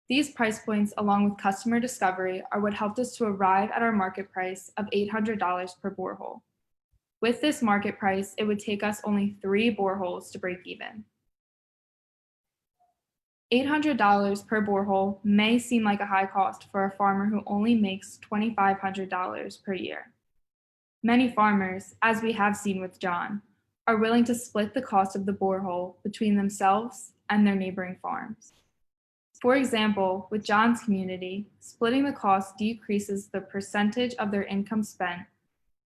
These price points, along with customer discovery, are what helped us to arrive at our market price of $800 per borehole. With this market price, it would take us only 3 boreholes to break even. $800 per borehole may seem like a high cost for a farmer who only makes $2,500 per year. Many farmers, as we have seen with John, are willing to split the cost of the borehole between themselves and their neighboring farms. For example, with John's community, splitting the cost decreases the percentage of their income spent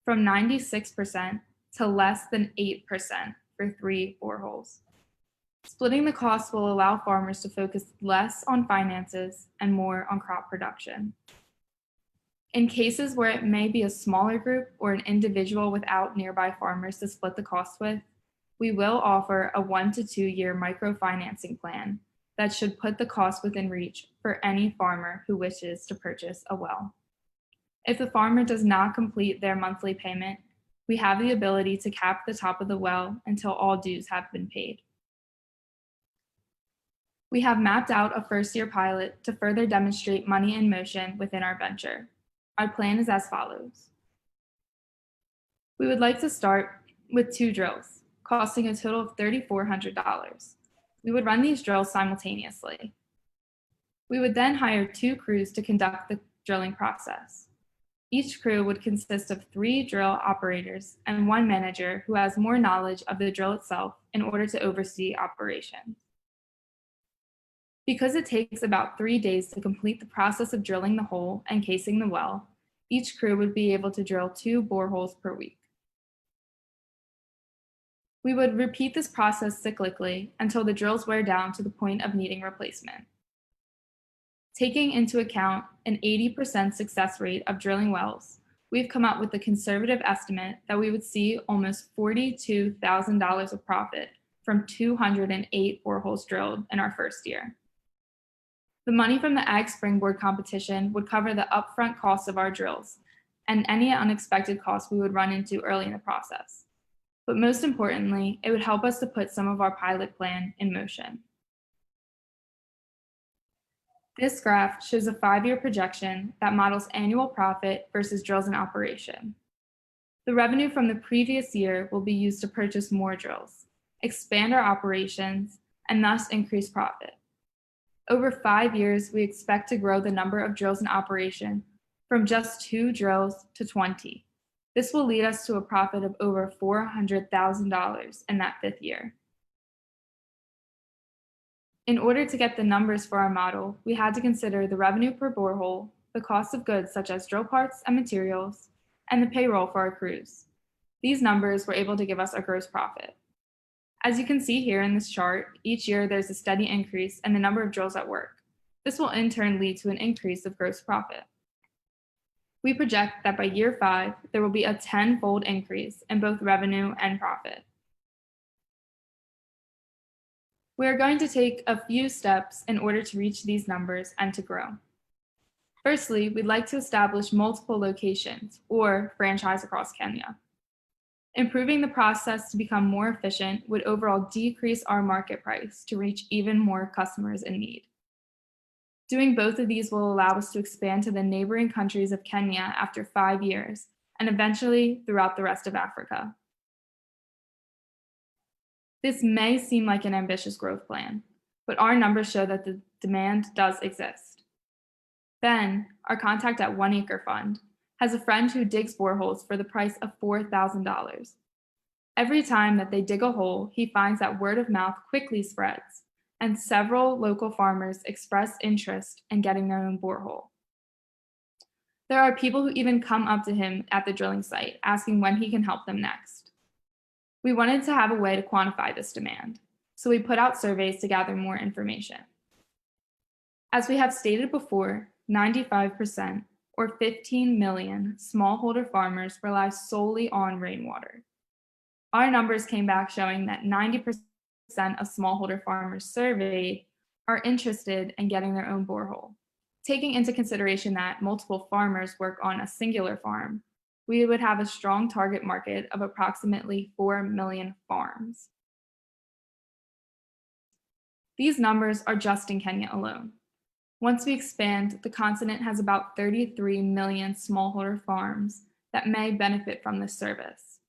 from 96% to less than 8% for 3 boreholes. Splitting the cost will allow farmers to focus less on finances and more on crop production. In cases where it may be a smaller group or an individual without nearby farmers to split the cost with, we will offer a 1 to 2 year microfinancing plan that should put the cost within reach for any farmer who wishes to purchase a well. If the farmer does not complete their monthly payment, we have the ability to cap the top of the well until all dues have been paid. We have mapped out a first-year pilot to further demonstrate money in motion within our venture. Our plan is as follows. We would like to start with 2 drills, costing a total of $3,400. We would run these drills simultaneously. We would then hire 2 crews to conduct the drilling process. Each crew would consist of 3 drill operators and 1 manager who has more knowledge of the drill itself in order to oversee operations. Because it takes about 3 days to complete the process of drilling the hole and casing the well, each crew would be able to drill 2 boreholes per week. We would repeat this process cyclically until the drills wear down to the point of needing replacement. Taking into account an 80% success rate of drilling wells, we've come up with a conservative estimate that we would see almost $42,000 of profit from 208 boreholes drilled in our first year. The money from the Ag Springboard competition would cover the upfront costs of our drills and any unexpected costs we would run into early in the process. But most importantly, it would help us to put some of our pilot plan in motion. This graph shows a 5-year projection that models annual profit versus drills in operation. The revenue from the previous year will be used to purchase more drills, expand our operations, and thus increase profit. Over 5 years, we expect to grow the number of drills in operation from just 2 drills to 20. This will lead us to a profit of over $400,000 in that 5th year. In order to get the numbers for our model, we had to consider the revenue per borehole, the cost of goods such as drill parts and materials, and the payroll for our crews. These numbers were able to give us our gross profit. As you can see here in this chart, each year there's a steady increase in the number of drills at work. This will in turn lead to an increase of gross profit. We project that by year 5, there will be a 10-fold increase in both revenue and profit. We are going to take a few steps in order to reach these numbers and to grow. Firstly, we'd like to establish multiple locations or franchise across Kenya. Improving the process to become more efficient would overall decrease our market price to reach even more customers in need. Doing both of these will allow us to expand to the neighboring countries of Kenya after 5 years, and eventually throughout the rest of Africa. This may seem like an ambitious growth plan, but our numbers show that the demand does exist. Ben, our contact at 1 Acre Fund, has a friend who digs boreholes for the price of $4,000. Every time that they dig a hole, he finds that word of mouth quickly spreads, and several local farmers express interest in getting their own borehole. There are people who even come up to him at the drilling site, asking when he can help them next. We wanted to have a way to quantify this demand, so we put out surveys to gather more information. As we have stated before, 95%, or 15 million smallholder farmers rely solely on rainwater. Our numbers came back showing that 90% of smallholder farmers surveyed are interested in getting their own borehole. Taking into consideration that multiple farmers work on a singular farm, we would have a strong target market of approximately 4 million farms. These numbers are just in Kenya alone. Once we expand, the continent has about 33 million smallholder farms that may benefit from this service.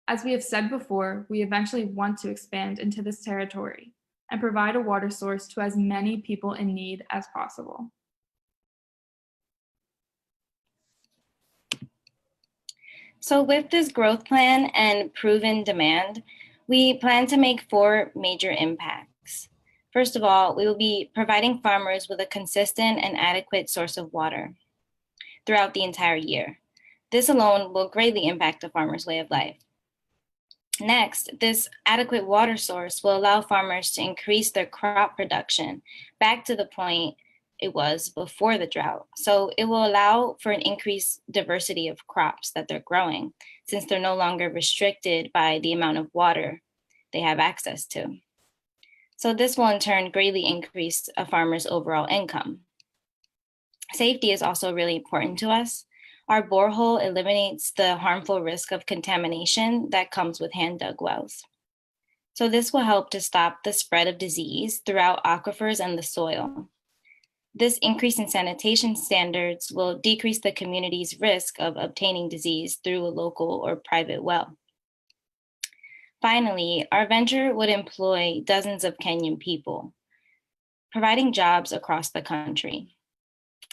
As we have said before, we eventually want to expand into this territory and provide a water source to as many people in need as possible. So with this growth plan and proven demand, we plan to make 4 major impacts. First of all, we will be providing farmers with a consistent and adequate source of water throughout the entire year. This alone will greatly impact the farmer's way of life. Next, this adequate water source will allow farmers to increase their crop production back to the point it was before the drought. So it will allow for an increased diversity of crops that they're growing, since they're no longer restricted by the amount of water they have access to. So this will in turn greatly increase a farmer's overall income. Safety is also really important to us. Our borehole eliminates the harmful risk of contamination that comes with hand-dug wells. So this will help to stop the spread of disease throughout aquifers and the soil. This increase in sanitation standards will decrease the community's risk of obtaining disease through a local or private well. Finally, our venture would employ dozens of Kenyan people, providing jobs across the country.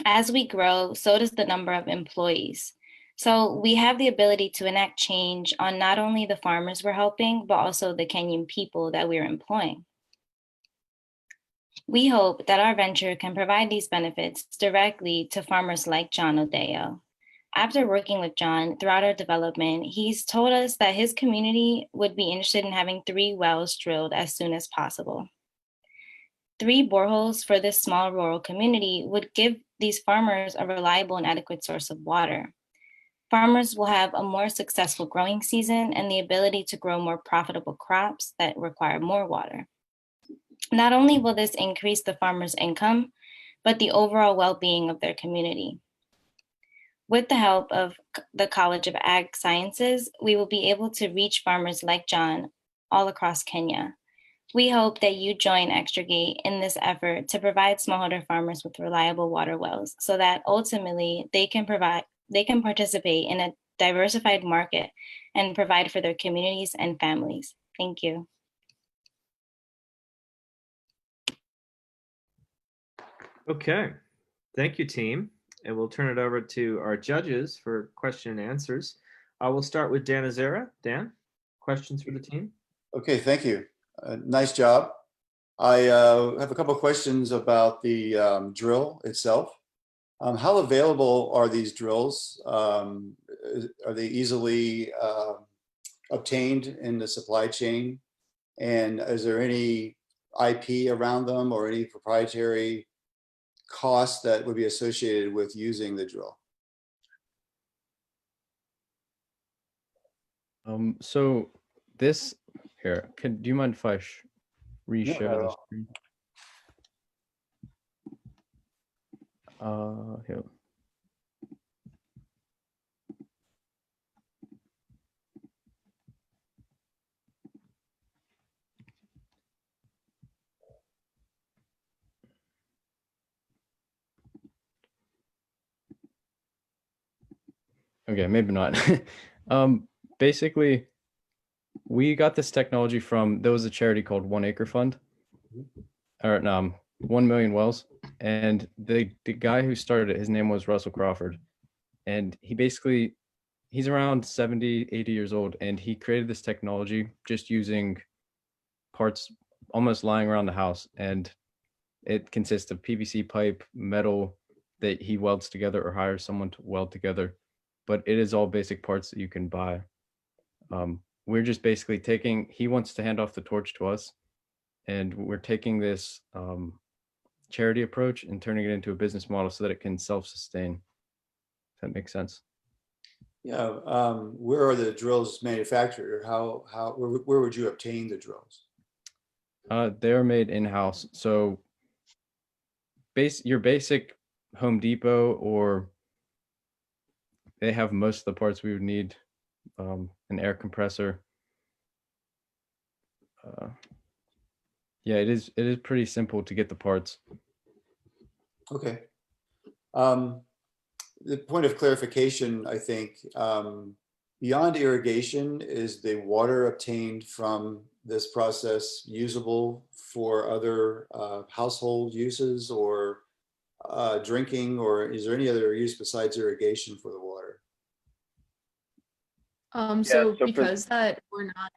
As we grow, so does the number of employees. So we have the ability to enact change on not only the farmers we're helping, but also the Kenyan people that we're employing. We hope that our venture can provide these benefits directly to farmers like John Odeo. After working with John throughout our development, he's told us that his community would be interested in having 3 wells drilled as soon as possible. 3 boreholes for this small rural community would give these farmers a reliable and adequate source of water. Farmers will have a more successful growing season and the ability to grow more profitable crops that require more water. Not only will this increase the farmer's income, but the overall well-being of their community. With the help of the College of Ag Sciences, we will be able to reach farmers like John all across Kenya. We hope that you join Extrigate in this effort to provide smallholder farmers with reliable water wells so that ultimately they can participate in a diversified market and provide for their communities and families. Thank you. Okay, thank you, team. And we'll turn it over to our judges for question and answers. We'll start with Dan Azera. Dan, questions for the team? Okay, thank you. Nice job. I have a couple of questions about the drill itself. How available are these drills? Are they easily obtained in the supply chain? And is there any IP around them or any proprietary costs that would be associated with using the drill? So this here, do you mind if I reshare not at the all. screen? Here. Okay, maybe not. Basically, we got this technology from, there was a charity called 1 Acre Fund, or 1 Million Wells. And the guy who started it, his name was Russell Crawford. And he's around 70, 80 years old. And he created this technology just using parts almost lying around the house. And it consists of PVC pipe, metal that he welds together or hires someone to weld together. But it is all basic parts that you can buy. We're just basically he wants to hand off the torch to us, and we're taking this charity approach and turning it into a business model so that it can self-sustain. If that makes sense. Yeah. Where are the drills manufactured? Where would you obtain the drills? They're made in-house. So your basic Home Depot, or they have most of the parts we would need. An air compressor. Yeah, it is pretty simple to get the parts. Okay. The point of clarification, I think, beyond irrigation, is the water obtained from this process usable for other household uses or drinking, or is there any other use besides irrigation for the water? So because that we're not,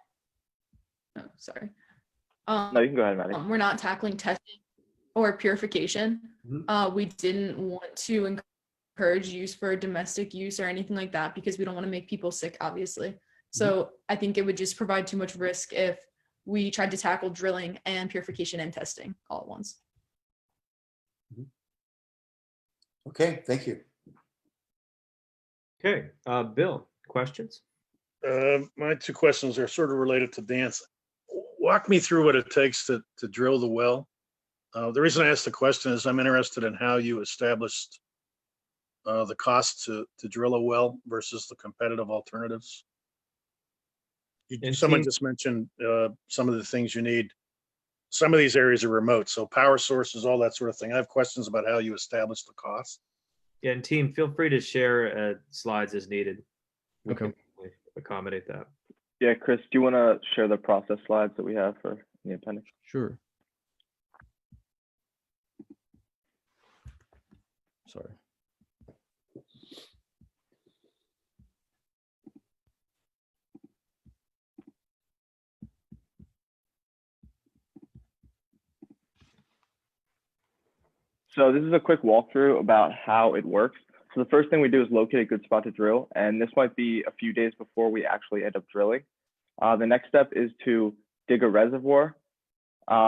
oh, sorry. No, you can go ahead, Maddie. We're not tackling testing or purification. We didn't want to encourage use for domestic use or anything like that because we don't want to make people sick, obviously. So I think it would just provide too much risk if we tried to tackle drilling and purification and testing all at once. Okay, thank you. Okay, Bill, questions? My two questions are sort of related to Dan's. Walk me through what it takes to drill the well. The reason I asked the question is I'm interested in how you established the cost to drill a well versus the competitive alternatives. Someone just mentioned some of the things you need. Some of these areas are remote, so power sources, all that sort of thing. I have questions about how you establish the cost. Yeah, and team, feel free to share slides as needed. We Okay. can accommodate that. Yeah, Chris, do you want to share the process slides that we have for the appendix? Sure. Sorry. So this is a quick walkthrough about how it works. So the first thing we do is locate a good spot to drill, and this might be a few days before we actually end up drilling. The next step is to dig a reservoir.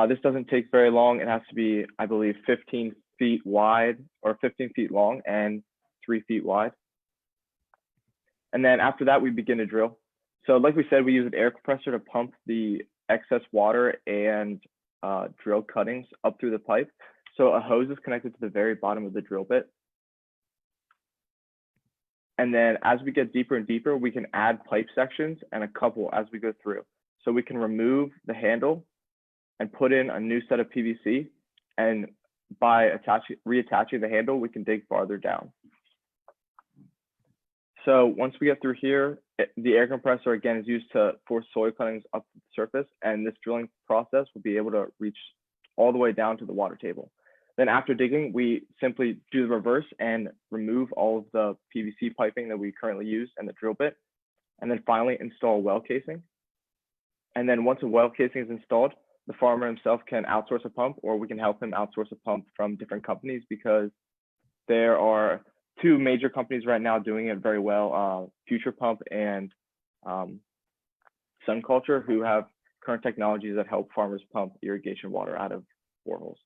This doesn't take very long. It has to be, I believe, 15 feet wide or 15 feet long and 3 feet wide. And then after that, we begin to drill. So like we said, we use an air compressor to pump the excess water and drill cuttings up through the pipe. So a hose is connected to the very bottom of the drill bit. And then as we get deeper and deeper, we can add pipe sections and a couple as we go through. So we can remove the handle and put in a new set of PVC. And by reattaching the handle, we can dig farther down. So once we get through here, the air compressor again is used to force soil cuttings up to the surface. And this drilling process will be able to reach all the way down to the water table. Then after digging, we simply do the reverse and remove all of the PVC piping that we currently use and the drill bit. And then finally install a well casing. And then once a well casing is installed, the farmer himself can outsource a pump, or we can help him outsource a pump from different companies, because there are two major companies right now doing it very well, Future Pump and Sun Culture, who have current technologies that help farmers pump irrigation water out of boreholes.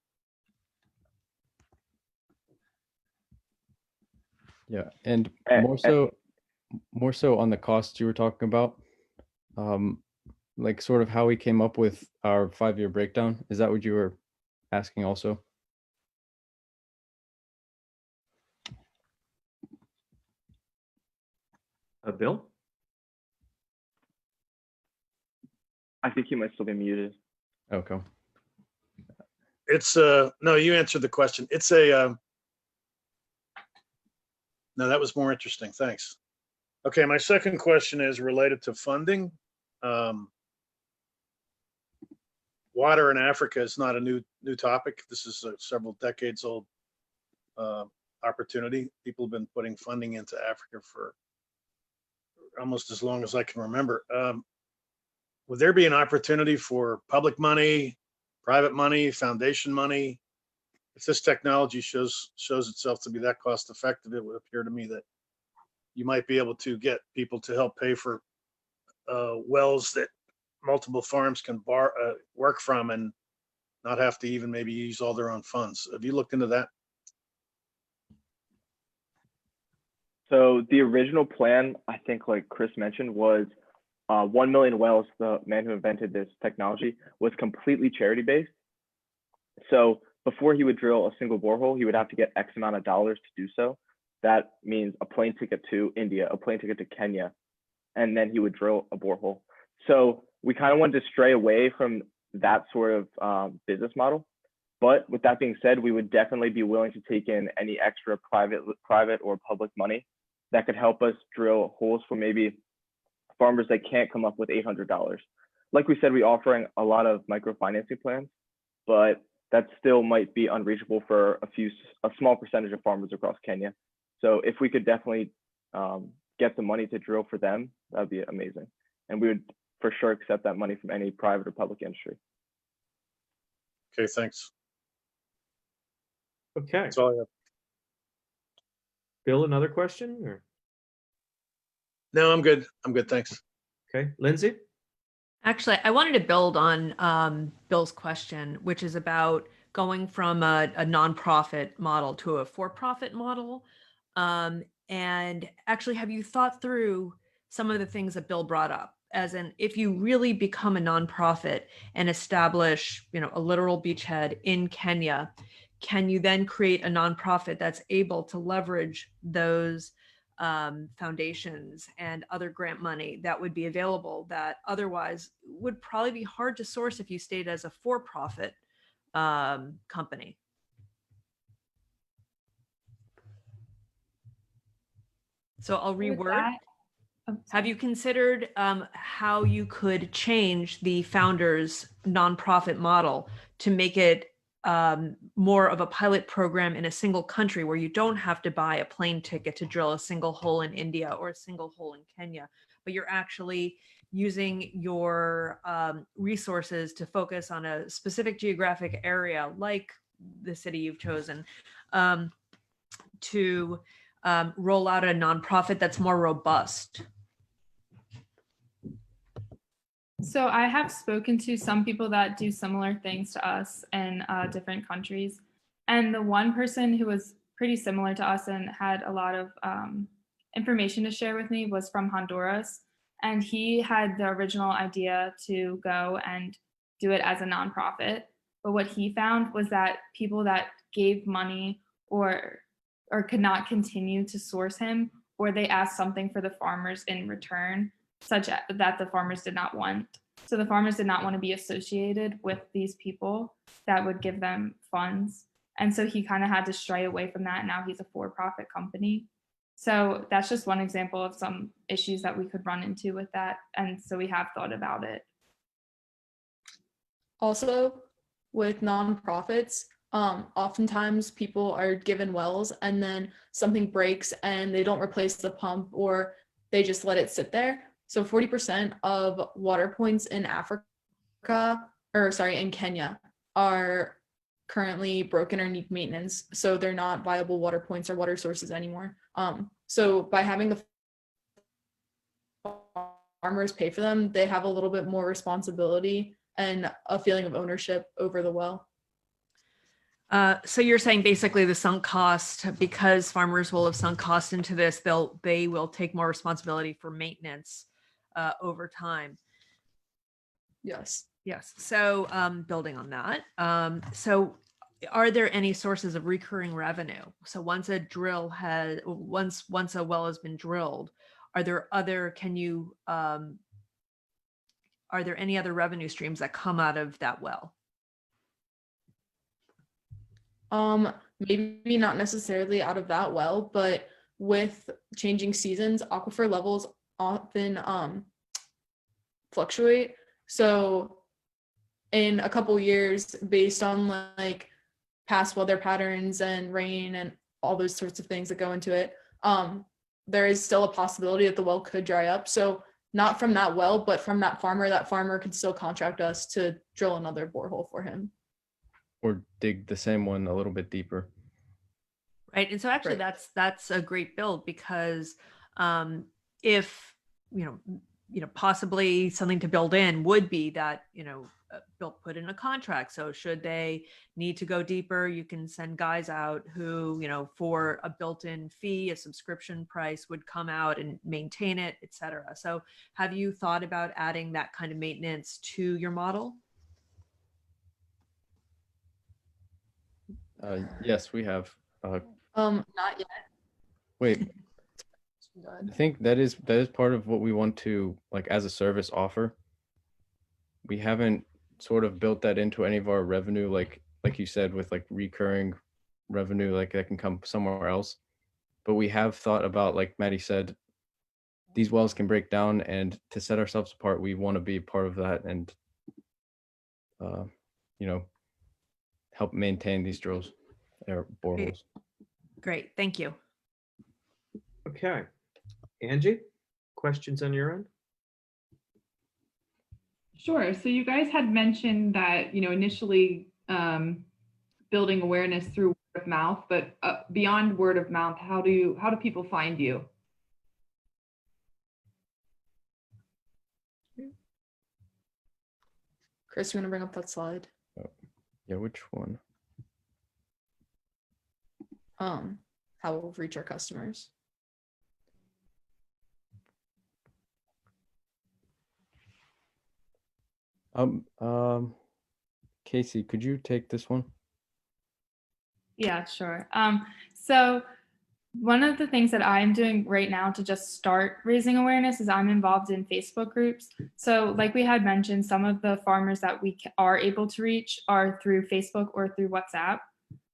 Yeah, and more so on the costs you were talking about, like sort of how we came up with our 5-year breakdown. Is that what you were asking also? Bill? I think you might still be muted. Okay. It's no, you answered the question. It's a no, that was more interesting. Thanks. Okay, my second question is related to funding. Water in Africa is not a new topic. This is a several decades old opportunity. People have been putting funding into Africa for almost as long as I can remember. Would there be an opportunity for public money, private money, foundation money? If this technology shows itself to be that cost effective, it would appear to me that you might be able to get people to help pay for wells that multiple farms can work from, and not have to even maybe use all their own funds. Have you looked into that? So the original plan, I think like Chris mentioned, was 1 million wells. The man who invented this technology was completely charity based. So before he would drill a single borehole, he would have to get X amount of dollars to do so. That means a plane ticket to India, a plane ticket to Kenya, and then he would drill a borehole. So we kind of wanted to stray away from that sort of business model. But with that being said, we would definitely be willing to take in any extra private or public money that could help us drill holes for maybe farmers that can't come up with $800. Like we said, we're offering a lot of microfinancing plans, but that still might be unreachable for a small percentage of farmers across Kenya. So if we could definitely get the money to drill for them, that'd be amazing. And we would for sure accept that money from any private or public industry. Okay, thanks. Okay. That's all I have. Bill, another question? Or? No, I'm good. I'm good. Thanks. Okay. Lindsay? Actually, I wanted to build on Bill's question, which is about going from a nonprofit model to a for-profit model. And actually, have you thought through some of the things that Bill brought up? As in, if you really become a nonprofit and establish, a literal beachhead in Kenya, can you then create a nonprofit that's able to leverage those foundations and other grant money that would be available that otherwise would probably be hard to source if you stayed as a for-profit company? So I'll reword. Have you considered how you could change the founder's nonprofit model to make it more of a pilot program in a single country where you don't have to buy a plane ticket to drill a single hole in India or a single hole in Kenya, but you're actually using your resources to focus on a specific geographic area like the city you've chosen to roll out a nonprofit that's more robust? So I have spoken to some people that do similar things to us in different countries. And the one person who was pretty similar to us and had a lot of information to share with me was from Honduras. And he had the original idea to go and do it as a nonprofit. But what he found was that people that gave money or could not continue to source him, or they asked something for the farmers in return, such that the farmers did not want. So the farmers did not want to be associated with these people that would give them funds. And so he kind of had to stray away from that. Now he's a for-profit company. So that's just one example of some issues that we could run into with that. And so we have thought about it. Also, with nonprofits, oftentimes people are given wells and then something breaks and they don't replace the pump or they just let it sit there. So 40% of water points in in Kenya are currently broken or need maintenance. So they're not viable water points or water sources anymore. So by having the farmers pay for them, they have a little bit more responsibility and a feeling of ownership over the well. So you're saying basically the sunk cost, because farmers will have sunk cost into this, they will take more responsibility for maintenance over time. Yes. Yes. So building on that, so are there any sources of recurring revenue? So once a well has been drilled, are there any other revenue streams that come out of that well? Maybe not necessarily out of that well, but with changing seasons, aquifer levels often fluctuate. So in a couple years, based on like past weather patterns and rain and all those sorts of things that go into it, there is still a possibility that the well could dry up. So not from that well, but from that farmer could still contract us to drill another borehole for him. Or dig the same one a little bit deeper. Right. And so actually that's a great build, because if possibly something to build in would be that, put in a contract. So should they need to go deeper, you can send guys out who, for a built-in fee, a subscription price would come out and maintain it, et cetera. So have you thought about adding that kind of maintenance to your model? Yes, we have. Not yet. Wait, I think that is part of what we want to, like, as a service offer. We haven't sort of built that into any of our revenue, like you said, with like recurring revenue, like that can come somewhere else. But we have thought about, like Maddie said, these wells can break down, and to set ourselves apart, we want to be part of that and, help maintain these drills or boreholes. Great, thank you. Okay. Angie, questions on your end? Sure. So you guys had mentioned that, initially building awareness through word of mouth, but beyond word of mouth, how do people find you? Chris, you want to bring up that slide? Yeah, which one? How we'll reach our customers. Casey, could you take this one? Yeah, sure. So one of the things that I'm doing right now to just start raising awareness is I'm involved in Facebook groups. So like we had mentioned, some of the farmers that we are able to reach are through Facebook or through WhatsApp.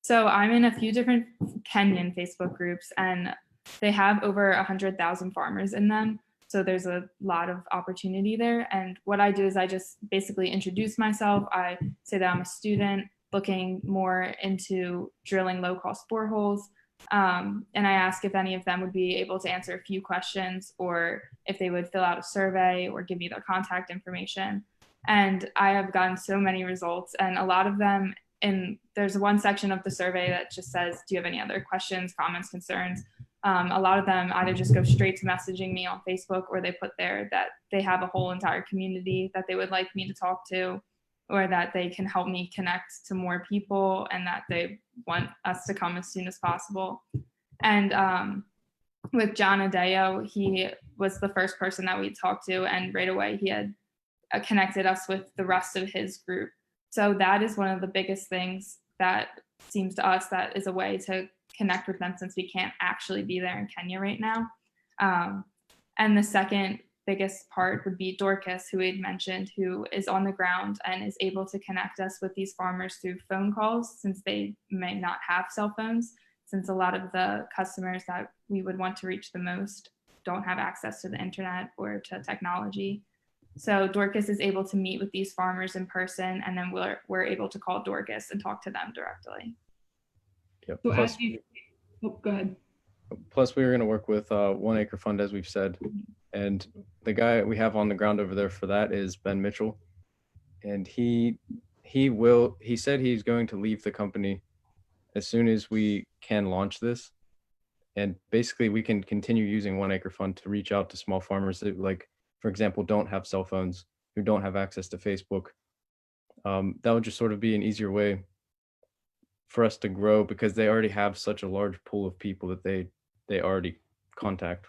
So I'm in a few different Kenyan Facebook groups, and they have over 100,000 farmers in them. So there's a lot of opportunity there. And what I do is I just basically introduce myself. I say that I'm a student looking more into drilling low-cost boreholes. And I ask if any of them would be able to answer a few questions, or if they would fill out a survey or give me their contact information. And I have gotten so many results, and a lot of them, and there's one section of the survey that just says, do you have any other questions, comments, concerns? A lot of them either just go straight to messaging me on Facebook, or they put there that they have a whole entire community that they would like me to talk to, or that they can help me connect to more people and that they want us to come as soon as possible. And with John Adeo, he was the first person that we talked to, and right away he had connected us with the rest of his group. So that is one of the biggest things that seems to us that is a way to connect with them, since we can't actually be there in Kenya right now. And the second biggest part would be Dorcas, who we had mentioned, who is on the ground and is able to connect us with these farmers through phone calls, since they may not have cell phones, since a lot of the customers that we would want to reach the most don't have access to the internet or to technology. So Dorcas is able to meet with these farmers in person, and then we're able to call Dorcas and talk to them directly. Yep. So Plus, as you, go ahead. Plus, we were going to work with 1 Acre Fund, as we've said, and the guy we have on the ground over there for that is Ben Mitchell, and he said he's going to leave the company as soon as we can launch this, and basically we can continue using 1 Acre Fund to reach out to small farmers that, like, for example, don't have cell phones, who don't have access to Facebook. That would just sort of be an easier way for us to grow, because they already have such a large pool of people that they already contact.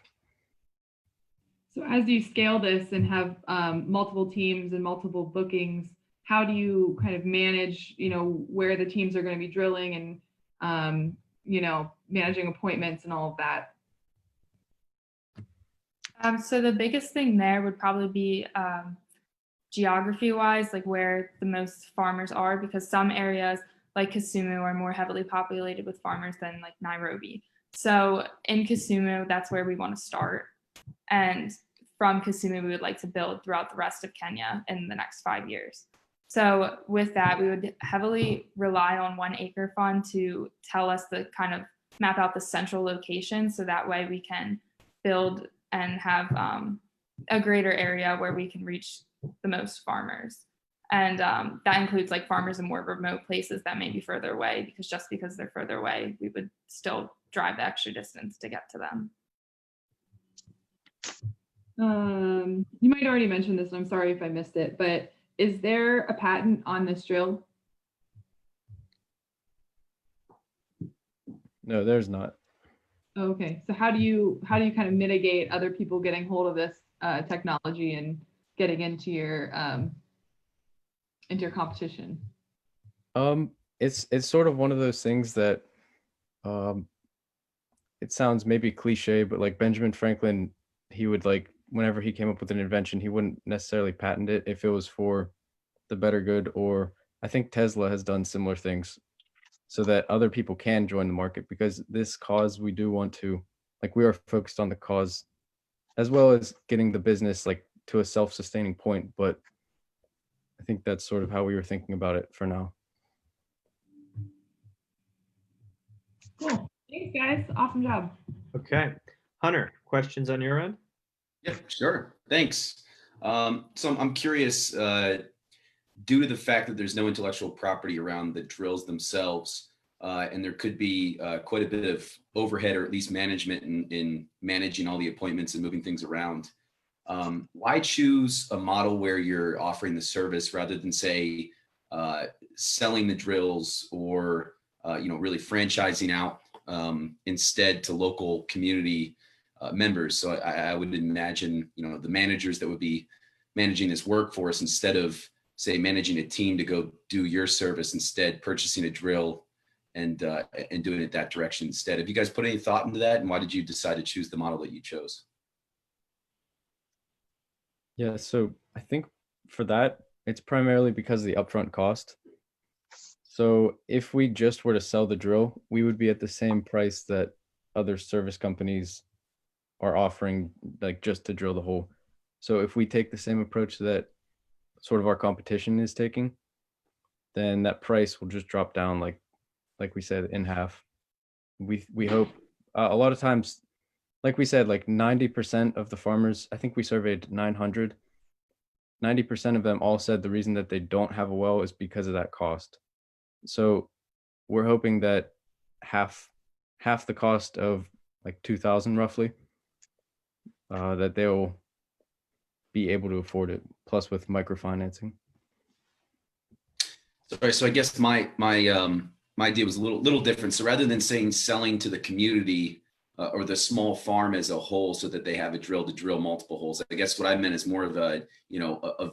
So as you scale this and have multiple teams and multiple bookings, how do you kind of manage, where the teams are going to be drilling and, managing appointments and all of that? So the biggest thing there would probably be geography-wise, like where the most farmers are, because some areas like Kisumu are more heavily populated with farmers than like Nairobi. So in Kisumu, that's where we want to start. And from Kisumu, we would like to build throughout the rest of Kenya in the next 5 years. So with that, we would heavily rely on 1 Acre Fund to tell us the kind of map out the central location, so that way we can build and have a greater area where we can reach the most farmers. And that includes like farmers in more remote places that may be further away, because just because they're further away, we would still drive the extra distance to get to them. You might already mention this, and I'm sorry if I missed it, but is there a patent on this drill? No, there's not. Okay, so how do you kind of mitigate other people getting hold of this technology and getting into your competition? It's sort of one of those things that it sounds maybe cliche, but like Benjamin Franklin, he would like whenever he came up with an invention, he wouldn't necessarily patent it if it was for the better good. Or I think Tesla has done similar things so that other people can join the market, because this cause we do want to, like, we are focused on the cause as well as getting the business like to a self-sustaining point. But I think that's sort of how we were thinking about it for now. Cool. Thanks, guys. Awesome job. Okay. Hunter, questions on your end? Yeah, sure. Thanks. So I'm curious, due to the fact that there's no intellectual property around the drills themselves, and there could be quite a bit of overhead or at least management in managing all the appointments and moving things around. Why choose a model where you're offering the service rather than, say, selling the drills or really franchising out instead to local community members? So I would imagine the managers that would be managing this workforce, instead of, say, managing a team to go do your service, instead purchasing a drill and doing it that direction instead. Have you guys put any thought into that, and why did you decide to choose the model that you chose? Yeah, so I think for that, it's primarily because of the upfront cost. So if we just were to sell the drill, we would be at the same price that other service companies are offering, like just to drill the hole. So if we take the same approach that sort of our competition is taking, then that price will just drop down, like we said, in half. We hope a lot of times, like we said, like 90% of the farmers, I think we surveyed 900, 90% of them all said the reason that they don't have a well is because of that cost. So we're hoping that half the cost of like 2,000 roughly, that they'll be able to afford it, plus with microfinancing. Sorry, so I guess my idea was a little different. So rather than saying selling to the community or the small farm as a whole so that they have a drill to drill multiple holes, I guess what I meant is more of a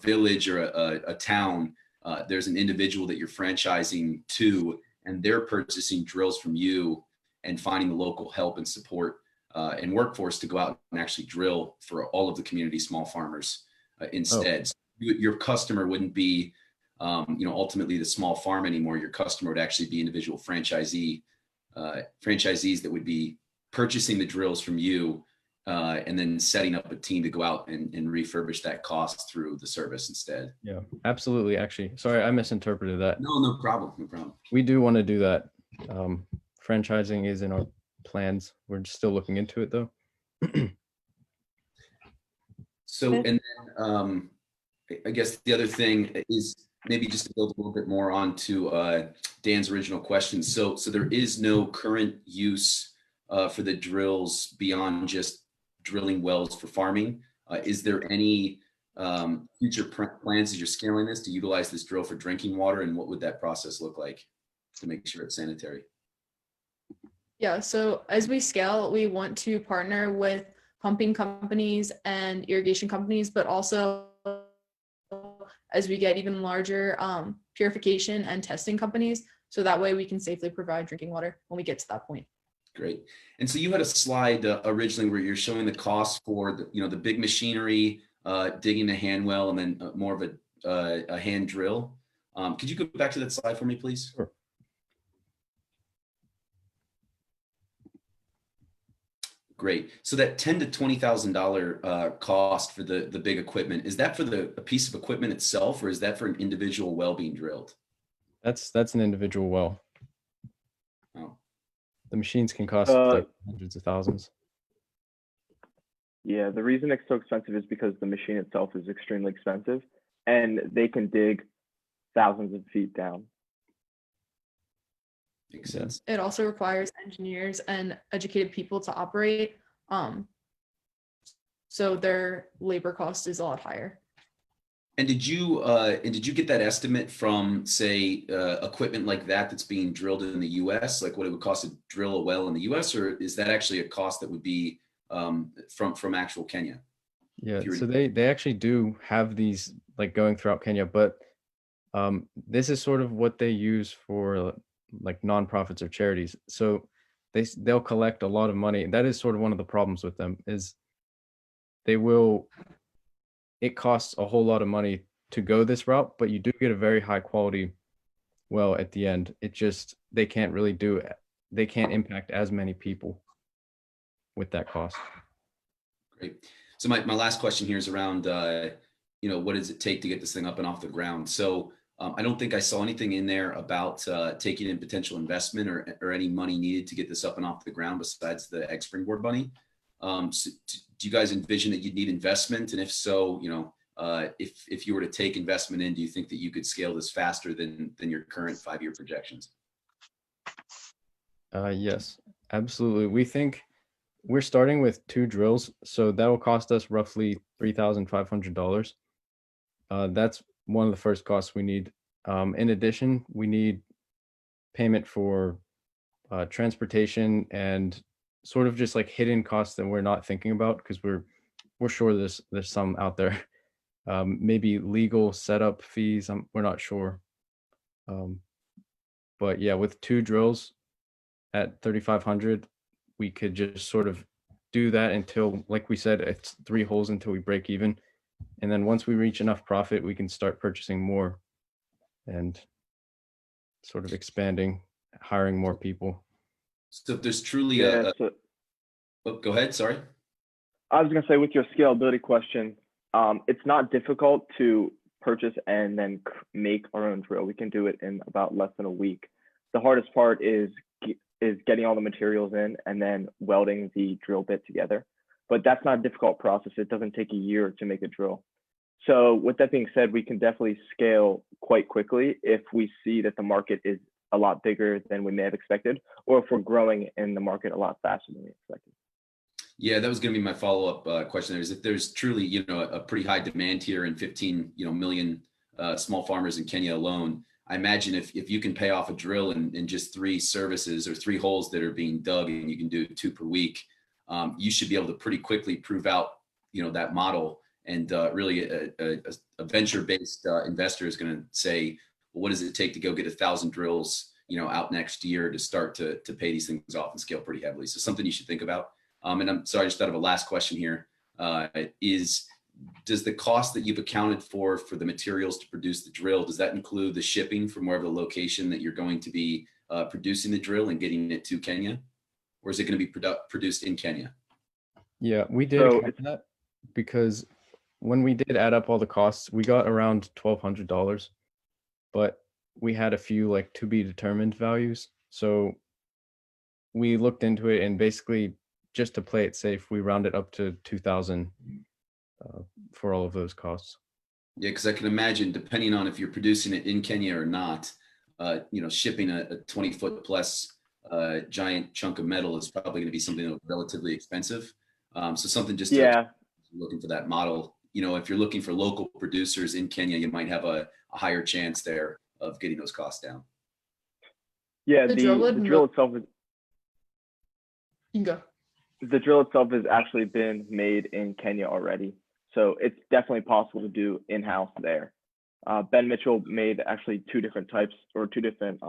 village or a town. There's an individual that you're franchising to, and they're purchasing drills from you and finding the local help and support and workforce to go out and actually drill for all of the community small farmers instead. So your customer wouldn't be ultimately the small farm anymore. Your customer would actually be individual franchisees that would be purchasing the drills from you and then setting up a team to go out and refurbish that cost through the service instead. Yeah, absolutely. Actually, sorry, I misinterpreted that. No problem. No problem. We do want to do that. Franchising is in our plans. We're still looking into it though. So, and then I guess the other thing is maybe just to build a little bit more onto Dan's original question. So there is no current use for the drills beyond just drilling wells for farming. Is there any future plans as you're scaling this to utilize this drill for drinking water, and what would that process look like to make sure it's sanitary? Yeah, so as we scale, we want to partner with pumping companies and irrigation companies, but also as we get even larger, purification and testing companies. So that way we can safely provide drinking water when we get to that point. Great. And so you had a slide originally where you're showing the cost for the big machinery, digging the hand well, and then more of a hand drill. Could you go back to that slide for me, please? Sure. Great. So that $10,000 to $20,000 cost for the big equipment, is that for a piece of equipment itself, or is that for an individual well being drilled? That's an individual well. Oh. The machines can cost like hundreds of thousands. Yeah, the reason it's so expensive is because the machine itself is extremely expensive, and they can dig thousands of feet down. Makes sense. It also requires engineers and educated people to operate. So their labor cost is a lot higher. And did you get that estimate from, say, equipment like that that's being drilled in the U.S., like what it would cost to drill a well in the U.S., or is that actually a cost that would be from actual Kenya? Yeah, so they actually do have these like going throughout Kenya, but this is sort of what they use for like nonprofits or charities. So they'll collect a lot of money. That is sort of one of the problems with them is it costs a whole lot of money to go this route, but you do get a very high quality well at the end. It just they can't impact as many people with that cost. Great. So my last question here is around, what does it take to get this thing up and off the ground? So I don't think I saw anything in there about taking in potential investment or any money needed to get this up and off the ground besides the Ag Springboard money. So do you guys envision that you'd need investment? And if so, if you were to take investment in, do you think that you could scale this faster than your current 5-year projections? Yes, absolutely. We think we're starting with 2 drills, so that will cost us roughly $3,500. That's one of the first costs we need. In addition, we need payment for transportation and sort of just like hidden costs that we're not thinking about because we're sure there's some out there. Maybe legal setup fees. We're not sure. But yeah, with 2 drills at 3,500, we could just sort of do that until, like we said, it's 3 holes until we break even. And then once we reach enough profit, we can start purchasing more and sort of expanding, hiring more people. So if there's truly go ahead, sorry. I was going to say with your scalability question, it's not difficult to purchase and then make our own drill. We can do it in about less than a week. The hardest part is getting all the materials in and then welding the drill bit together. But that's not a difficult process. It doesn't take a year to make a drill. So with that being said, we can definitely scale quite quickly if we see that the market is a lot bigger than we may have expected, or if we're growing in the market a lot faster than we expected. Yeah, that was going to be my follow-up question. There is if there's truly, a pretty high demand here and 15, million small farmers in Kenya alone. I imagine if you can pay off a drill in just 3 services or 3 holes that are being dug, and you can do 2 per week, you should be able to pretty quickly prove out, that model. And really, a venture-based investor is going to say, well, what does it take to go get 1,000 drills, out next year to start to pay these things off and scale pretty heavily? So something you should think about. And I'm sorry, I just thought of a last question here. Does the cost that you've accounted for the materials to produce the drill, does that include the shipping from wherever the location that you're going to be producing the drill and getting it to Kenya? Or is it going to be produced in Kenya? Yeah, we did account for that because when we did add up all the costs, we got around $1,200, but we had a few like to be determined values. So we looked into it and basically just to play it safe, we rounded up to 2,000 for all of those costs. Yeah, because I can imagine, depending on if you're producing it in Kenya or not, shipping a 20-foot plus giant chunk of metal is probably going to be something that's relatively expensive. So something just looking for that model. If you're looking for local producers in Kenya, you might have a higher chance there of getting those costs down. Yeah, the drill itself is. You can go. The drill itself has actually been made in Kenya already. So it's definitely possible to do in-house there. Ben Mitchell made actually 2 different types or 2 different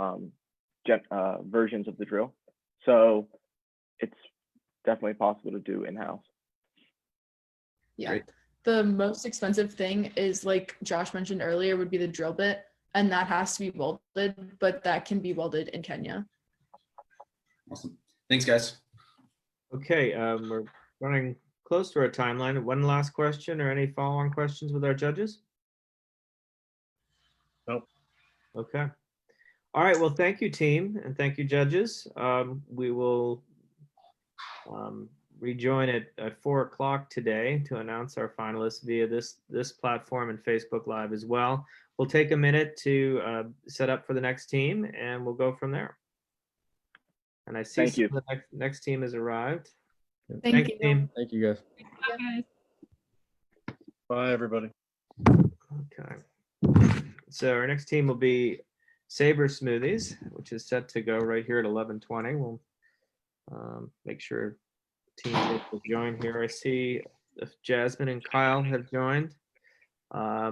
versions of the drill. So it's definitely possible to do in-house. Yeah. Great. The most expensive thing is, like Josh mentioned earlier, would be the drill bit, and that has to be welded, but that can be welded in Kenya. Awesome. Thanks, guys. Okay, we're running close to our timeline. One last question or any follow-on questions with our judges? Nope. Okay. All right, well, thank you, team, and thank you, judges. We will rejoin at 4 o'clock today to announce our finalists via this platform and Facebook Live as well. We'll take a minute to set up for the next team, and we'll go from there. And I see the next team has arrived. Thank you. Team. Thank you, guys. Bye, guys. Bye, everybody. Okay. So our next team will be Sabre Smoothies, which is set to go right here at 11:20. We'll make sure teams will join here. I see if Jasmine and Kyle have joined. I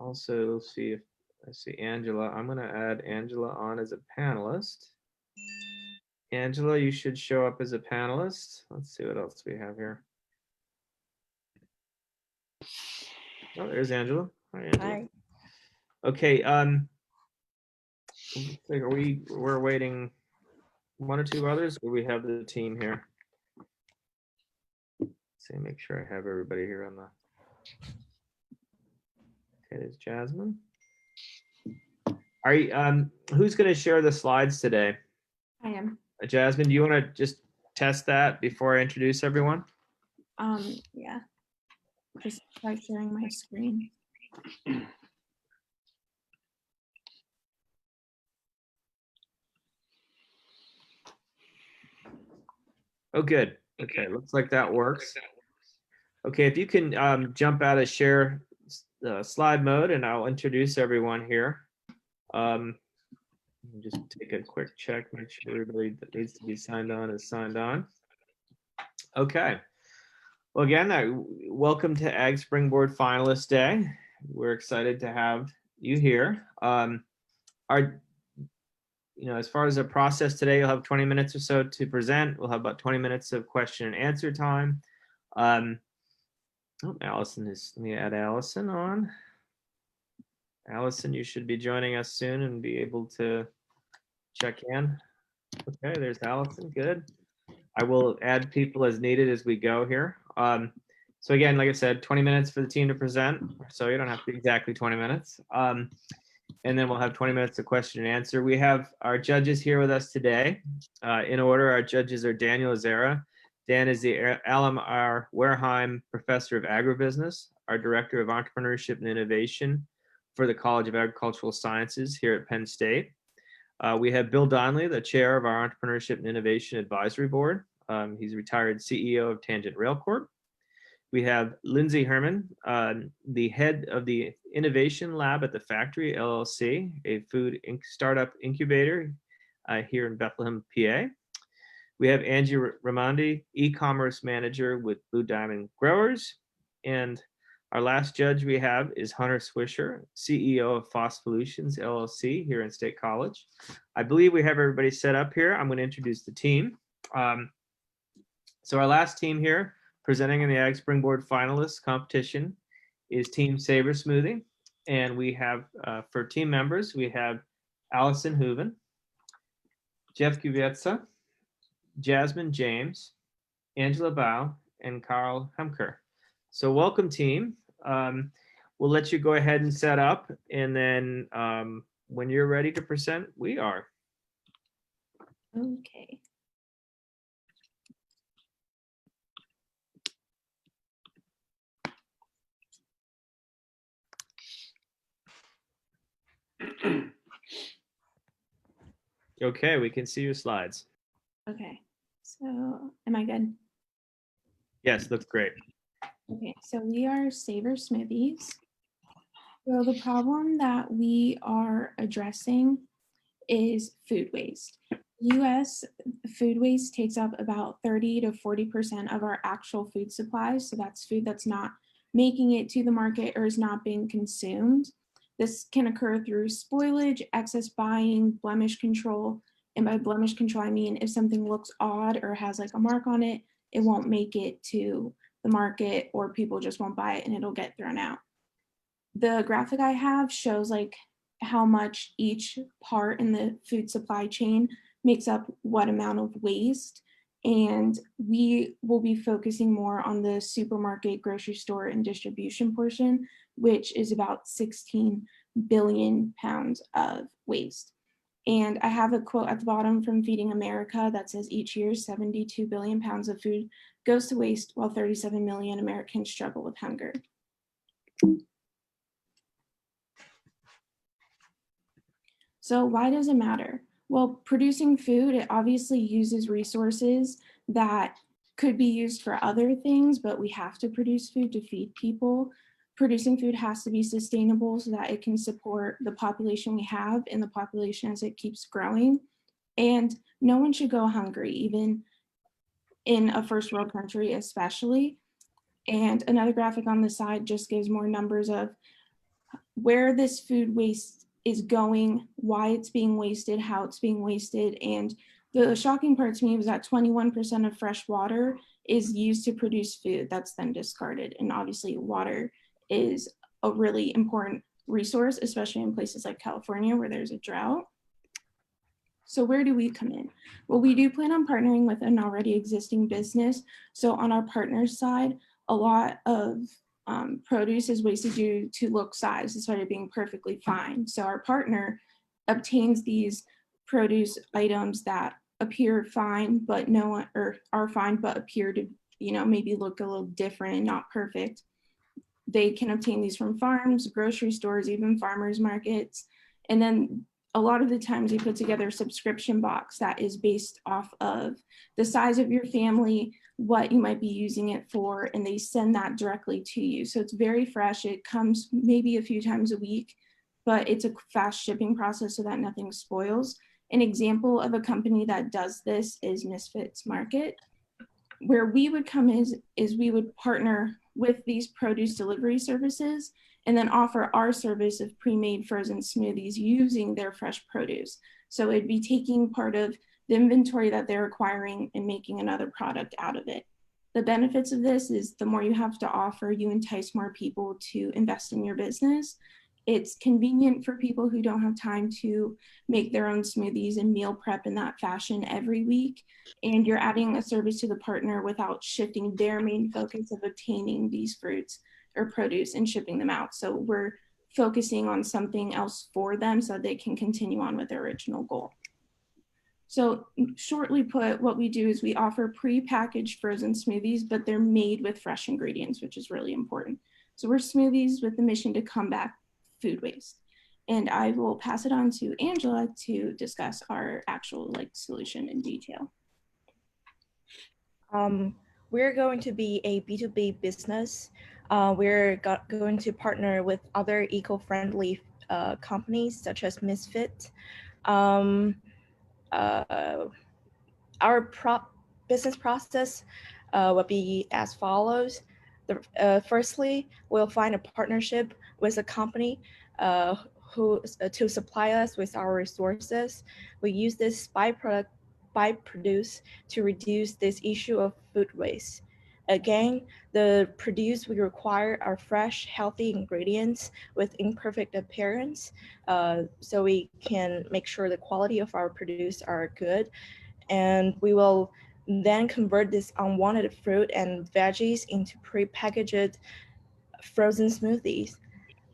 also see if I see Angela. I'm going to add Angela on as a panelist. Angela, you should show up as a panelist. Let's see what else we have here. Oh, there's Angela. Hi, Angela. Hi. Okay. We're waiting one or two others, or we have the team here. Let's see, make sure I have everybody here on the. Okay, there's Jasmine. Are you, who's going to share the slides today? I am. Jasmine, do you want to just test that before I introduce everyone? Yeah. Just try sharing my screen. Oh, good. Okay, looks like that works. Okay, if you can jump out of share slide mode, and I'll introduce everyone here. Just take a quick check, make sure everybody that needs to be signed on is signed on. Okay. Well, again, welcome to Ag Springboard Finalist Day. We're excited to have you here. As far as the process today, you'll have 20 minutes or so to present. We'll have about 20 minutes of question and answer time. Allison is, let me add Allison on. Allison, you should be joining us soon and be able to check in. Okay, there's Allison, good. I will add people as needed as we go here. So again, like I said, 20 minutes for the team to present, so you don't have to be exactly 20 minutes. And then we'll have 20 minutes of question and answer. We have our judges here with us today. In order, our judges are Daniel Zera. Dan is the Alan R. Wareheim Professor of Agribusiness, our Director of Entrepreneurship and Innovation for the College of Agricultural Sciences here at Penn State. We have Bill Donnelly, the Chair of our Entrepreneurship and Innovation Advisory Board. He's retired CEO of Tangent Rail Corp. We have Lindsay Herman, the head of the Innovation Lab at the Factory LLC, a food startup incubator here in Bethlehem, PA. We have Angie Ramondi, e-commerce manager with Blue Diamond Growers. And our last judge we have is Hunter Swisher, CEO of Phospolutions LLC here in State College. I believe we have everybody set up here. I'm going to introduce the team. So our last team here, presenting in the Ag Springboard Finalist competition, is Team Sabre Smoothie. And we have, for team members, we have Allison Hooven, Jeff Guvetsa, Jasmine James, Angela Bao, and Carl Hemker. So welcome, team. We'll let you go ahead and set up, and then when you're ready to present, we are. Okay. Okay, we can see your slides. Okay. So am I good? Yes, looks great. Okay, so we are Sabre Smoothies. So the problem that we are addressing is food waste. US food waste takes up about 30 to 40% of our actual food supplies. So that's food that's not making it to the market or is not being consumed. This can occur through spoilage, excess buying, blemish control. And by blemish control, I mean if something looks odd or has like a mark on it, it won't make it to the market, or people just won't buy it and it'll get thrown out. The graphic I have shows like how much each part in the food supply chain makes up what amount of waste. And we will be focusing more on the supermarket, grocery store, and distribution portion, which is about 16 billion pounds of waste. And I have a quote at the bottom from Feeding America that says each year 72 billion pounds of food goes to waste while 37 million Americans struggle with hunger. So why does it matter? Well, producing food, it obviously uses resources that could be used for other things, but we have to produce food to feed people. producing food has to be sustainable so that it can support the population we have and the population as it keeps growing. And no one should go hungry, even in a first world country, especially. And another graphic on the side just gives more numbers of where this food waste is going, why it's being wasted, how it's being wasted. And the shocking part to me was that 21% of fresh water is used to produce food that's then discarded. And obviously water is a really important resource, especially in places like California where there's a drought. So where do we come in? Well, we do plan on partnering with an already existing business. So on our partners side, a lot of produce is wasted due to look size, despite it being perfectly fine. So our partner obtains these produce items that appear fine, but no one, or are fine, but appear to, maybe look a little different and not perfect. They can obtain these from farms, grocery stores, even farmers markets. And then a lot of the times they put together a subscription box that is based off of the size of your family, what you might be using it for, and they send that directly to you. So it's very fresh. It comes maybe a few times a week, but it's a fast shipping process so that nothing spoils. An example of a company that does this is Misfits Market. Where we would come is we would partner with these produce delivery services and then offer our service of pre-made frozen smoothies using their fresh produce. So it'd be taking part of the inventory that they're acquiring and making another product out of it. The benefits of this is the more you have to offer, you entice more people to invest in your business. It's convenient for people who don't have time to make their own smoothies and meal prep in that fashion every week. And you're adding a service to the partner without shifting their main focus of obtaining these fruits or produce and shipping them out. So we're focusing on something else for them so they can continue on with their original goal. So shortly put, what we do is we offer pre-packaged frozen smoothies, but they're made with fresh ingredients, which is really important. So we're smoothies with the mission to combat food waste. And I will pass it on to Angela to discuss our actual solution in detail. We're going to be a B2B business. We're going to partner with other eco-friendly companies such as Misfit. Our business process will be as follows. Firstly, we'll find a partnership with a company who to supply us with our resources. We use this byproduce to reduce this issue of food waste. Again, the produce we require are fresh, healthy ingredients with imperfect appearance, so we can make sure the quality of our produce are good. And we will then convert this unwanted fruit and veggies into pre-packaged frozen smoothies.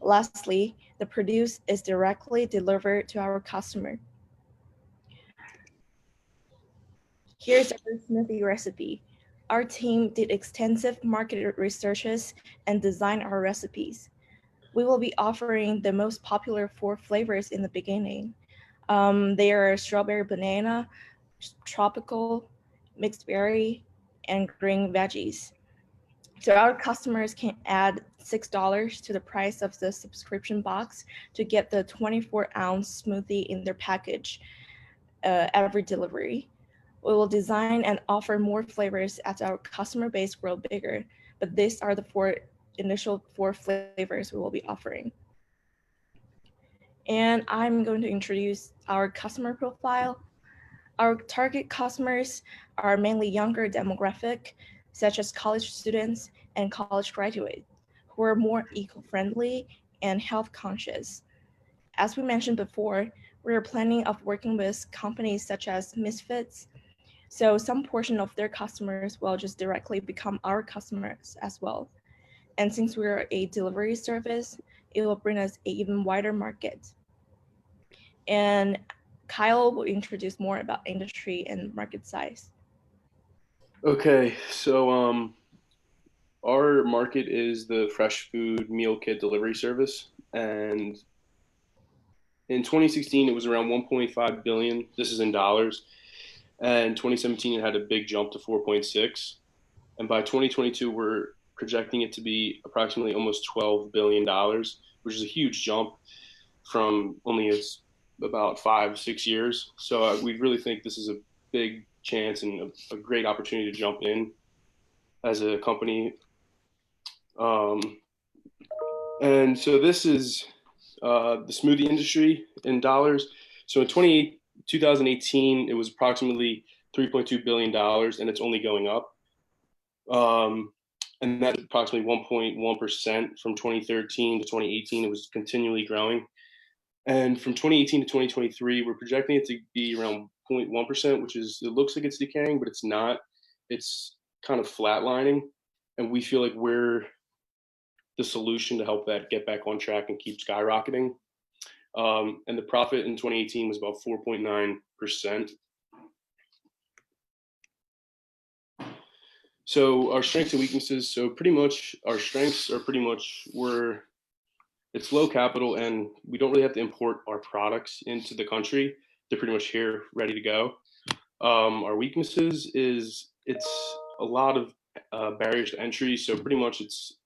Lastly, the produce is directly delivered to our customer. Here's our smoothie recipe. Our team did extensive market researches and designed our recipes. We will be offering the most popular 4 flavors in the beginning. They are strawberry banana, tropical, mixed berry, and green veggies. So our customers can add $6 to the price of the subscription box to get the 24-ounce smoothie in their package every delivery. We will design and offer more flavors as our customer base grows bigger, but these are the initial 4 flavors we will be offering. And I'm going to introduce our customer profile. Our target customers are mainly younger demographic, such as college students and college graduates, who are more eco-friendly and health conscious. As we mentioned before, we are planning of working with companies such as Misfits, so some portion of their customers will just directly become our customers as well. And since we're a delivery service, it will bring us an even wider market. And Kyle will introduce more about industry and market size. Okay, so our market is the fresh food meal kit delivery service, and in 2016 it was around 1.5 billion. This is in dollars, and 2017 it had a big jump to 4.6, and by 2022 we're projecting it to be approximately almost $12 billion, which is a huge jump from only about 5-6 years. So we really think this is a big chance and a great opportunity to jump in as a company. And so this is the smoothie industry in dollars. So in 2018, it was approximately $3.2 billion, and it's only going up. And that's approximately 1.1% from 2013 to 2018. It was continually growing. And from 2018 to 2023, we're projecting it to be around 0.1%, which is, it looks like it's decaying, but it's not. It's kind of flatlining. And we feel like we're the solution to help that get back on track and keep skyrocketing. And the profit in 2018 was about 4.9%. So our strengths and weaknesses. So pretty much our strengths are pretty much it's low capital and we don't really have to import our products into the country. They're pretty much here, ready to go. Our weaknesses is it's a lot of barriers to entry. So pretty much it's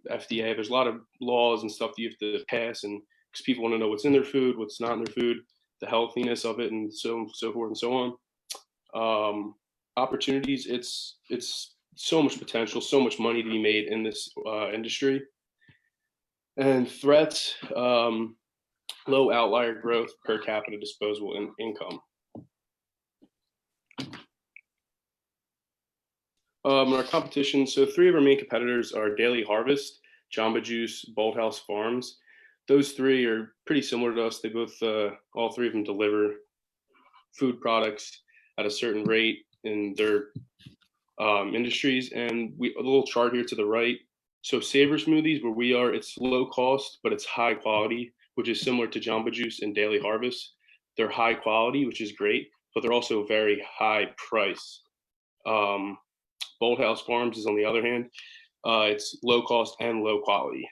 FDA. There's a lot of laws and stuff that you have to pass, and because people want to know what's in their food, what's not in their food, the healthiness of it, and so forth and so on. Opportunities. It's so much potential, so much money to be made in this industry. And threats, low outlier growth, per capita disposable income. Our competition, so 3 of our main competitors are Daily Harvest, Jamba Juice, Bolthouse Farms. Those 3 are pretty similar to us. They both, all 3 of them deliver food products at a certain rate in their industries. And a little chart here to the right. So Savor Smoothies, where we are, it's low cost, but it's high quality, which is similar to Jamba Juice and Daily Harvest. They're high quality, which is great, but they're also very high price. Bolthouse Farms is on the other hand, it's low cost and low quality.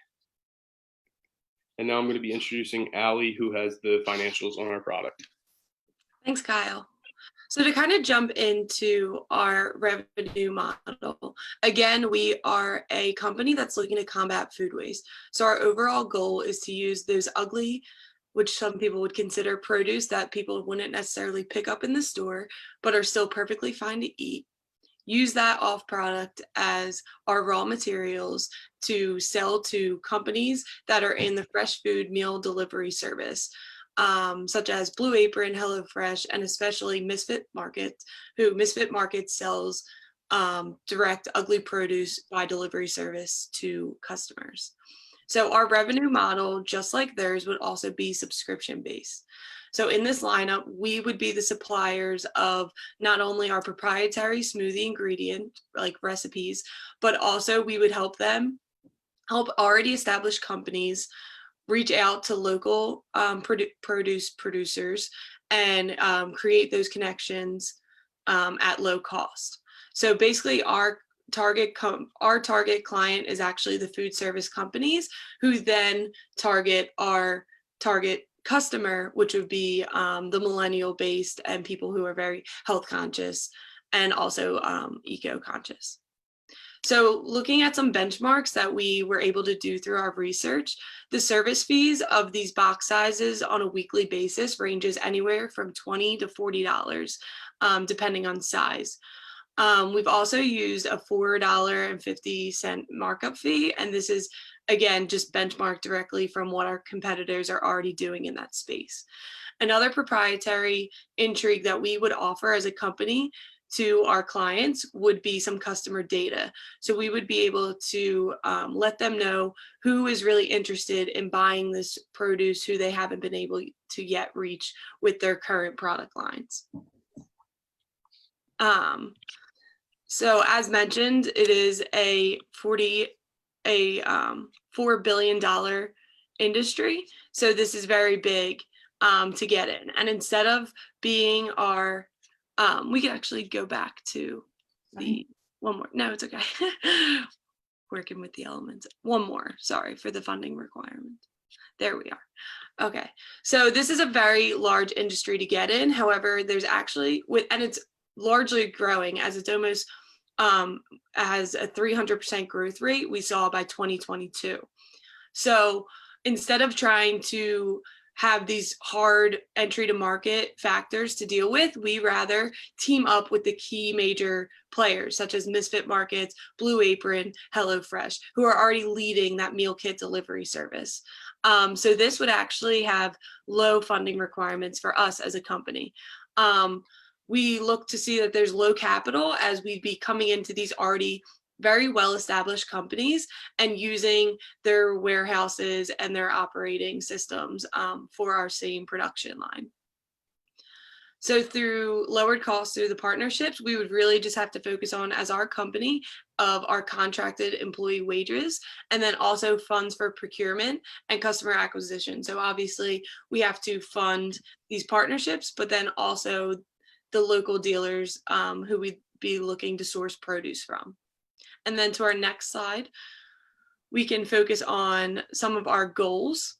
And now I'm going to be introducing Allie, who has the financials on our product. Thanks, Kyle. So to kind of jump into our revenue model, again, we are a company that's looking to combat food waste. So our overall goal is to use those ugly, which some people would consider produce that people wouldn't necessarily pick up in the store, but are still perfectly fine to eat. Use that off product as our raw materials to sell to companies that are in the fresh food meal delivery service, such as Blue Apron, HelloFresh, and especially Misfit Market, who Misfit Market sells direct ugly produce by delivery service to customers. So our revenue model, just like theirs, would also be subscription based. So in this lineup, we would be the suppliers of not only our proprietary smoothie ingredient, like recipes, but also we would help already established companies reach out to local produce producers and create those connections at low cost. So basically our target client is actually the food service companies, who then target our target customer, which would be the millennial based and people who are very health conscious and also eco conscious. So looking at some benchmarks that we were able to do through our research, the service fees of these box sizes on a weekly basis ranges anywhere from $20 to $40, depending on size. We've also used a $4.50 markup fee, and this is, again, just benchmarked directly from what our competitors are already doing in that space. Another proprietary intrigue that we would offer as a company to our clients would be some customer data. So we would be able to let them know who is really interested in buying this produce, who they haven't been able to yet reach with their current product lines. So as mentioned, it is a $4 billion industry. So this is very big to get in. And instead of being our, we could actually go back to the one more. No, it's okay. Working with the elements. One more, sorry, for the funding requirement. There we are. Okay. So this is a very large industry to get in. However, there's actually, and it's largely growing as it's almost has a 300% growth rate we saw by 2022. So instead of trying to have these hard entry to market factors to deal with, we rather team up with the key major players such as Misfit Markets, Blue Apron, HelloFresh, who are already leading that meal kit delivery service. So this would actually have low funding requirements for us as a company. We look to see that there's low capital as we'd be coming into these already very well-established companies and using their warehouses and their operating systems for our same production line. So through lowered costs through the partnerships, we would really just have to focus on, as our company, of our contracted employee wages, and then also funds for procurement and customer acquisition. So obviously we have to fund these partnerships, but then also the local dealers who we'd be looking to source produce from. And then to our next slide, we can focus on some of our goals.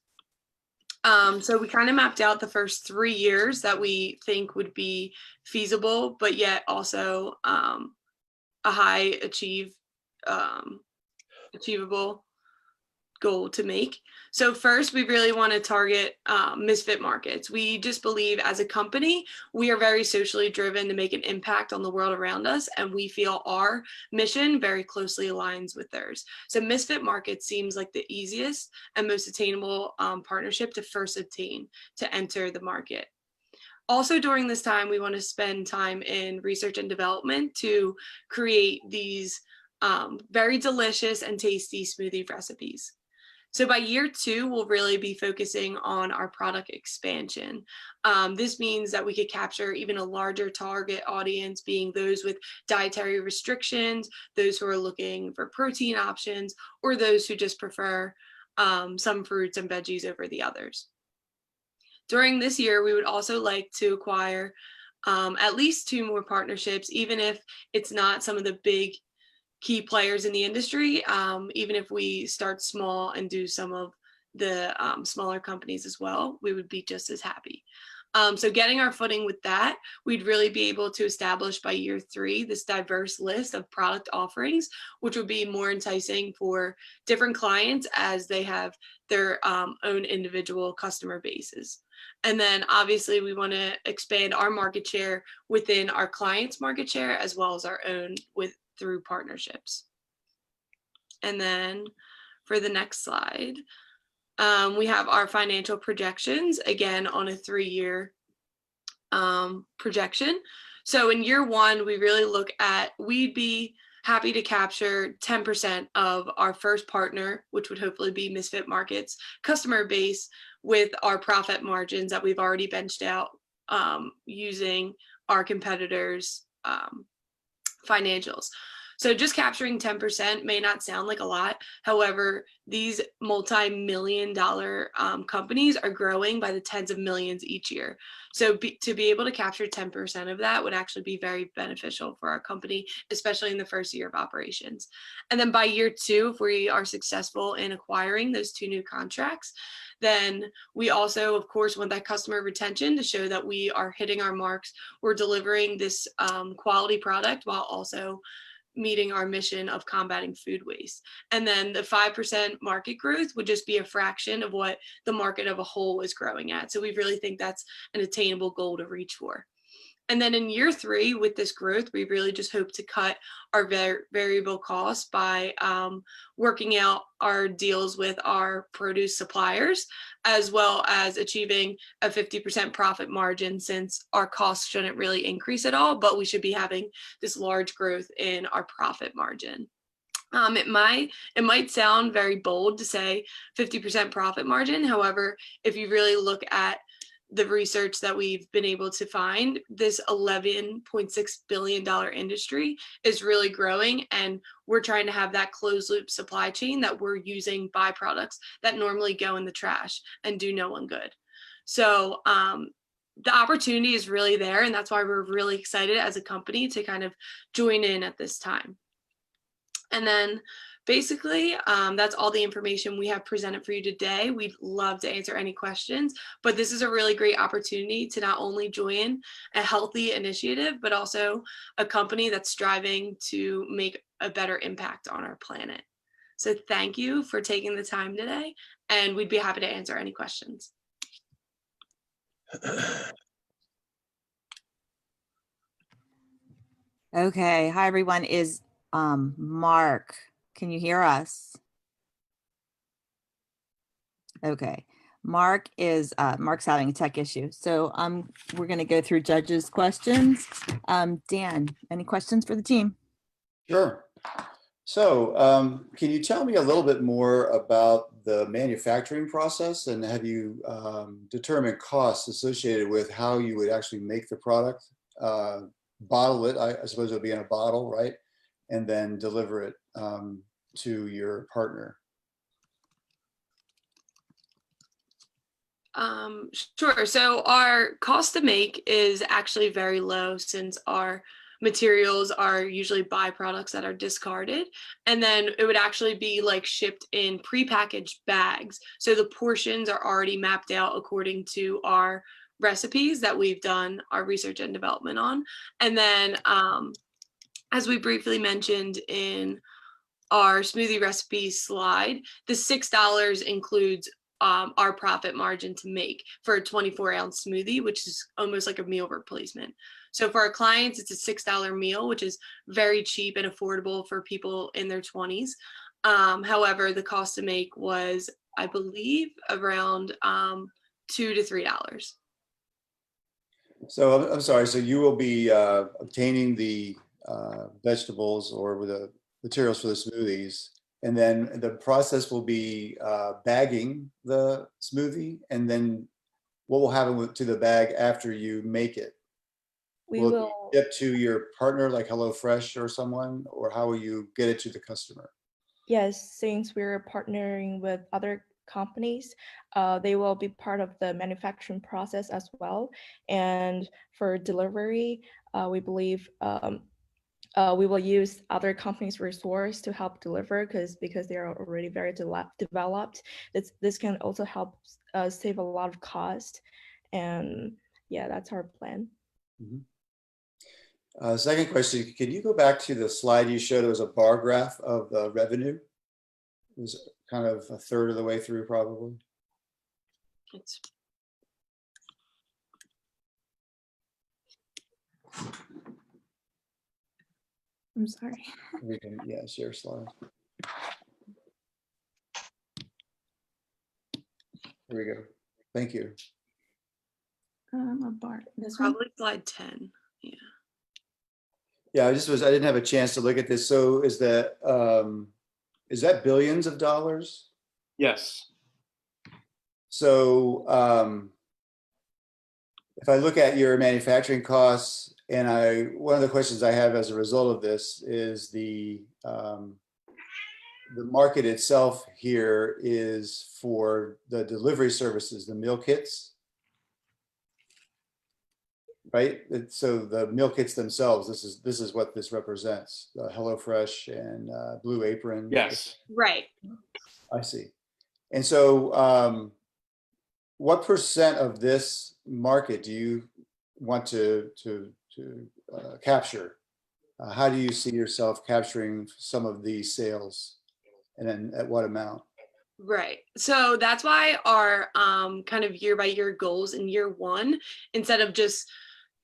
So we kind of mapped out the first 3 years that we think would be feasible, but yet also a high achievable goal to make. So first, we really want to target Misfit Markets. We just believe as a company, we are very socially driven to make an impact on the world around us, and we feel our mission very closely aligns with theirs. So Misfit Markets seems like the easiest and most attainable partnership to first obtain to enter the market. Also during this time, we want to spend time in research and development to create these very delicious and tasty smoothie recipes. So by year 2, we'll really be focusing on our product expansion. This means that we could capture even a larger target audience, being those with dietary restrictions, those who are looking for protein options, or those who just prefer some fruits and veggies over the others. During this year, we would also like to acquire at least 2 more partnerships, even if it's not some of the big key players in the industry, even if we start small and do some of the smaller companies as well, we would be just as happy. So getting our footing with that, we'd really be able to establish by year 3 this diverse list of product offerings, which would be more enticing for different clients as they have their own individual customer bases. And then obviously we want to expand our market share within our clients' market share as well as our own through partnerships. And then for the next slide, we have our financial projections, again on a 3-year projection. So in year 1, we really look at, we'd be happy to capture 10% of our first partner, which would hopefully be Misfit Markets customer base, with our profit margins that we've already benched out using our competitors' financials. So just capturing 10% may not sound like a lot. However, these multi-million-dollar companies are growing by the tens of millions each year. So to be able to capture 10% of that would actually be very beneficial for our company, especially in the first year of operations. And then by year 2, if we are successful in acquiring those 2 new contracts, then we also, of course, want that customer retention to show that we are hitting our marks. We're delivering this quality product while also meeting our mission of combating food waste. And then the 5% market growth would just be a fraction of what the market of a whole is growing at. So we really think that's an attainable goal to reach for. And then in year 3, with this growth, we really just hope to cut our variable costs by working out our deals with our produce suppliers, as well as achieving a 50% profit margin, since our costs shouldn't really increase at all, but we should be having this large growth in our profit margin. It might sound very bold to say 50% profit margin. However, if you really look at the research that we've been able to find, this $11.6 billion industry is really growing, and we're trying to have that closed loop supply chain that we're using byproducts that normally go in the trash and do no one good. So the opportunity is really there, and that's why we're really excited as a company to kind of join in at this time. And then basically, that's all the information we have presented for you today. We'd love to answer any questions, but this is a really great opportunity to not only join a healthy initiative, but also a company that's striving to make a better impact on our planet. So thank you for taking the time today, and we'd be happy to answer any questions. Okay, hi everyone. Is Mark, can you hear us? Okay, Mark's having a tech issue. So we're gonna go through judges' questions. Dan, any questions for the team? Sure. So can you tell me a little bit more about the manufacturing process, and have you determined costs associated with how you would actually make the product, bottle it, I suppose it would be in a bottle, right? And then deliver it to your partner? Sure. So our cost to make is actually very low, since our materials are usually byproducts that are discarded, and then it would actually be like shipped in prepackaged bags. So the portions are already mapped out according to our recipes that we've done our research and development on. And then as we briefly mentioned in our smoothie recipe slide, the $6 includes our profit margin to make for a 24-ounce smoothie, which is almost like a meal replacement. So for our clients, it's a $6 meal, which is very cheap and affordable for people in their 20s. However, the cost to make was, I believe, around $2 to $3. So I'm sorry, so you will be obtaining the vegetables or the materials for the smoothies, and then the process will be bagging the smoothie, and then what will happen to the bag after you make it? Will it be shipped to your partner like HelloFresh or someone, or how will you get it to the customer? Yes, since we're partnering with other companies, they will be part of the manufacturing process as well. And for delivery, we believe we will use other companies' resource to help deliver, because they are already very developed. This can also help save a lot of cost. And yeah, that's our plan. Mm-hmm. Second question, can you go back to the slide you showed? It was a bar graph of the revenue. It was kind of a third of the way through, probably. I'm sorry. We can, yeah, share slide. Here we go. Thank you. A bar. This one? Probably slide 10. Yeah. Yeah, I didn't have a chance to look at this. So is that billions of dollars? Yes. So if I look at your manufacturing costs, and one of the questions I have as a result of this is the market itself here is for the delivery services, the meal kits. Right, so the meal kits themselves. This is what this represents: HelloFresh and Blue Apron. Yes. Right. I see. And so, what percent of this market do you want to capture? How do you see yourself capturing some of these sales, and then at what amount? Right. So that's why our kind of year by year goals in year one, instead of just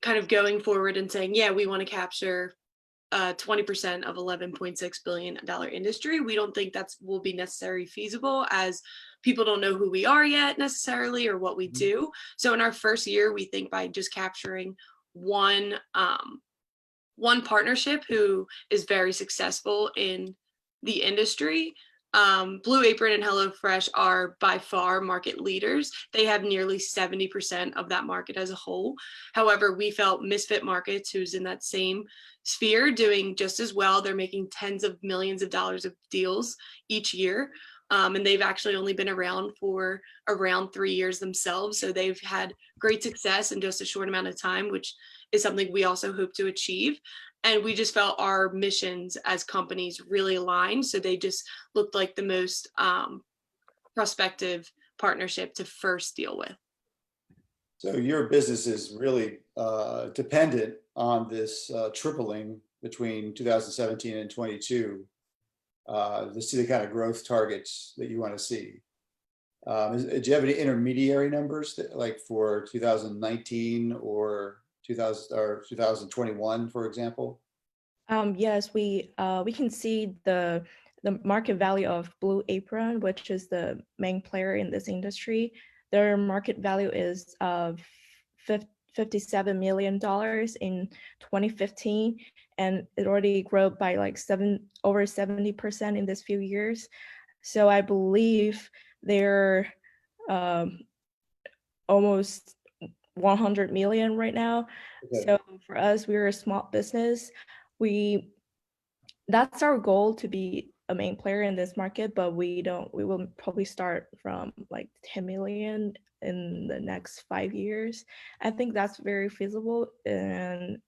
kind of going forward and saying, yeah, we want to capture 20% of $11.6 billion industry. We don't think that's will be necessarily feasible, as people don't know who we are yet necessarily or what we do. So in our first year, we think by just capturing one partnership who is very successful in the industry. Blue Apron and HelloFresh are by far market leaders. They have nearly 70% of that market as a whole. However, we felt Misfit Markets, who's in that same sphere, doing just as well. They're making tens of millions of dollars of deals each year. And they've actually only been around for around 3 years themselves. So they've had great success in just a short amount of time, which is something we also hope to achieve. And we just felt our missions as companies really aligned. So they just looked like the most prospective partnership to first deal with. So your business is really dependent on this tripling between 2017 and 22 to see the kind of growth targets that you want to see. Do you have any intermediary numbers that, like for 2019 or 2021, for example? Yes, we can see the market value of Blue Apron, which is the main player in this industry. Their market value is $57 million in 2015, and it already grew by like over 70% in this few years. So I believe they're almost 100 million right now. Okay. So for us, we're a small business. That's our goal, to be a main player in this market, but we will probably start from like 10 million in the next 5 years. I think that's very feasible, and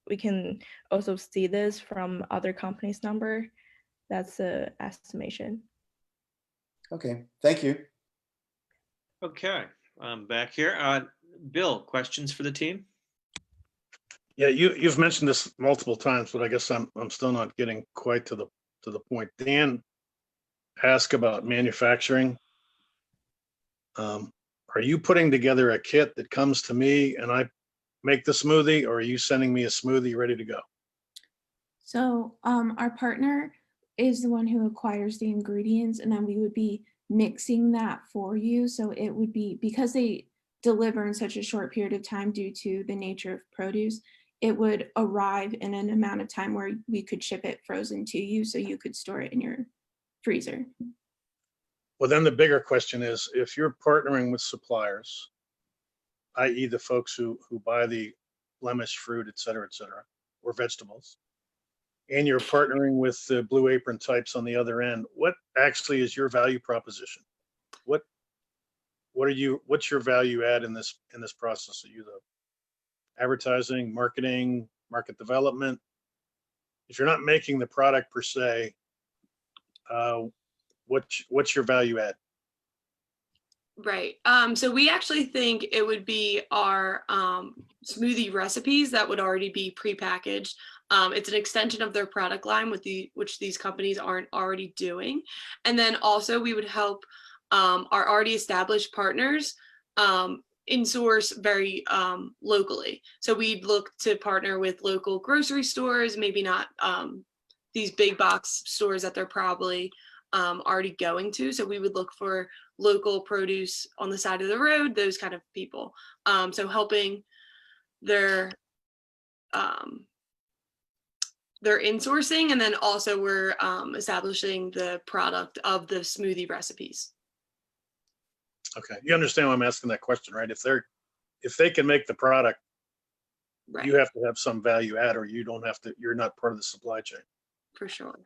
we can also see this from other companies' number. That's the estimation. Okay, thank you. Okay, back here. Bill, questions for the team? Yeah, you've mentioned this multiple times, but I guess I'm still not getting quite to the point. Dan asked about manufacturing. Are you putting together a kit that comes to me and I make the smoothie, or are you sending me a smoothie ready to go? So our partner is the one who acquires the ingredients, and then we would be mixing that for you. So it would be, because they deliver in such a short period of time due to the nature of produce, it would arrive in an amount of time where we could ship it frozen to you, so you could store it in your freezer. Well, then the bigger question is, if you're partnering with suppliers, i.e. the folks who buy the blemish fruit, et cetera, or vegetables, and you're partnering with the Blue Apron types on the other end, what actually is your value proposition? What's your value add in this process? Are you the advertising, marketing, market development? If you're not making the product per se, what's your value add? Right. So we actually think it would be our smoothie recipes that would already be prepackaged. It's an extension of their product line which these companies aren't already doing. And then also we would help our already established partners in-source very locally. So we'd look to partner with local grocery stores, maybe not these big box stores that they're probably already going to. So we would look for local produce on the side of the road, those kind of people. So helping their insourcing, and then also we're establishing the product of the smoothie recipes. Okay, you understand why I'm asking that question, right? If they can make the product, right, you have to have some value add, or you don't have to. You're not part of the supply chain. For sure.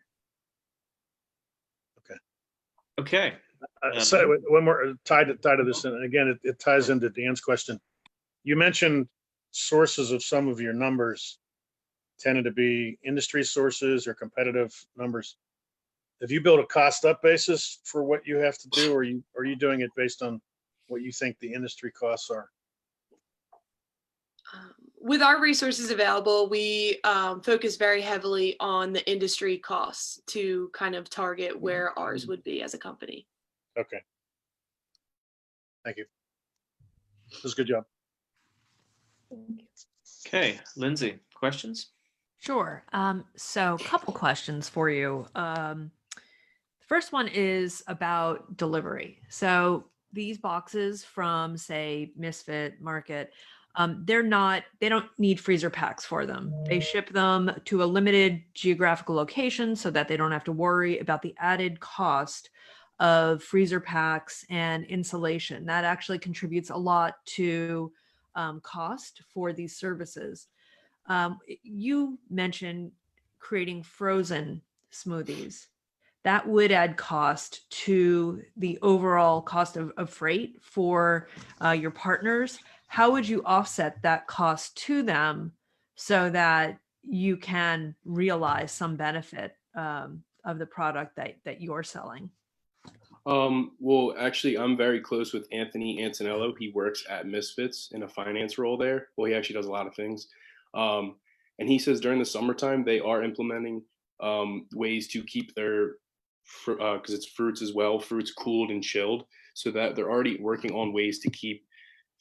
Okay. So one more tied to this, and again, it ties into Dan's question. You mentioned sources of some of your numbers tended to be industry sources or competitive numbers. Have you built a cost up basis for what you have to do, or are you doing it based on what you think the industry costs are? With our resources available, we focus very heavily on the industry costs to kind of target where ours would be as a company. Okay. Thank you. That was a good job. Okay, Lindsay, questions? Sure. So a couple questions for you. First one is about delivery. So these boxes from, say, Misfit Market, they don't need freezer packs for them. They ship them to a limited geographical location so that they don't have to worry about the added cost of freezer packs and insulation. That actually contributes a lot to cost for these services. You mentioned creating frozen smoothies. That would add cost to the overall cost of freight for your partners. how would you offset that cost to them so that you can realize some benefit of the product that you're selling? Well, actually, I'm very close with Anthony Antonello. He works at Misfits in a finance role there. Well, he actually does a lot of things. And he says during the summertime, they are implementing ways to keep their, because it's fruits as well, fruits cooled and chilled, so that they're already working on ways to keep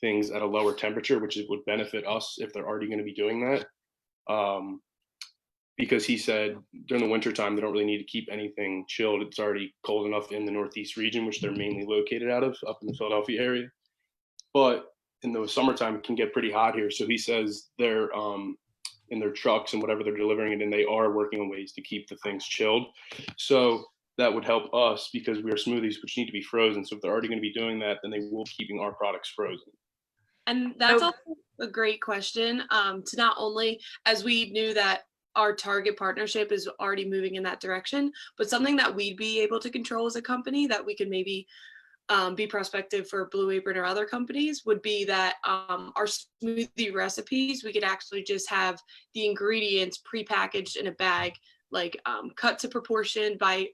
things at a lower temperature, which would benefit us if they're already going to be doing that. Because he said during the winter time, they don't really need to keep anything chilled. It's already cold enough in the Northeast region, which they're mainly located out of, up in the Philadelphia area. But in the summertime, it can get pretty hot here. So he says they're in their trucks and whatever they're delivering it in, they are working on ways to keep the things chilled. So that would help us because we are smoothies, which need to be frozen. So if they're already going to be doing that, then they will be keeping our products frozen. And that's also a great question to not only, as we knew that our target partnership is already moving in that direction, but something that we'd be able to control as a company that we could maybe be prospective for Blue Apron or other companies would be that our smoothie recipes, we could actually just have the ingredients prepackaged in a bag, like cut to proportion by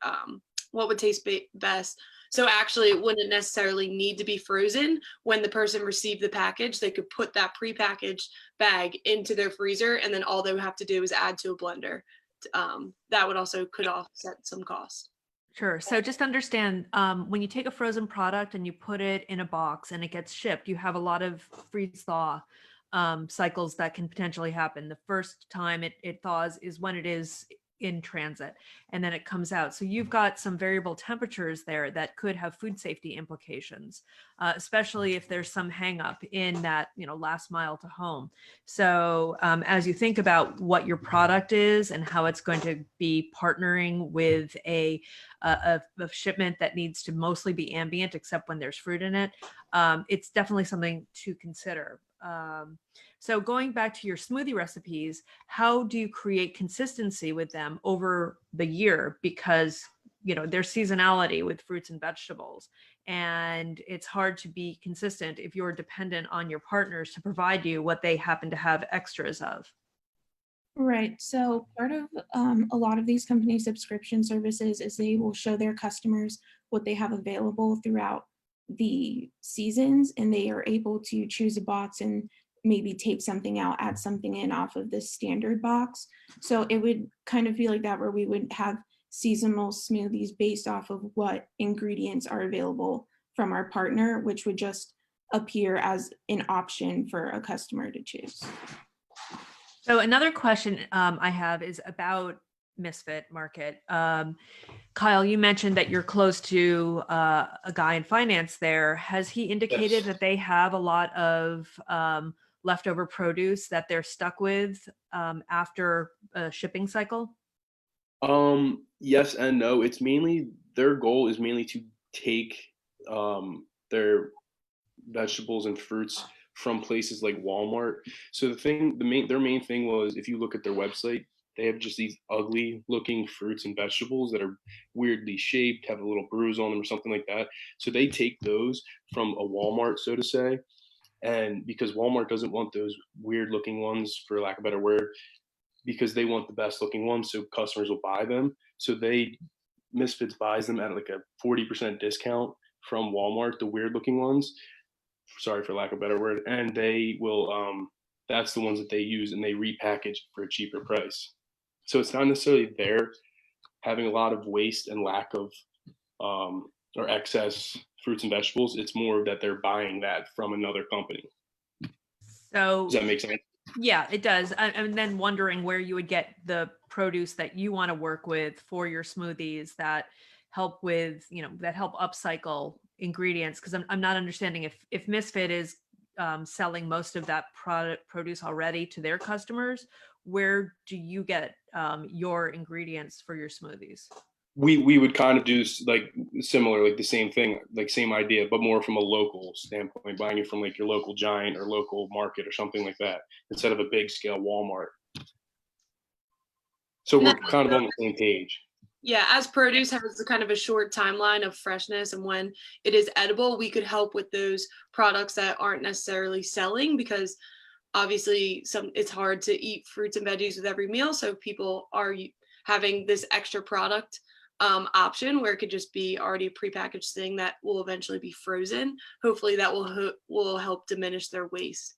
what would taste best. So actually it wouldn't necessarily need to be frozen. When the person received the package, they could put that prepackaged bag into their freezer, and then all they would have to do is add to a blender. That would also could offset some cost. Sure. So just understand, when you take a frozen product and you put it in a box and it gets shipped, you have a lot of freeze thaw cycles that can potentially happen. The first time it thaws is when it is in transit, and then it comes out. So you've got some variable temperatures there that could have food safety implications, especially if there's some hang up in that, last mile to home. So as you think about what your product is and how it's going to be partnering with a shipment that needs to mostly be ambient, except when there's fruit in it, it's definitely something to consider. So going back to your smoothie recipes, how do you create consistency with them over the year? Because, there's seasonality with fruits and vegetables, and it's hard to be consistent if you're dependent on your partners to provide you what they happen to have extras of. Right. So part of a lot of these company subscription services is they will show their customers what they have available throughout the seasons, and they are able to choose a box and maybe take something out, add something in off of the standard box. So it would kind of be like that, where we would have seasonal smoothies based off of what ingredients are available from our partner, which would just appear as an option for a customer to choose. So another question I have is about Misfit Market. Kyle, you mentioned that you're close to a guy in finance there. Has he indicated that they have a lot of leftover produce that they're stuck with after a shipping cycle? Yes and no. It's mainly, their goal is mainly to take their vegetables and fruits from places like Walmart. So their main thing was, if you look at their website, they have just these ugly looking fruits and vegetables that are weirdly shaped, have a little bruise on them or something like that. So they take those from a Walmart, so to say. And because Walmart doesn't want those weird looking ones, for lack of a better word, because they want the best looking ones, so customers will buy them. So Misfits buys them at like a 40% discount from Walmart, the weird looking ones. Sorry for lack of a better word. And they will, that's the ones that they use, and they repackage for a cheaper price. So it's not necessarily they're having a lot of waste and lack of or excess fruits and vegetables. It's more that they're buying that from another company. So does that make sense? Yeah, it does. And then wondering where you would get the produce that you want to work with for your smoothies that help with, that help upcycle ingredients. Because I'm not understanding if Misfit is selling most of that produce already to their customers, where do you get your ingredients for your smoothies? We would kind of do like similar, like the same thing, like same idea, but more from a local standpoint, buying it from like your local Giant or local market or something like that, instead of a big scale Walmart. So we're kind of on the same page. Yeah, as produce has a kind of a short timeline of freshness and when it is edible, we could help with those products that aren't necessarily selling, because obviously it's hard to eat fruits and veggies with every meal. So people are having this extra product option where it could just be already a prepackaged thing that will eventually be frozen. Hopefully that will help diminish their waste.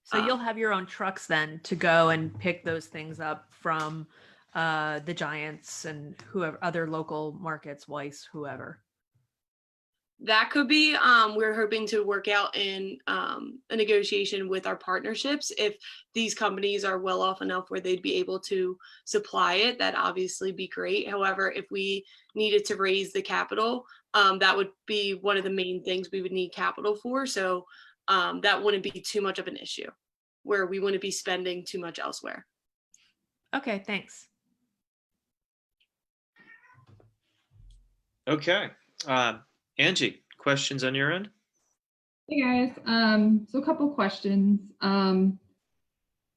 So you'll have your own trucks then to go and pick those things up from the Giants and whoever, other local markets, Weiss, whoever. That could be, we're hoping to work out in a negotiation with our partnerships. If these companies are well off enough where they'd be able to supply it, that'd obviously be great. However, if we needed to raise the capital, that would be one of the main things we would need capital for. So that wouldn't be too much of an issue where we wouldn't be spending too much elsewhere. Okay, thanks. Okay. Angie, questions on your end? Hey guys, so a couple questions.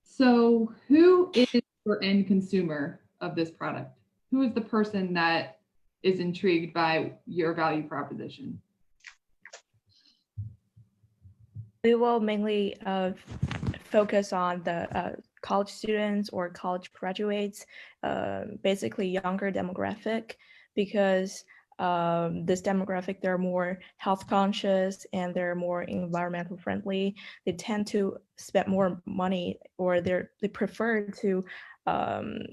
So who is your end consumer of this product? Who is the person that is intrigued by your value proposition? We will mainly focus on the college students or college graduates, basically younger demographic, because this demographic, they're more health conscious and they're more environmental friendly. They tend to spend more money, or they prefer to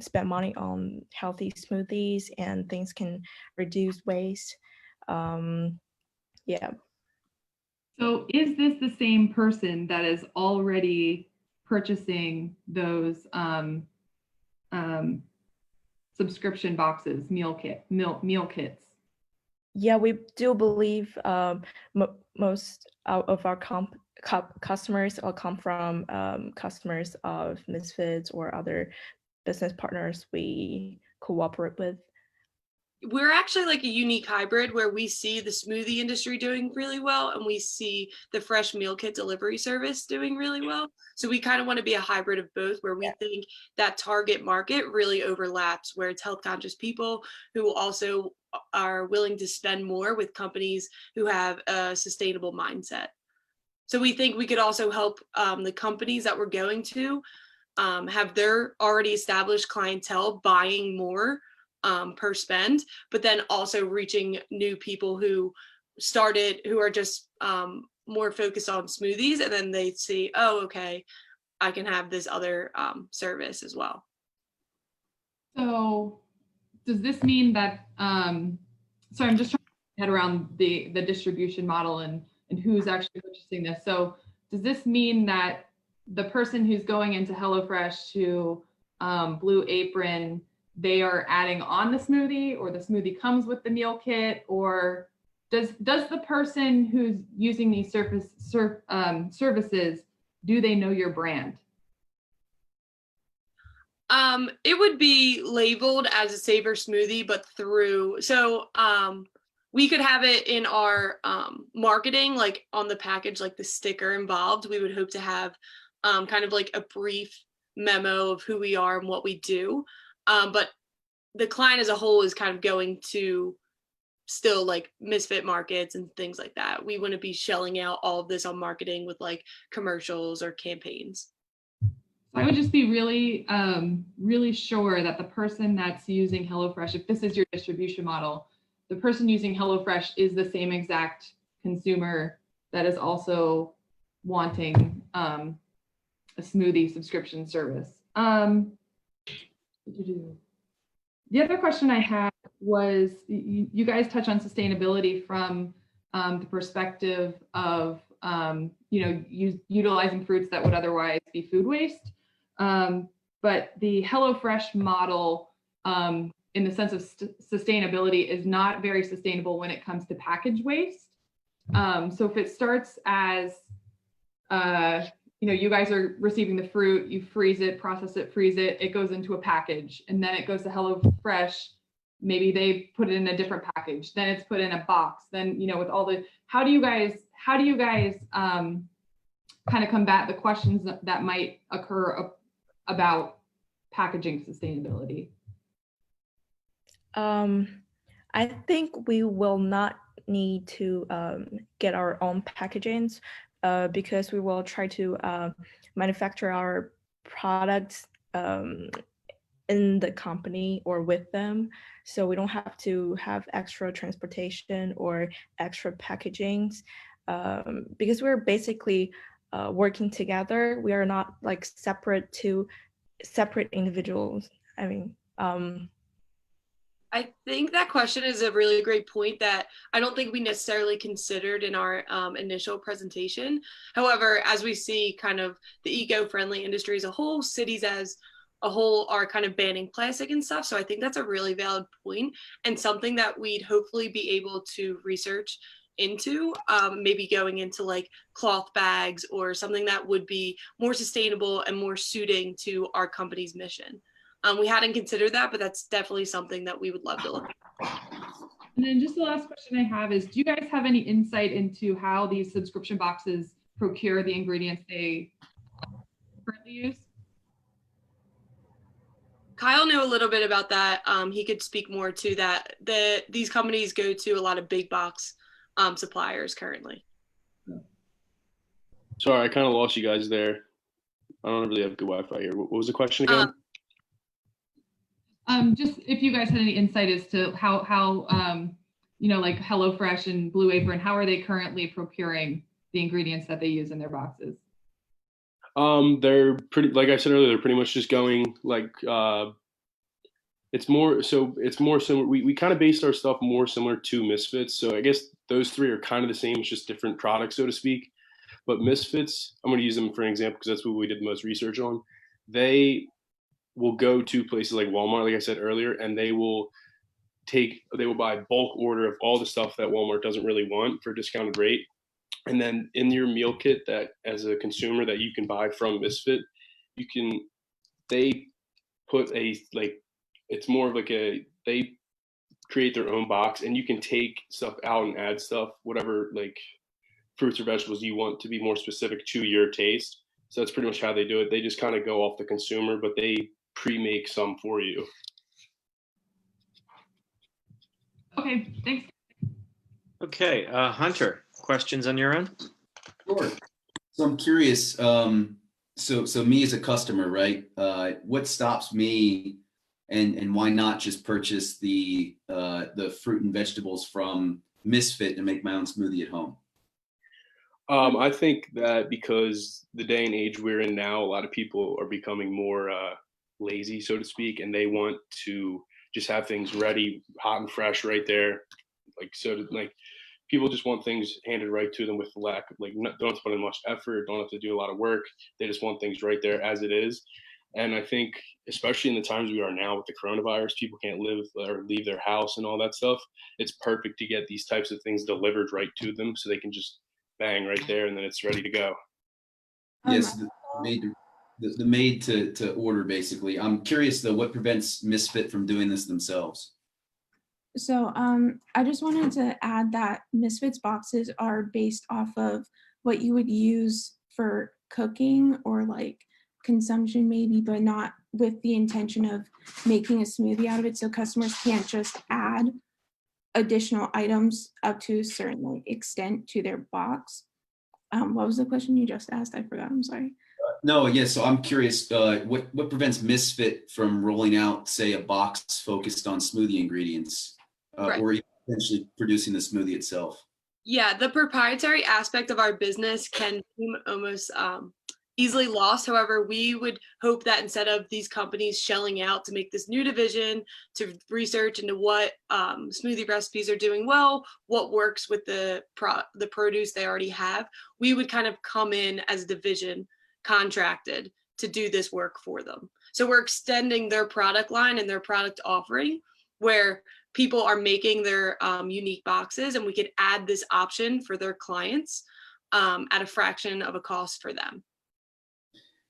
spend money on healthy smoothies and things can reduce waste. Yeah. So is this the same person that is already purchasing those subscription boxes, meal kits? Yeah, we do believe most of our customers will come from customers of Misfits or other business partners we cooperate with. We're actually like a unique hybrid where we see the smoothie industry doing really well and we see the fresh meal kit delivery service doing really well. So we kind of want to be a hybrid of both, where we think that target market really overlaps, where it's health conscious people who also are willing to spend more with companies who have a sustainable mindset. So we think we could also help the companies that we're going to have their already established clientele buying more per spend, but then also reaching new people who are just more focused on smoothies, and then they see, oh, okay, I can have this other service as well. So does this mean that, sorry, I'm just trying to head around the distribution model and who's actually purchasing this. So does this mean that the person who's going into HelloFresh to Blue Apron, they are adding on the smoothie, or the smoothie comes with the meal kit, or does the person who's using these services, do they know your brand? It would be labeled as a Savor smoothie, but we could have it in our marketing, like on the package, like the sticker involved. We would hope to have kind of like a brief memo of who we are and what we do. But the client as a whole is kind of going to still like Misfit markets and things like that. We wouldn't be shelling out all of this on marketing with like commercials or campaigns. I would just be really, really sure that the person that's using HelloFresh, if this is your distribution model, the person using HelloFresh is the same exact consumer that is also wanting a smoothie subscription service. The other question I had was, you guys touch on sustainability from the perspective of utilizing fruits that would otherwise be food waste. But the HelloFresh model, in the sense of sustainability, is not very sustainable when it comes to package waste. So if it starts as, you guys are receiving the fruit, you freeze it, process it, freeze it, it goes into a package, and then it goes to HelloFresh. Maybe they put it in a different package, then it's put in a box. Then, with all the, how do you guys kind of combat the questions that might occur about packaging sustainability? I think we will not need to get our own packagings because we will try to manufacture our products in the company or with them. So we don't have to have extra transportation or extra packagings because we're basically working together. We are not like separate individuals. I mean, I think that question is a really great point that I don't think we necessarily considered in our initial presentation. However, as we see kind of the eco-friendly industry as a whole, cities as a whole are kind of banning plastic and stuff. So I think that's a really valid point and something that we'd hopefully be able to research into, maybe going into like cloth bags or something that would be more sustainable and more suiting to our company's mission. We hadn't considered that, but that's definitely something that we would love to look at. And then just the last question I have is, do you guys have any insight into how these subscription boxes procure the ingredients they currently use? Kyle knew a little bit about that. He could speak more to that. These companies go to a lot of big box suppliers currently. Sorry, I kind of lost you guys there. I don't really have good Wi-Fi here. What was the question again? Just if you guys had any insight as to how you know, like HelloFresh and Blue Apron, how are they currently procuring the ingredients that they use in their boxes? They're pretty, like I said earlier, they're pretty much just going like, it's more similar. We kind of based our stuff more similar to Misfits. So I guess those three are kind of the same. It's just different products, so to speak. But Misfits, I'm going to use them for an example because that's what we did the most research on. They will go to places like Walmart, like I said earlier, and they will buy a bulk order of all the stuff that Walmart doesn't really want for a discounted rate. And then in your meal kit that as a consumer that you can buy from Misfit, they put it's more of like they create their own box and you can take stuff out and add stuff, whatever like fruits or vegetables you want to be more specific to your taste. So that's pretty much how they do it. They just kind of go off the consumer, but they pre-make some for you. Okay, thanks. Okay, Hunter, questions on your end? Sure. So I'm curious. So me as a customer, right? What stops me, and why not just purchase the fruit and vegetables from Misfit and make my own smoothie at home? I think that because the day and age we're in now, a lot of people are becoming more lazy, so to speak, and they want to just have things ready, hot and fresh right there. People just want things handed right to them with don't have to put in much effort, don't have to do a lot of work. They just want things right there as it is. And I think, especially in the times we are now with the coronavirus, people can't live or leave their house and all that stuff. It's perfect to get these types of things delivered right to them so they can just bang right there and then it's ready to go. Yes, the made to order basically. I'm curious though, what prevents Misfit from doing this themselves? So I just wanted to add that Misfits boxes are based off of what you would use for cooking or like consumption maybe, but not with the intention of making a smoothie out of it. So customers can't just add additional items up to a certain like extent to their box. What was the question you just asked? I forgot, I'm sorry. No, yes. So I'm curious, what prevents Misfit from rolling out, say, a box focused on smoothie ingredients, Right. or even potentially producing the smoothie itself? Yeah, the proprietary aspect of our business can seem almost easily lost. However, we would hope that instead of these companies shelling out to make this new division to research into what smoothie recipes are doing well, what works with the produce they already have, we would kind of come in as a division contracted to do this work for them. So we're extending their product line and their product offering where people are making their unique boxes, and we could add this option for their clients at a fraction of a cost for them.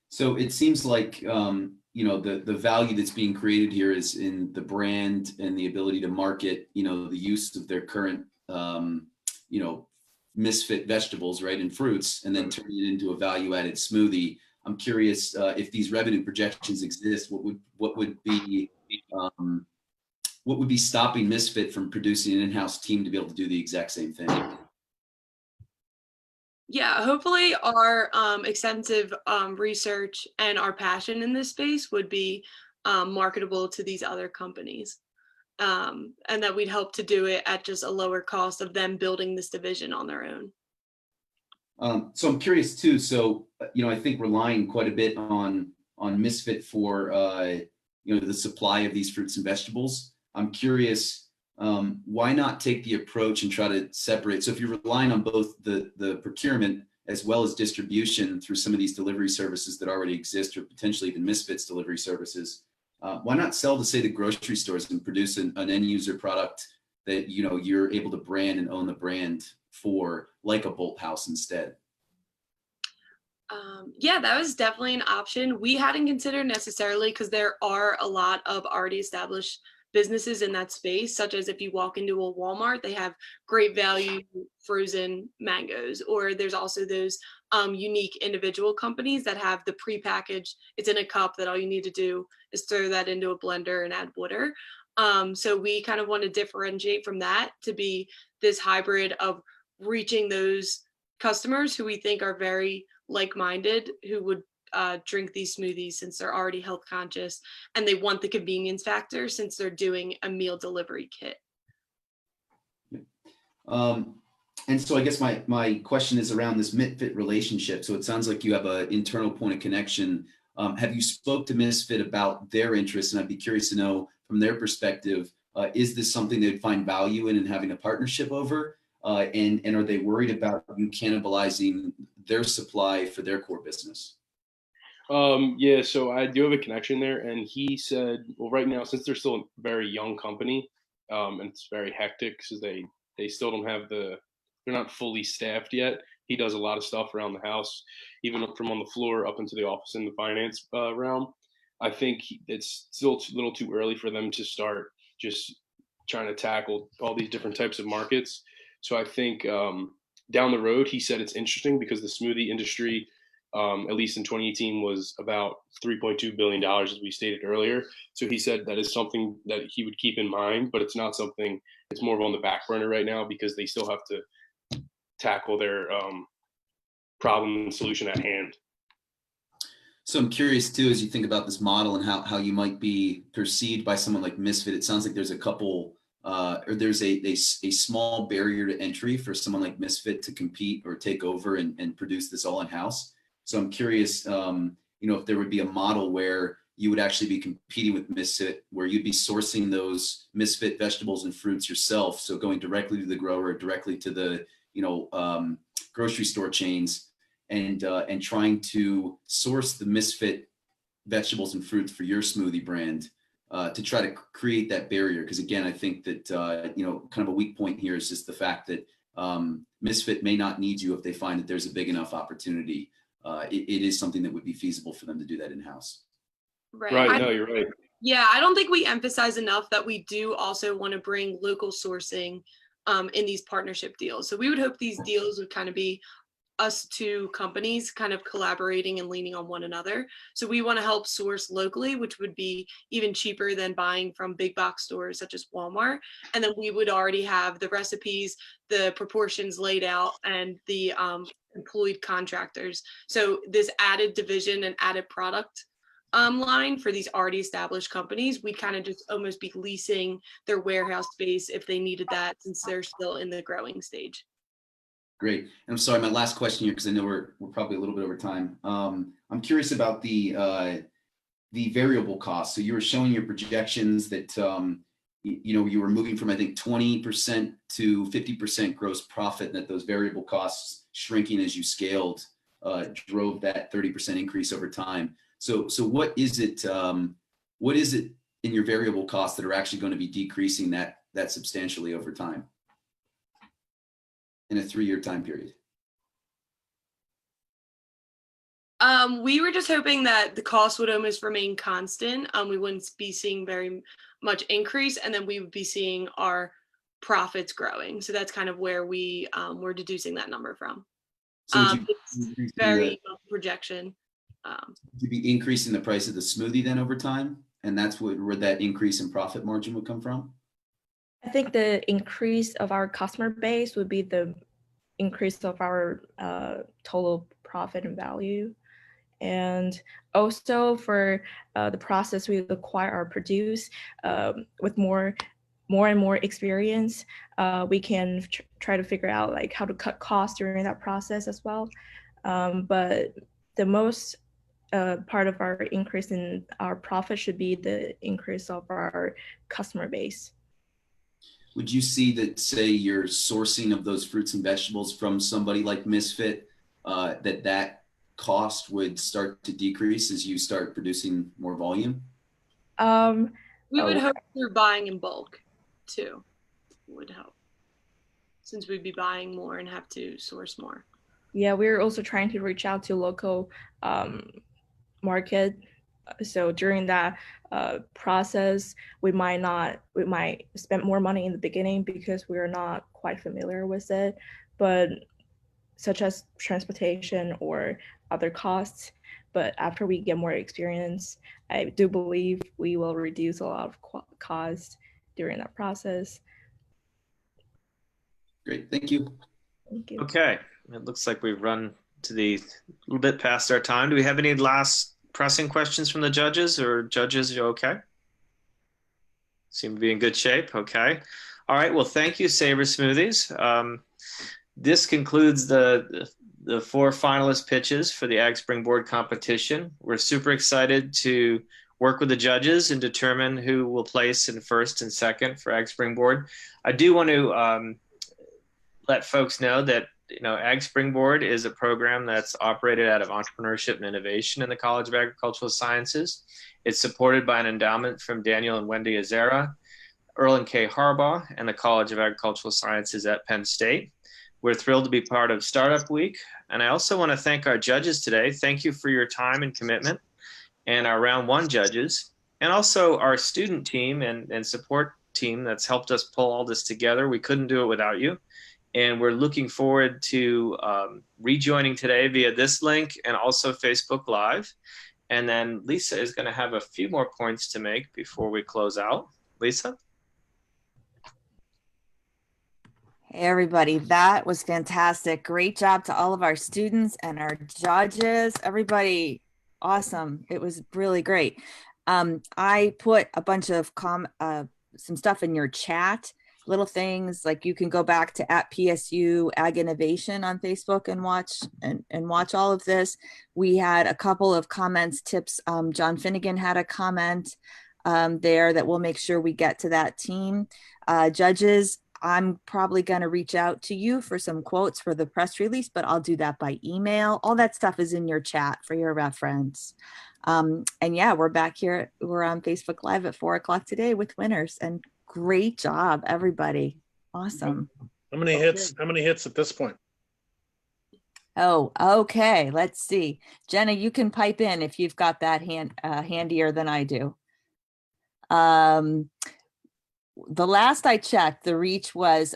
So it seems like the value that's being created here is in the brand and the ability to market the use of their current Misfit vegetables, right, and fruits, and then turn it into a value-added smoothie. I'm curious if these revenue projections exist. What would be what would be stopping Misfit from producing an in-house team to be able to do the exact same thing? Yeah, hopefully our extensive research and our passion in this space would be marketable to these other companies. And that we'd help to do it at just a lower cost of them building this division on their own. So I'm curious too. So, I think relying quite a bit on Misfit for, the supply of these fruits and vegetables. I'm curious, why not take the approach and try to separate? So if you're relying on both the procurement as well as distribution through some of these delivery services that already exist, or potentially even Misfit's delivery services, why not sell to, say, the grocery stores and produce an end user product that, you're able to brand and own the brand for, like a Bolt House instead? Yeah, that was definitely an option. We hadn't considered necessarily because there are a lot of already established businesses in that space, such as if you walk into a Walmart, they have great value frozen mangoes, or there's also those unique individual companies that have the pre-packaged, it's in a cup that all you need to do is throw that into a blender and add water. So we kind of want to differentiate from that to be this hybrid of reaching those customers who we think are very like-minded, who would drink these smoothies since they're already health conscious and they want the convenience factor since they're doing a meal delivery kit. And so I guess my question is around this Misfit relationship. So it sounds like you have an internal point of connection. Have you spoke to Misfit about their interests? And I'd be curious to know from their perspective, is this something they'd find value in and having a partnership over? And are they worried about you cannibalizing their supply for their core business? Yeah, so I do have a connection there, and he said, well, right now, since they're still a very young company, and it's very hectic because they still don't have they're not fully staffed yet. He does a lot of stuff around the house, even from on the floor up into the office in the finance realm. I think it's still a little too early for them to start just trying to tackle all these different types of markets. So I think down the road, he said it's interesting because the smoothie industry, at least in 2018, was about $3.2 billion, as we stated earlier. So he said that is something that he would keep in mind, but it's not something, it's more of on the back burner right now because they still have to tackle their problem and solution at hand. So I'm curious too, as you think about this model and how you might be perceived by someone like Misfit, it sounds like there's a couple or there's a small barrier to entry for someone like Misfit to compete or take over and produce this all in-house. So I'm curious, if there would be a model where you would actually be competing with Misfit, where you'd be sourcing those Misfit vegetables and fruits yourself. So going directly to the grower, directly to the, grocery store chains, and trying to source the Misfit vegetables and fruits for your smoothie brand to try to create that barrier. Because again, I think that, kind of a weak point here is just the fact that Misfit may not need you if they find that there's a big enough opportunity. It is something that would be feasible for them to do that in-house. Right. No, you're right. Yeah, I don't think we emphasize enough that we do also want to bring local sourcing in these partnership deals. So we would hope these deals would kind of be us two companies kind of collaborating and leaning on one another. So we want to help source locally, which would be even cheaper than buying from big box stores such as Walmart. And then we would already have the recipes, the proportions laid out, and the employed contractors. So this added division and added product line for these already established companies, we'd kind of just almost be leasing their warehouse space if they needed that, since they're still in the growing stage. Great. And I'm sorry, my last question here, because I know we're probably a little bit over time. I'm curious about the variable costs. So you were showing your projections that you were moving from, I think, 20% to 50% gross profit, and that those variable costs shrinking as you scaled drove that 30% increase over time. So what is it in your variable costs that are actually going to be decreasing that substantially over time in a 3-year time period? We were just hoping that the cost would almost remain constant. We wouldn't be seeing very much increase, and then we would be seeing our profits growing. So that's kind of where we were deducing that number from. So it's very projection. To be increasing the price of the smoothie then over time And that's where that increase in profit margin would come from? I think the increase of our customer base would be the increase of our total profit and value. And also for the process we acquire or produce with more and more experience, we can try to figure out like how to cut costs during that process as well. But the most part of our increase in our profit should be the increase of our customer base. Would you see that, say, your sourcing of those fruits and vegetables from somebody like Misfit, that cost would start to decrease as you start producing more volume? We would hope through buying in bulk too would help, since we'd be buying more and have to source more. Yeah, we're also trying to reach out to local market. So during that process, we might spend more money in the beginning because we're not quite familiar with it, but such as transportation or other costs. But after we get more experience, I do believe we will reduce a lot of costs during that process. Great, thank you. Thank you. Okay, it looks like we've run to a little bit past our time. Do we have any last pressing questions from the judges, or judges, are you okay? Seem to be in good shape. Okay. All right. Well, thank you, Savor Smoothies. This concludes the 4 finalist pitches for the Ag Springboard competition. We're super excited to work with the judges and determine who will place in first and second for Ag Springboard. I do want to let folks know that Ag Springboard is a program that's operated out of Entrepreneurship and Innovation in the College of Agricultural Sciences. It's supported by an endowment from Daniel and Wendy Azera, Earl and Kay Harbaugh, and the College of Agricultural Sciences at Penn State. We're thrilled to be part of Startup Week. And I also want to thank our judges today. Thank you for your time and commitment, and our round 1 judges, and also our student team and support team that's helped us pull all this together. We couldn't do it without you. And we're looking forward to rejoining today via this link and also Facebook Live. And then Lisa is going to have a few more points to make before we close out. Lisa? Hey, everybody, that was fantastic. Great job to all of our students and our judges. Everybody, awesome. It was really great. I put a bunch of some stuff in your chat. Little things like you can go back to @PSU Ag Innovation on Facebook and watch all of this. We had a couple of comments, tips. John Finnegan had a comment there that we'll make sure we get to that team. Judges, I'm probably going to reach out to you for some quotes for the press release, but I'll do that by email. All that stuff is in your chat for your reference. And yeah, we're back here. We're on Facebook Live at 4 o'clock today with winners, and great job, everybody. Awesome. How many hits at this point? Oh, okay. Let's see. Jenna, you can pipe in if you've got that handier than I do. The last I checked, the reach was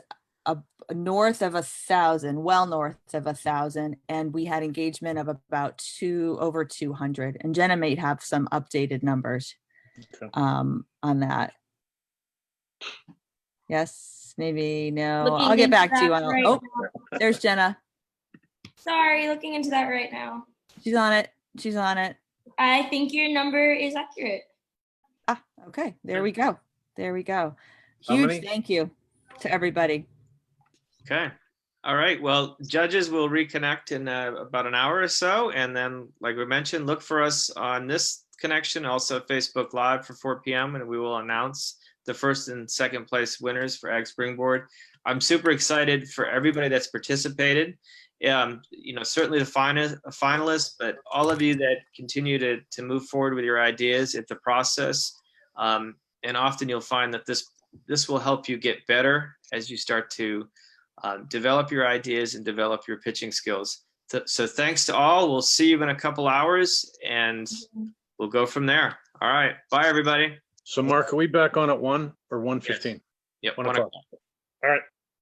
north of 1,000, well north of 1,000, and we had engagement of about over 200. And Jenna may have some updated numbers on that. Yes, maybe no. Looking I'll get into back to you that on. right Oh, now. there's Jenna. Sorry, looking into that right now. She's on it. She's on it. I think your number is accurate. Ah, okay. There we go. There we go. How Huge many? thank you to everybody. Okay. All right. Well, judges will reconnect in about an hour or so. And then, like we mentioned, look for us on this connection, also Facebook Live for 4 p.m. And we will announce the first and second place winners for Ag Springboard. I'm super excited for everybody that's participated. Certainly the finalists, but all of you that continue to move forward with your ideas. It's a process. And often you'll find that this will help you get better as you start to develop your ideas and develop your pitching skills. So thanks to all. We'll see you in a couple hours, and we'll go from there. All right. Bye, everybody. So Mark, are we back on at 1 or 1:15? Yep. 1 o'clock. All right.